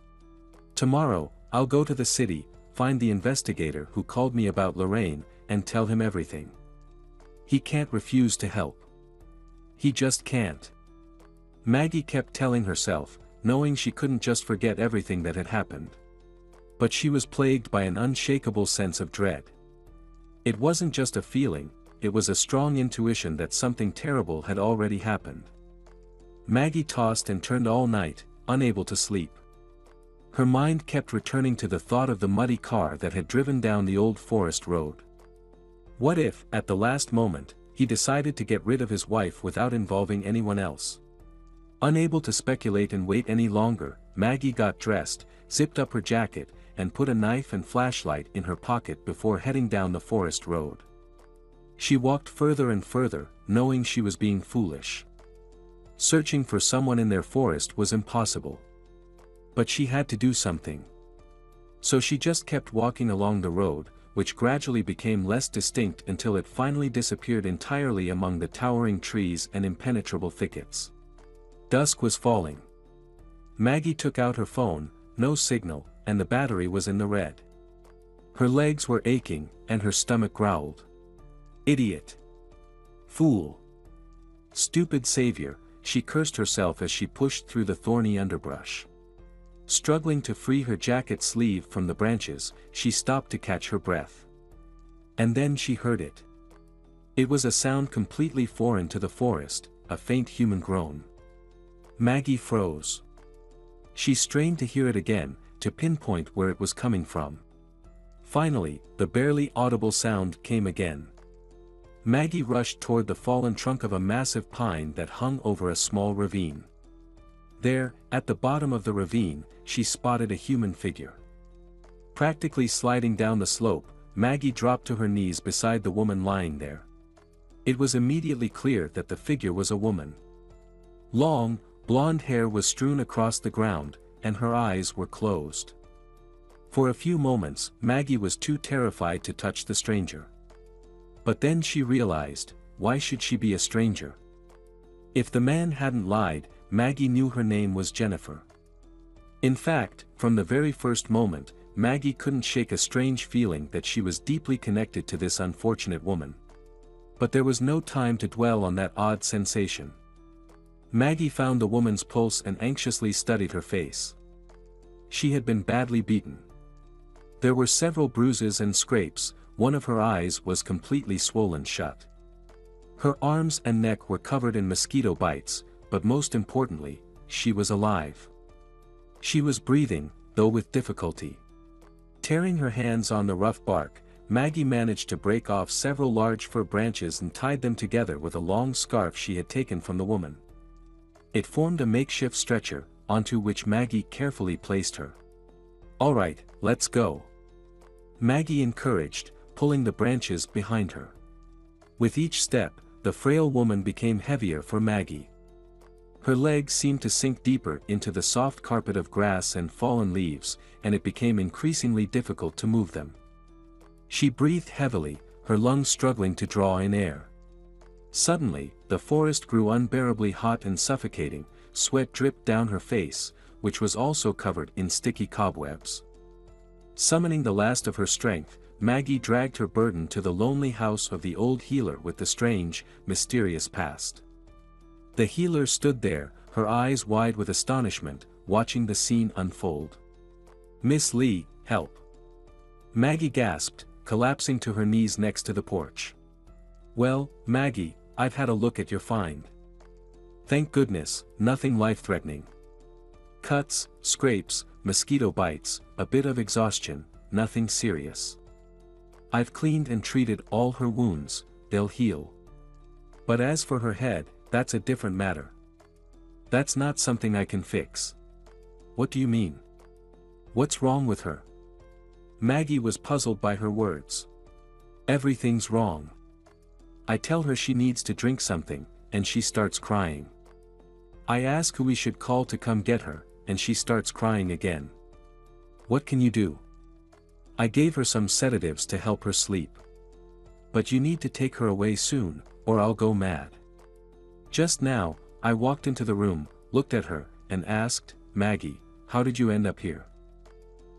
Tomorrow, I'll go to the city, find the investigator who called me about Lorraine, and tell him everything. He can't refuse to help. He just can't. Maggie kept telling herself, knowing she couldn't just forget everything that had happened. But she was plagued by an unshakable sense of dread. It wasn't just a feeling, it was a strong intuition that something terrible had already happened. Maggie tossed and turned all night, unable to sleep. Her mind kept returning to the thought of the muddy car that had driven down the old forest road. What if, at the last moment, he decided to get rid of his wife without involving anyone else? Unable to speculate and wait any longer, Maggie got dressed, zipped up her jacket, and put a knife and flashlight in her pocket before heading down the forest road. She walked further and further, knowing she was being foolish. Searching for someone in their forest was impossible. But she had to do something. So she just kept walking along the road, which gradually became less distinct until it finally disappeared entirely among the towering trees and impenetrable thickets. Dusk was falling. Maggie took out her phone, no signal, and the battery was in the red. Her legs were aching, and her stomach growled. Idiot. Fool. Stupid savior, she cursed herself as she pushed through the thorny underbrush. Struggling to free her jacket sleeve from the branches, she stopped to catch her breath. And then she heard it. It was a sound completely foreign to the forest, a faint human groan. Maggie froze. She strained to hear it again, to pinpoint where it was coming from. Finally, the barely audible sound came again. Maggie rushed toward the fallen trunk of a massive pine that hung over a small ravine. There, at the bottom of the ravine, she spotted a human figure. Practically sliding down the slope, Maggie dropped to her knees beside the woman lying there. It was immediately clear that the figure was a woman. Long, blonde hair was strewn across the ground, and her eyes were closed. For a few moments, Maggie was too terrified to touch the stranger. But then she realized, why should she be a stranger? If the man hadn't lied, Maggie knew her name was Jennifer. In fact, from the very first moment, Maggie couldn't shake a strange feeling that she was deeply connected to this unfortunate woman. But there was no time to dwell on that odd sensation. Maggie found the woman's pulse and anxiously studied her face. She had been badly beaten. There were several bruises and scrapes, one of her eyes was completely swollen shut. Her arms and neck were covered in mosquito bites, but most importantly, she was alive. She was breathing, though with difficulty. Tearing her hands on the rough bark, Maggie managed to break off several large fir branches and tied them together with a long scarf she had taken from the woman. It formed a makeshift stretcher, onto which Maggie carefully placed her. "All right, let's go," Maggie encouraged, pulling the branches behind her. With each step, the frail woman became heavier for Maggie. Her legs seemed to sink deeper into the soft carpet of grass and fallen leaves, and it became increasingly difficult to move them. She breathed heavily, her lungs struggling to draw in air. Suddenly, the forest grew unbearably hot and suffocating, sweat dripped down her face, which was also covered in sticky cobwebs. Summoning the last of her strength, Maggie dragged her burden to the lonely house of the old healer with the strange, mysterious past. The healer stood there, her eyes wide with astonishment, watching the scene unfold. "Miss Lee, help!" Maggie gasped, collapsing to her knees next to the porch. "Well, Maggie, I've had a look at your find. Thank goodness, nothing life-threatening. Cuts, scrapes, mosquito bites, a bit of exhaustion, nothing serious. I've cleaned and treated all her wounds, they'll heal. But as for her head, that's a different matter. That's not something I can fix." "What do you mean? What's wrong with her?" Maggie was puzzled by her words. "Everything's wrong. I tell her she needs to drink something, and she starts crying. I ask who we should call to come get her, and she starts crying again. What can you do? I gave her some sedatives to help her sleep. But you need to take her away soon, or I'll go mad." Just now, I walked into the room, looked at her, and asked, "Maggie, how did you end up here?"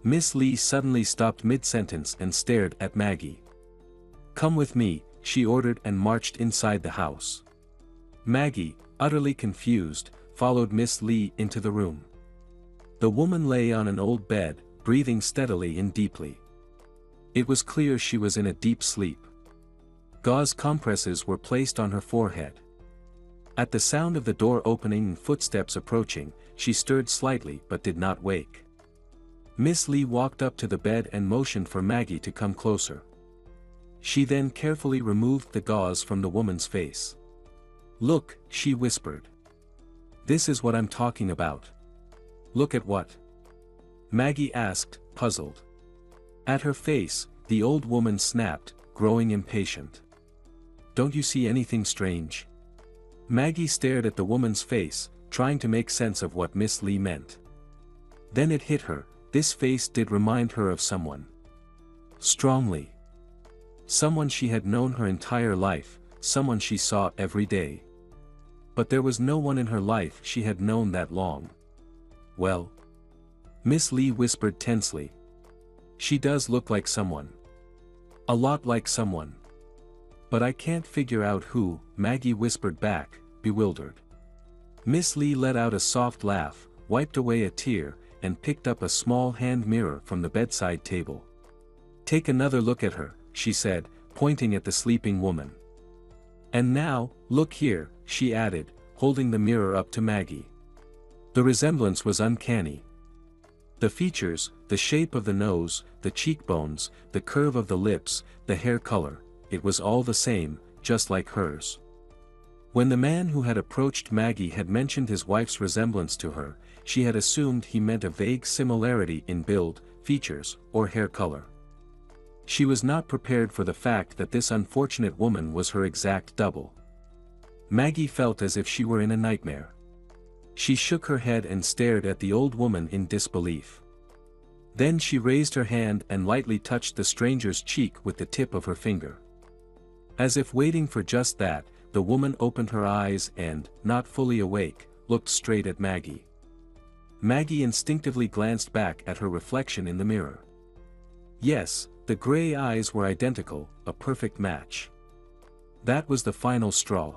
Miss Lee suddenly stopped mid-sentence and stared at Maggie. "Come with me," she ordered and marched inside the house. Maggie, utterly confused, followed Miss Lee into the room. The woman lay on an old bed, breathing steadily and deeply. It was clear she was in a deep sleep. Gauze compresses were placed on her forehead. At the sound of the door opening and footsteps approaching, she stirred slightly but did not wake. Miss Lee walked up to the bed and motioned for Maggie to come closer. She then carefully removed the gauze from the woman's face. "Look," she whispered. "This is what I'm talking about." "Look at what?" Maggie asked, puzzled. At her face, the old woman snapped, growing impatient. "Don't you see anything strange?" Maggie stared at the woman's face, trying to make sense of what Miss Lee meant. Then it hit her, this face did remind her of someone. Strongly. Someone she had known her entire life, someone she saw every day. But there was no one in her life she had known that long. "Well?" Miss Lee whispered tensely. "She does look like someone. A lot like someone. But I can't figure out who," Maggie whispered back, bewildered. Miss Lee let out a soft laugh, wiped away a tear, and picked up a small hand mirror from the bedside table. "Take another look at her," she said, pointing at the sleeping woman. "And now, look here," she added, holding the mirror up to Maggie. The resemblance was uncanny. The features, the shape of the nose, the cheekbones, the curve of the lips, the hair color, it was all the same, just like hers. When the man who had approached Maggie had mentioned his wife's resemblance to her, she had assumed he meant a vague similarity in build, features, or hair color. She was not prepared for the fact that this unfortunate woman was her exact double. Maggie felt as if she were in a nightmare. She shook her head and stared at the old woman in disbelief. Then she raised her hand and lightly touched the stranger's cheek with the tip of her finger. As if waiting for just that, the woman opened her eyes and, not fully awake, looked straight at Maggie. Maggie instinctively glanced back at her reflection in the mirror. Yes, the gray eyes were identical, a perfect match. That was the final straw.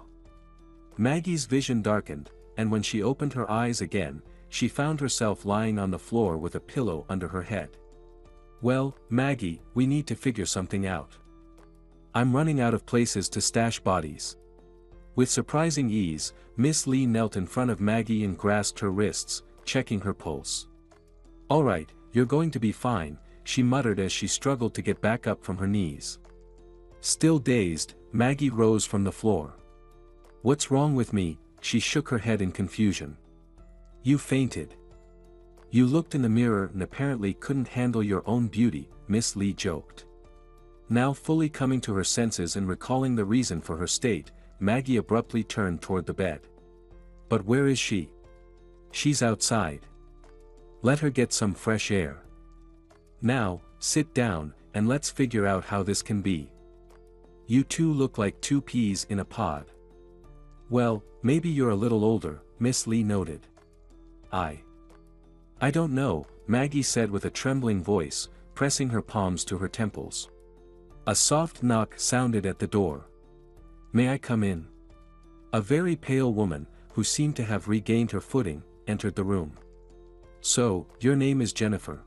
Maggie's vision darkened, and when she opened her eyes again, she found herself lying on the floor with a pillow under her head. "Well, Maggie, we need to figure something out. I'm running out of places to stash bodies." With surprising ease, Miss Lee knelt in front of Maggie and grasped her wrists, checking her pulse. "All right, you're going to be fine," she muttered as she struggled to get back up from her knees. Still dazed, Maggie rose from the floor. "What's wrong with me?" She shook her head in confusion. "You fainted. You looked in the mirror and apparently couldn't handle your own beauty," Miss Lee joked. Now fully coming to her senses and recalling the reason for her state, Maggie abruptly turned toward the bed. "But where is she?" "She's outside. Let her get some fresh air. Now, sit down, and let's figure out how this can be. You two look like two peas in a pod." "Well, maybe you're a little older," Miss Lee noted. I don't know," Maggie said with a trembling voice, pressing her palms to her temples. A soft knock sounded at the door. "May I come in?" A very pale woman, who seemed to have regained her footing, entered the room. "So, your name is Jennifer?"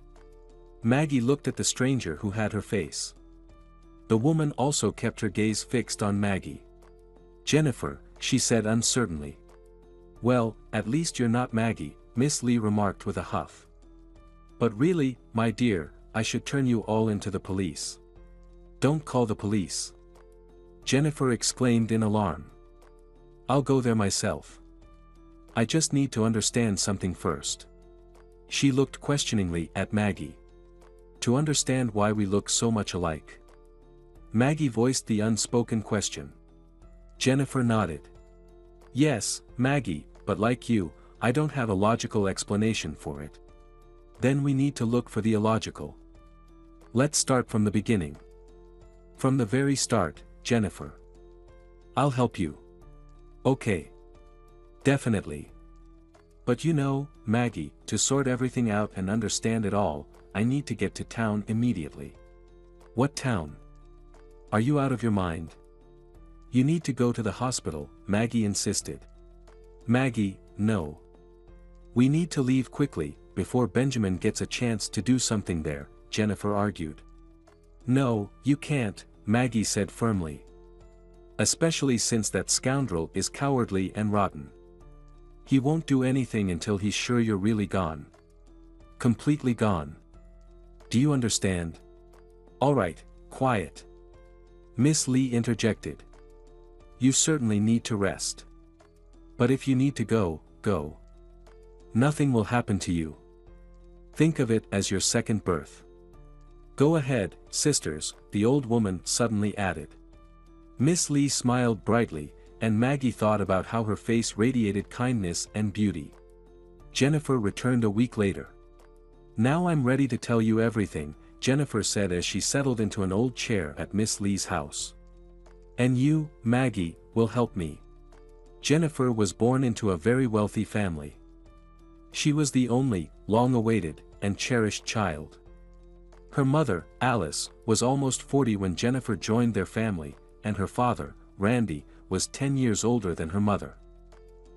Maggie looked at the stranger who had her face. The woman also kept her gaze fixed on Maggie. "Jennifer," she said uncertainly. "Well, at least you're not Maggie," Miss Lee remarked with a huff. "But really, my dear, I should turn you all into the police." "Don't call the police," Jennifer exclaimed in alarm. "I'll go there myself. I just need to understand something first." She looked questioningly at Maggie. "To understand why we look so much alike?" Maggie voiced the unspoken question. Jennifer nodded. "Yes, Maggie, but like you, I don't have a logical explanation for it." "Then we need to look for the illogical. Let's start from the beginning." "From the very start, Jennifer." "I'll help you." "Okay. Definitely. But you know, Maggie, to sort everything out and understand it all, I need to get to town immediately." "What town? Are you out of your mind?" "You need to go to the hospital," Maggie insisted. "Maggie, no. We need to leave quickly, before Benjamin gets a chance to do something there," Jennifer argued. "No, you can't," Maggie said firmly. "Especially since that scoundrel is cowardly and rotten. He won't do anything until he's sure you're really gone. Completely gone. Do you understand?" "All right, quiet," Miss Lee interjected. "You certainly need to rest. But if you need to go, go. Nothing will happen to you. Think of it as your second birth. Go ahead, sisters," the old woman suddenly added. Miss Lee smiled brightly, and Maggie thought about how her face radiated kindness and beauty. Jennifer returned a week later. "Now I'm ready to tell you everything," Jennifer said as she settled into an old chair at Miss Lee's house. "And you, Maggie, will help me." Jennifer was born into a very wealthy family. She was the only, long-awaited, and cherished child. Her mother, Alice, was almost 40 when Jennifer joined their family, and her father, Randy, was 10 years older than her mother.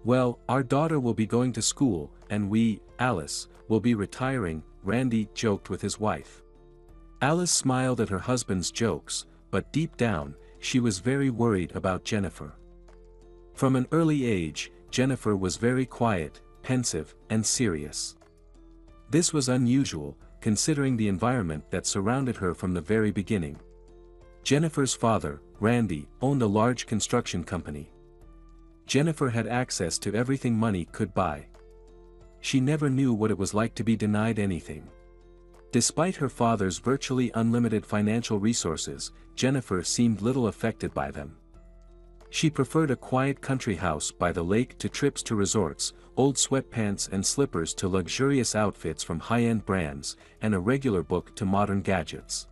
"Well, our daughter will be going to school, and we, Alice, will be retiring," Randy joked with his wife. Alice smiled at her husband's jokes, but deep down, she was very worried about Jennifer. From an early age, Jennifer was very quiet, pensive, and serious. This was unusual, considering the environment that surrounded her from the very beginning. Jennifer's father, Randy, owned a large construction company. Jennifer had access to everything money could buy. She never knew what it was like to be denied anything. Despite her father's virtually unlimited financial resources, Jennifer seemed little affected by them. She preferred a quiet country house by the lake to trips to resorts, old sweatpants and slippers to luxurious outfits from high-end brands, and a regular book to modern gadgets.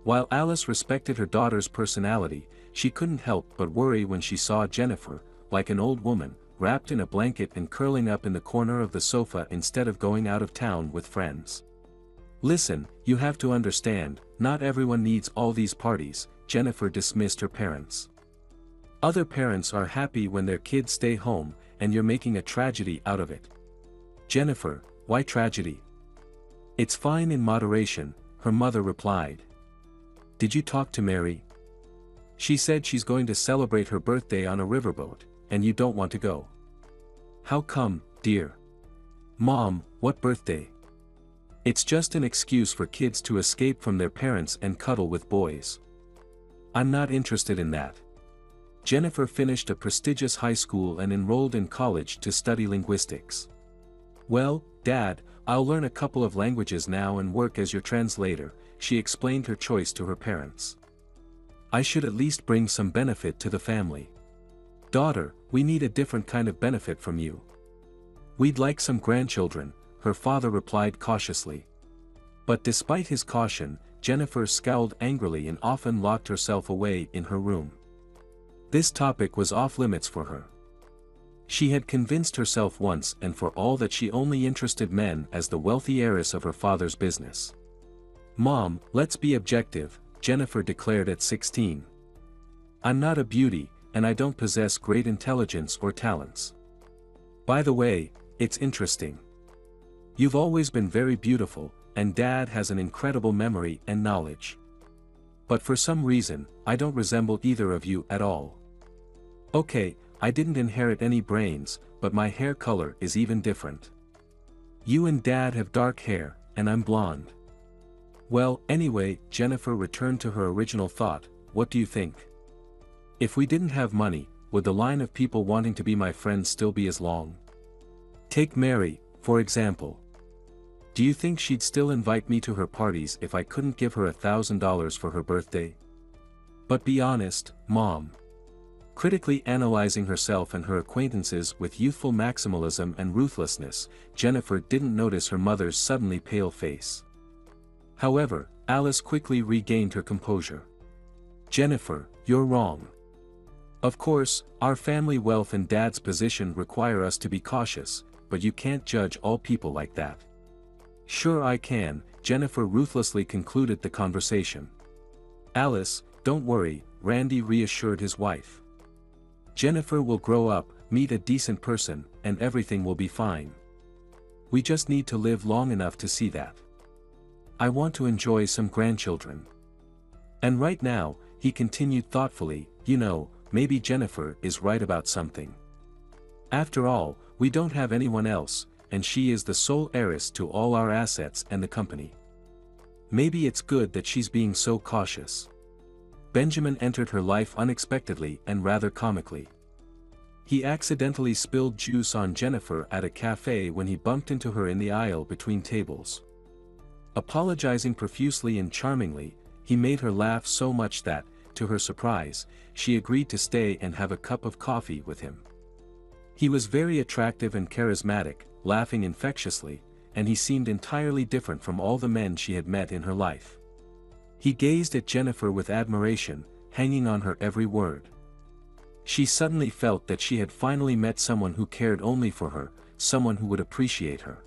While Alice respected her daughter's personality, she couldn't help but worry when she saw Jennifer, like an old woman, wrapped in a blanket and curling up in the corner of the sofa instead of going out of town with friends. "Listen, you have to understand, not everyone needs all these parties," Jennifer dismissed her parents. Other parents are happy when their kids stay home, and you're making a tragedy out of it. Jennifer, why tragedy? It's fine in moderation, her mother replied. Did you talk to Mary? She said she's going to celebrate her birthday on a riverboat, and you don't want to go. How come, dear? Mom, what birthday? It's just an excuse for kids to escape from their parents and cuddle with boys. I'm not interested in that. Jennifer finished a prestigious high school and enrolled in college to study linguistics. Well, Dad, I'll learn a couple of languages now and work as your translator, she explained her choice to her parents. I should at least bring some benefit to the family. Daughter, we need a different kind of benefit from you. We'd like some grandchildren, her father replied cautiously. But despite his caution, Jennifer scowled angrily and often locked herself away in her room. This topic was off limits for her. She had convinced herself once and for all that she only interested men as the wealthy heiress of her father's business. Mom, let's be objective, Jennifer declared at 16. I'm not a beauty, and I don't possess great intelligence or talents. By the way, it's interesting. You've always been very beautiful, and Dad has an incredible memory and knowledge. But for some reason, I don't resemble either of you at all. Okay, I didn't inherit any brains, but my hair color is even different. You and Dad have dark hair, and I'm blonde. Well, anyway, Jennifer returned to her original thought, what do you think? If we didn't have money, would the line of people wanting to be my friends still be as long? Take Mary, for example. Do you think she'd still invite me to her parties if I couldn't give her $1,000 for her birthday? But be honest, Mom. Critically analyzing herself and her acquaintances with youthful maximalism and ruthlessness, Jennifer didn't notice her mother's suddenly pale face. However, Alice quickly regained her composure. Jennifer, you're wrong. Of course, our family wealth and Dad's position require us to be cautious, but you can't judge all people like that. Sure I can, Jennifer ruthlessly concluded the conversation. Alice, don't worry, Randy reassured his wife. Jennifer will grow up, meet a decent person, and everything will be fine. We just need to live long enough to see that. I want to enjoy some grandchildren. And right now, he continued thoughtfully, you know, maybe Jennifer is right about something. After all, we don't have anyone else, and she is the sole heiress to all our assets and the company. Maybe it's good that she's being so cautious. Benjamin entered her life unexpectedly and rather comically. He accidentally spilled juice on Jennifer at a cafe when he bumped into her in the aisle between tables. Apologizing profusely and charmingly, he made her laugh so much that, to her surprise, she agreed to stay and have a cup of coffee with him. He was very attractive and charismatic, laughing infectiously, and he seemed entirely different from all the men she had met in her life. He gazed at Jennifer with admiration, hanging on her every word. She suddenly felt that she had finally met someone who cared only for her, someone who would appreciate her.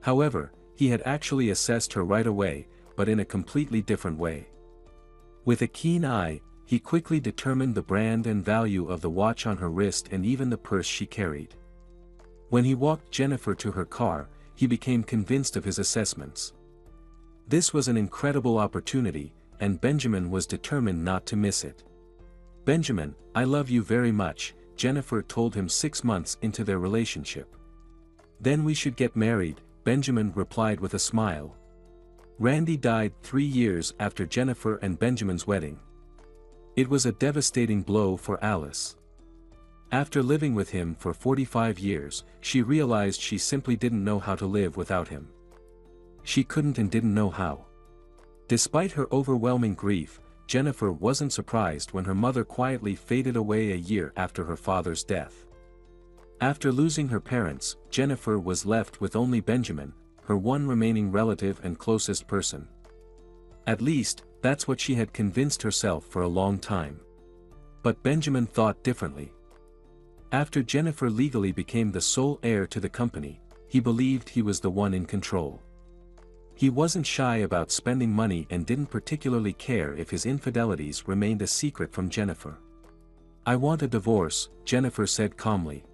However, he had actually assessed her right away, but in a completely different way. With a keen eye, he quickly determined the brand and value of the watch on her wrist and even the purse she carried. When he walked Jennifer to her car, he became convinced of his assessments. This was an incredible opportunity, and Benjamin was determined not to miss it. Benjamin, I love you very much, Jennifer told him 6 months into their relationship. Then we should get married, Benjamin replied with a smile. Randy died 3 years after Jennifer and Benjamin's wedding. It was a devastating blow for Alice. After living with him for 45 years, she realized she simply didn't know how to live without him. She couldn't and didn't know how. Despite her overwhelming grief, Jennifer wasn't surprised when her mother quietly faded away a year after her father's death. After losing her parents, Jennifer was left with only Benjamin, her one remaining relative and closest person. At least, that's what she had convinced herself for a long time. But Benjamin thought differently. After Jennifer legally became the sole heir to the company, he believed he was the one in control. He wasn't shy about spending money and didn't particularly care if his infidelities remained a secret from Jennifer. I want a divorce, Jennifer said calmly.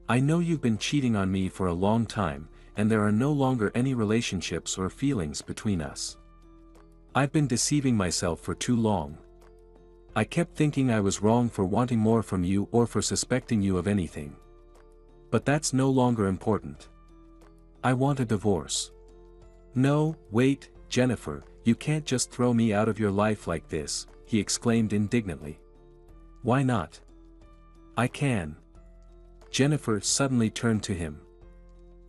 I know you've been cheating on me for a long time, and there are no longer any relationships or feelings between us. I've been deceiving myself for too long. I kept thinking I was wrong for wanting more from you or for suspecting you of anything. But that's no longer important. I want a divorce. No, wait, Jennifer, you can't just throw me out of your life like this, he exclaimed indignantly. Why not? I can. Jennifer suddenly turned to him.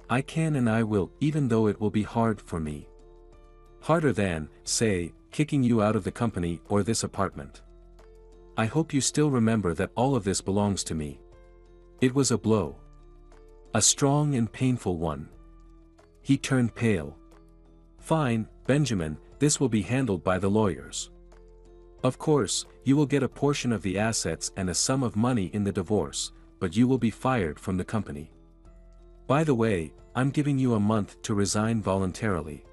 I can and I will, even though it will be hard for me. Harder than, say, kicking you out of the company or this apartment. I hope you still remember that all of this belongs to me. It was a blow. A strong and painful one. He turned pale. Fine, Benjamin, this will be handled by the lawyers. Of course, you will get a portion of the assets and a sum of money in the divorce, but you will be fired from the company. By the way, I'm giving you a month to resign voluntarily.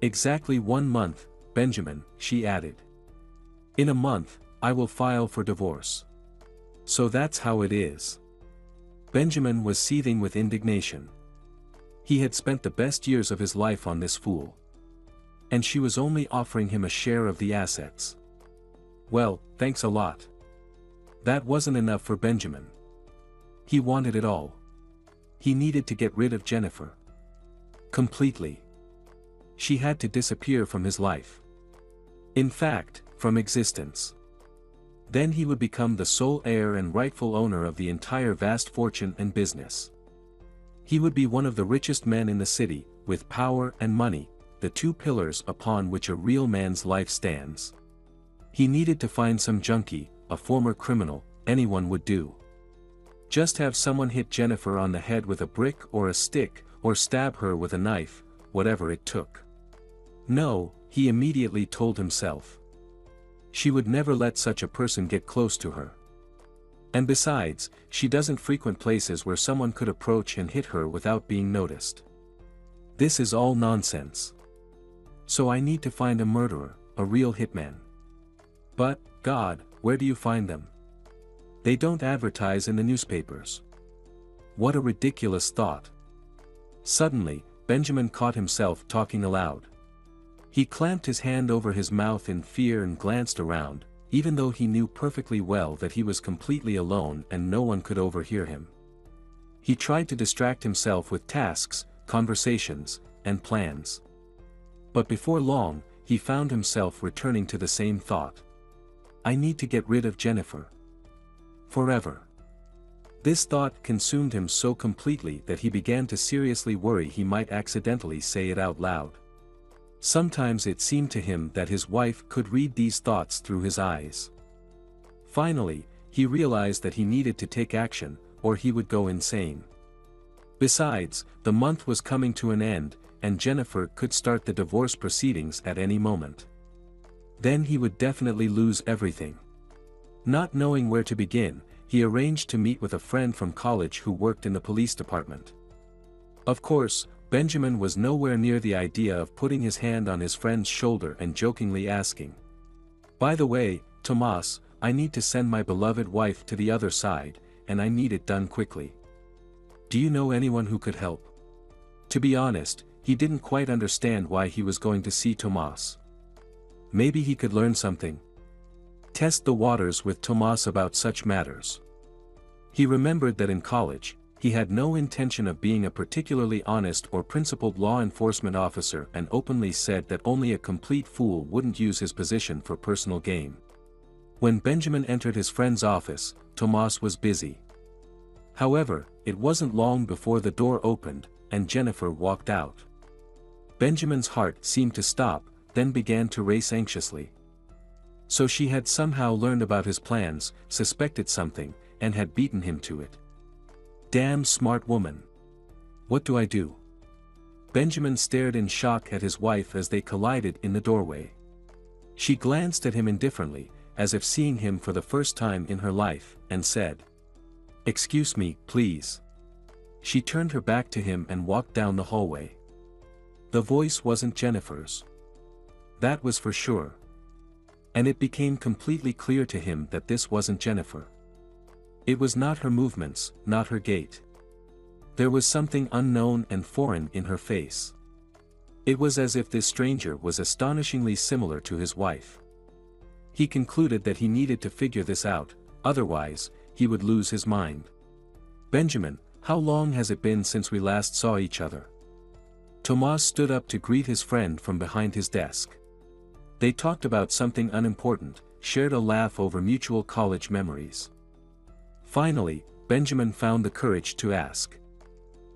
Exactly 1 month, Benjamin, she added. In a month, I will file for divorce. So that's how it is. Benjamin was seething with indignation. He had spent the best years of his life on this fool. And she was only offering him a share of the assets. Well, thanks a lot. That wasn't enough for Benjamin. He wanted it all. He needed to get rid of Jennifer. Completely. She had to disappear from his life. In fact, from existence. Then he would become the sole heir and rightful owner of the entire vast fortune and business. He would be one of the richest men in the city, with power and money, the two pillars upon which a real man's life stands. He needed to find some junkie, a former criminal, anyone would do. Just have someone hit Jennifer on the head with a brick or a stick, or stab her with a knife, whatever it took. No, he immediately told himself. She would never let such a person get close to her. And besides, she doesn't frequent places where someone could approach and hit her without being noticed. This is all nonsense. So I need to find a murderer, a real hitman. But, God, where do you find them? They don't advertise in the newspapers. What a ridiculous thought. Suddenly, Benjamin caught himself talking aloud. He clamped his hand over his mouth in fear and glanced around, even though he knew perfectly well that he was completely alone and no one could overhear him. He tried to distract himself with tasks, conversations, and plans. But before long, he found himself returning to the same thought. I need to get rid of Jennifer. Forever. This thought consumed him so completely that he began to seriously worry he might accidentally say it out loud. Sometimes it seemed to him that his wife could read these thoughts through his eyes. Finally, he realized that he needed to take action, or he would go insane. Besides, the month was coming to an end, and Jennifer could start the divorce proceedings at any moment. Then he would definitely lose everything. Not knowing where to begin, he arranged to meet with a friend from college who worked in the police department. Of course, Benjamin was nowhere near the idea of putting his hand on his friend's shoulder and jokingly asking, "By the way, Tomas, I need to send my beloved wife to the other side, and I need it done quickly. Do you know anyone who could help?" To be honest, he didn't quite understand why he was going to see Tomas. Maybe he could learn something. Test the waters with Tomas about such matters. He remembered that in college, he had no intention of being a particularly honest or principled law enforcement officer and openly said that only a complete fool wouldn't use his position for personal gain. When Benjamin entered his friend's office, Tomas was busy. However, it wasn't long before the door opened, and Jennifer walked out. Benjamin's heart seemed to stop, then began to race anxiously. So she had somehow learned about his plans, suspected something, and had beaten him to it. Damn smart woman. What do I do? Benjamin stared in shock at his wife as they collided in the doorway. She glanced at him indifferently, as if seeing him for the first time in her life, and said, "Excuse me, please." She turned her back to him and walked down the hallway. The voice wasn't Jennifer's. That was for sure. And it became completely clear to him that this wasn't Jennifer. It was not her movements, not her gait. There was something unknown and foreign in her face. It was as if this stranger was astonishingly similar to his wife. He concluded that he needed to figure this out, otherwise, he would lose his mind. "Benjamin, how long has it been since we last saw each other?" Tomas stood up to greet his friend from behind his desk. They talked about something unimportant, shared a laugh over mutual college memories. Finally, Benjamin found the courage to ask.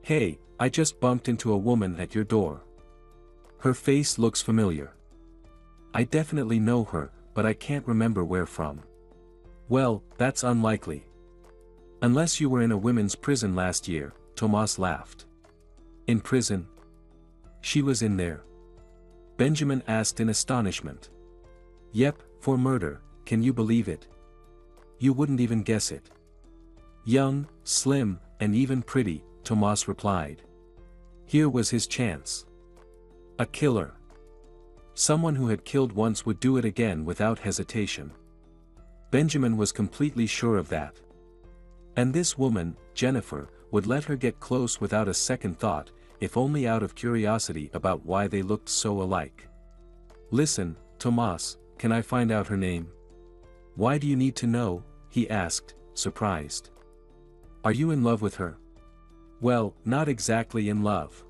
"Hey, I just bumped into a woman at your door. Her face looks familiar. I definitely know her, but I can't remember where from." "Well, that's unlikely. Unless you were in a women's prison last year," Tomas laughed. "In prison? She was in there?" Benjamin asked in astonishment. "Yep, for murder, can you believe it? You wouldn't even guess it." "Young, slim, and even pretty," Tomas replied. Here was his chance. A killer. Someone who had killed once would do it again without hesitation. Benjamin was completely sure of that. And this woman, Jennifer, would let her get close without a second thought, if only out of curiosity about why they looked so alike. "Listen, Tomas, can I find out her name?" "Why do you need to know?" he asked, surprised. "Are you in love with her?" "Well, not exactly in love."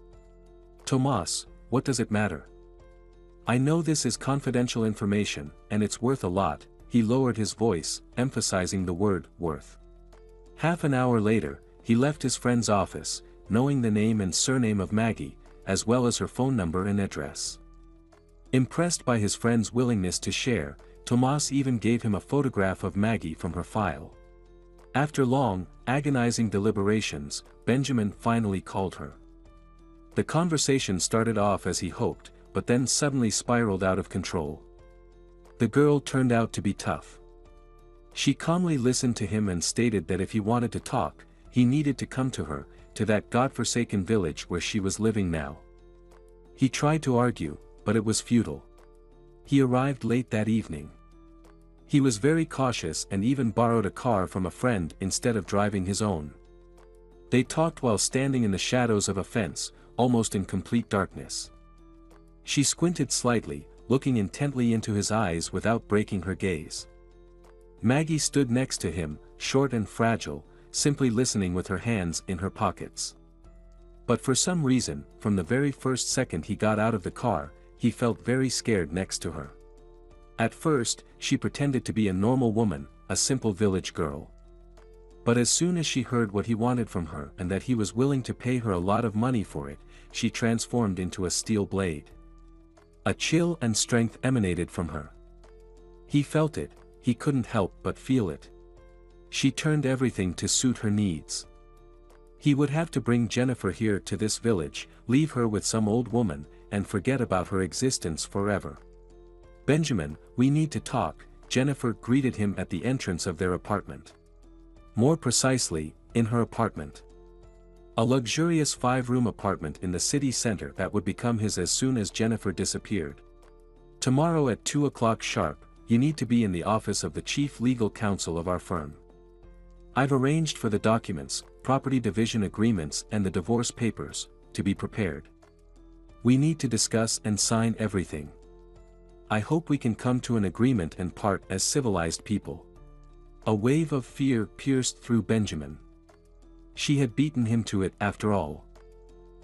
"Tomas, what does it matter? I know this is confidential information, and it's worth a lot," he lowered his voice, emphasizing the word, worth. Half an hour later, he left his friend's office, knowing the name and surname of Maggie, as well as her phone number and address. Impressed by his friend's willingness to share, Tomas even gave him a photograph of Maggie from her file. After long, agonizing deliberations, Benjamin finally called her. The conversation started off as he hoped, but then suddenly spiraled out of control. The girl turned out to be tough. She calmly listened to him and stated that if he wanted to talk, he needed to come to her, to that godforsaken village where she was living now. He tried to argue, but it was futile. He arrived late that evening. He was very cautious and even borrowed a car from a friend instead of driving his own. They talked while standing in the shadows of a fence, almost in complete darkness. She squinted slightly, looking intently into his eyes without breaking her gaze. Maggie stood next to him, short and fragile, simply listening with her hands in her pockets. But for some reason, from the very first second he got out of the car, he felt very scared next to her. At first, she pretended to be a normal woman, a simple village girl. But as soon as she heard what he wanted from her and that he was willing to pay her a lot of money for it, she transformed into a steel blade. A chill and strength emanated from her. He felt it, he couldn't help but feel it. She turned everything to suit her needs. He would have to bring Jennifer here to this village, leave her with some old woman, and forget about her existence forever. "Benjamin, we need to talk," Jennifer greeted him at the entrance of their apartment. More precisely, in her apartment. A luxurious 5-room apartment in the city center that would become his as soon as Jennifer disappeared. "Tomorrow at 2 o'clock sharp, you need to be in the office of the chief legal counsel of our firm. I've arranged for the documents, property division agreements and the divorce papers, to be prepared. We need to discuss and sign everything. I hope we can come to an agreement and part as civilized people." A wave of fear pierced through Benjamin. She had beaten him to it after all.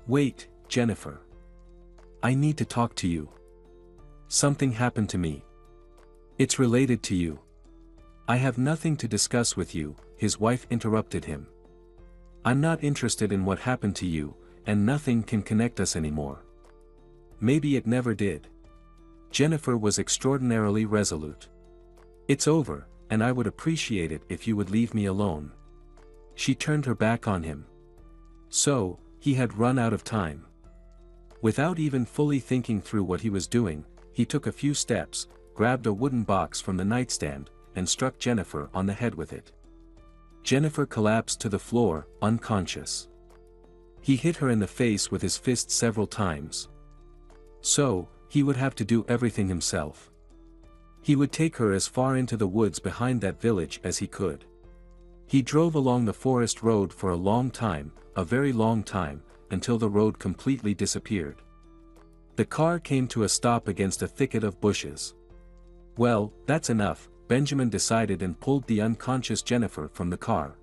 "Wait, Jennifer. I need to talk to you. Something happened to me. It's related to you." "I have nothing to discuss with you," his wife interrupted him. "I'm not interested in what happened to you, and nothing can connect us anymore." Maybe it never did. Jennifer was extraordinarily resolute. "It's over, and I would appreciate it if you would leave me alone." She turned her back on him. So, he had run out of time. Without even fully thinking through what he was doing, he took a few steps, grabbed a wooden box from the nightstand, and struck Jennifer on the head with it. Jennifer collapsed to the floor, unconscious. He hit her in the face with his fist several times. So, he would have to do everything himself. He would take her as far into the woods behind that village as he could. He drove along the forest road for a long time, a very long time, until the road completely disappeared. The car came to a stop against a thicket of bushes. Well, that's enough, Benjamin decided, and pulled the unconscious Jennifer from the car.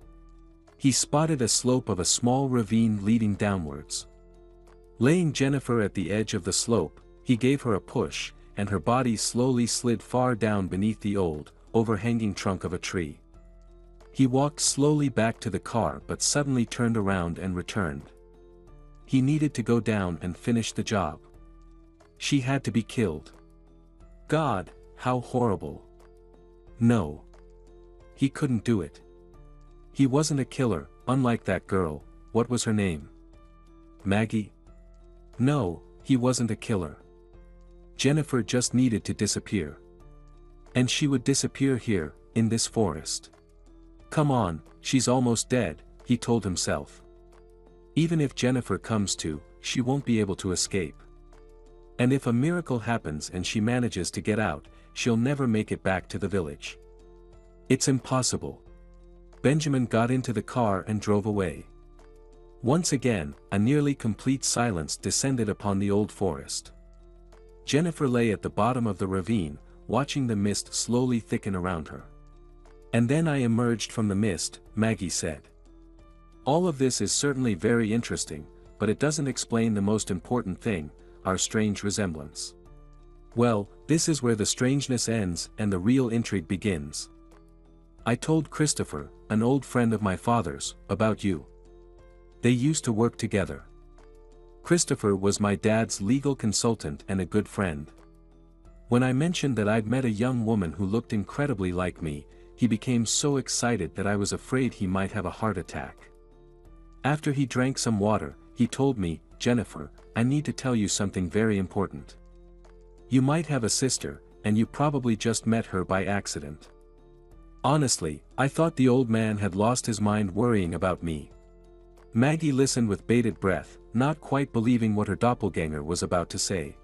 He spotted a slope of a small ravine leading downwards. Laying Jennifer at the edge of the slope, he gave her a push, and her body slowly slid far down beneath the old, overhanging trunk of a tree. He walked slowly back to the car but suddenly turned around and returned. He needed to go down and finish the job. She had to be killed. God, how horrible. No. He couldn't do it. He wasn't a killer, unlike that girl. What was her name? Maggie? No, he wasn't a killer. Jennifer just needed to disappear. And she would disappear here, in this forest. Come on, she's almost dead, he told himself. Even if Jennifer comes to, she won't be able to escape. And if a miracle happens and she manages to get out, she'll never make it back to the village. It's impossible. Benjamin got into the car and drove away. Once again, a nearly complete silence descended upon the old forest. Jennifer lay at the bottom of the ravine, watching the mist slowly thicken around her. And then I emerged from the mist, Maggie said. All of this is certainly very interesting, but it doesn't explain the most important thing, our strange resemblance. Well, this is where the strangeness ends and the real intrigue begins. I told Christopher, an old friend of my father's, about you. They used to work together. Christopher was my dad's legal consultant and a good friend. When I mentioned that I'd met a young woman who looked incredibly like me, he became so excited that I was afraid he might have a heart attack. After he drank some water, he told me, Jennifer, I need to tell you something very important. You might have a sister, and you probably just met her by accident. Honestly, I thought the old man had lost his mind worrying about me. Maggie listened with bated breath, not quite believing what her doppelganger was about to say.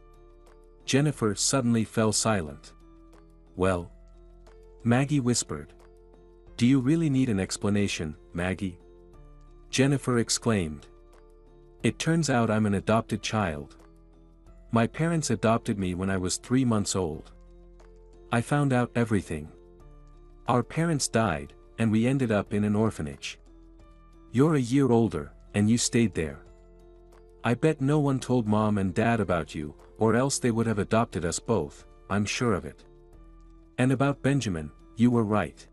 Jennifer suddenly fell silent. Well? Maggie whispered. Do you really need an explanation, Maggie? Jennifer exclaimed. It turns out I'm an adopted child. My parents adopted me when I was 3 months old. I found out everything. Our parents died, and we ended up in an orphanage. You're a year older, and you stayed there. I bet no one told Mom and Dad about you, or else they would have adopted us both, I'm sure of it. And about Benjamin, you were right.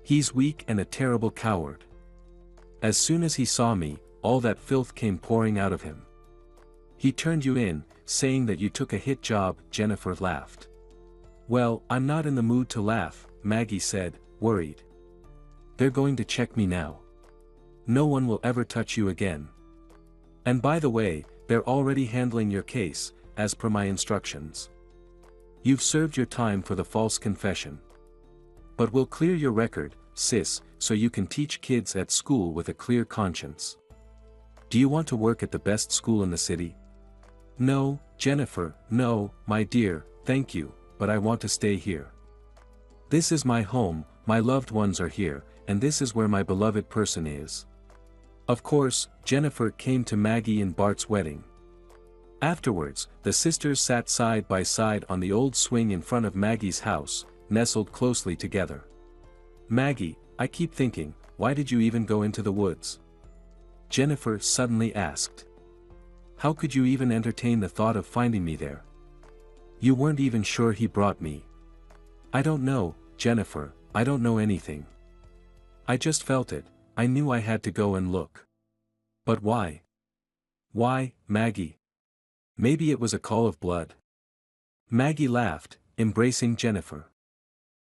He's weak and a terrible coward. As soon as he saw me, all that filth came pouring out of him. He turned you in, saying that you took a hit job, Jennifer laughed. Well, I'm not in the mood to laugh, Maggie said, worried. They're going to check me now. No one will ever touch you again. And by the way, they're already handling your case, as per my instructions. You've served your time for the false confession. But we'll clear your record, sis, so you can teach kids at school with a clear conscience. Do you want to work at the best school in the city? No, Jennifer, no, my dear, thank you, but I want to stay here. This is my home, my loved ones are here, and this is where my beloved person is. Of course, Jennifer came to Maggie and Bart's wedding. Afterwards, the sisters sat side by side on the old swing in front of Maggie's house, nestled closely together. Maggie, I keep thinking, why did you even go into the woods? Jennifer suddenly asked. How could you even entertain the thought of finding me there? You weren't even sure he brought me. I don't know, Jennifer, I don't know anything. I just felt it, I knew I had to go and look. But why? Why, Maggie? Maybe it was a call of blood. Maggie laughed, embracing Jennifer.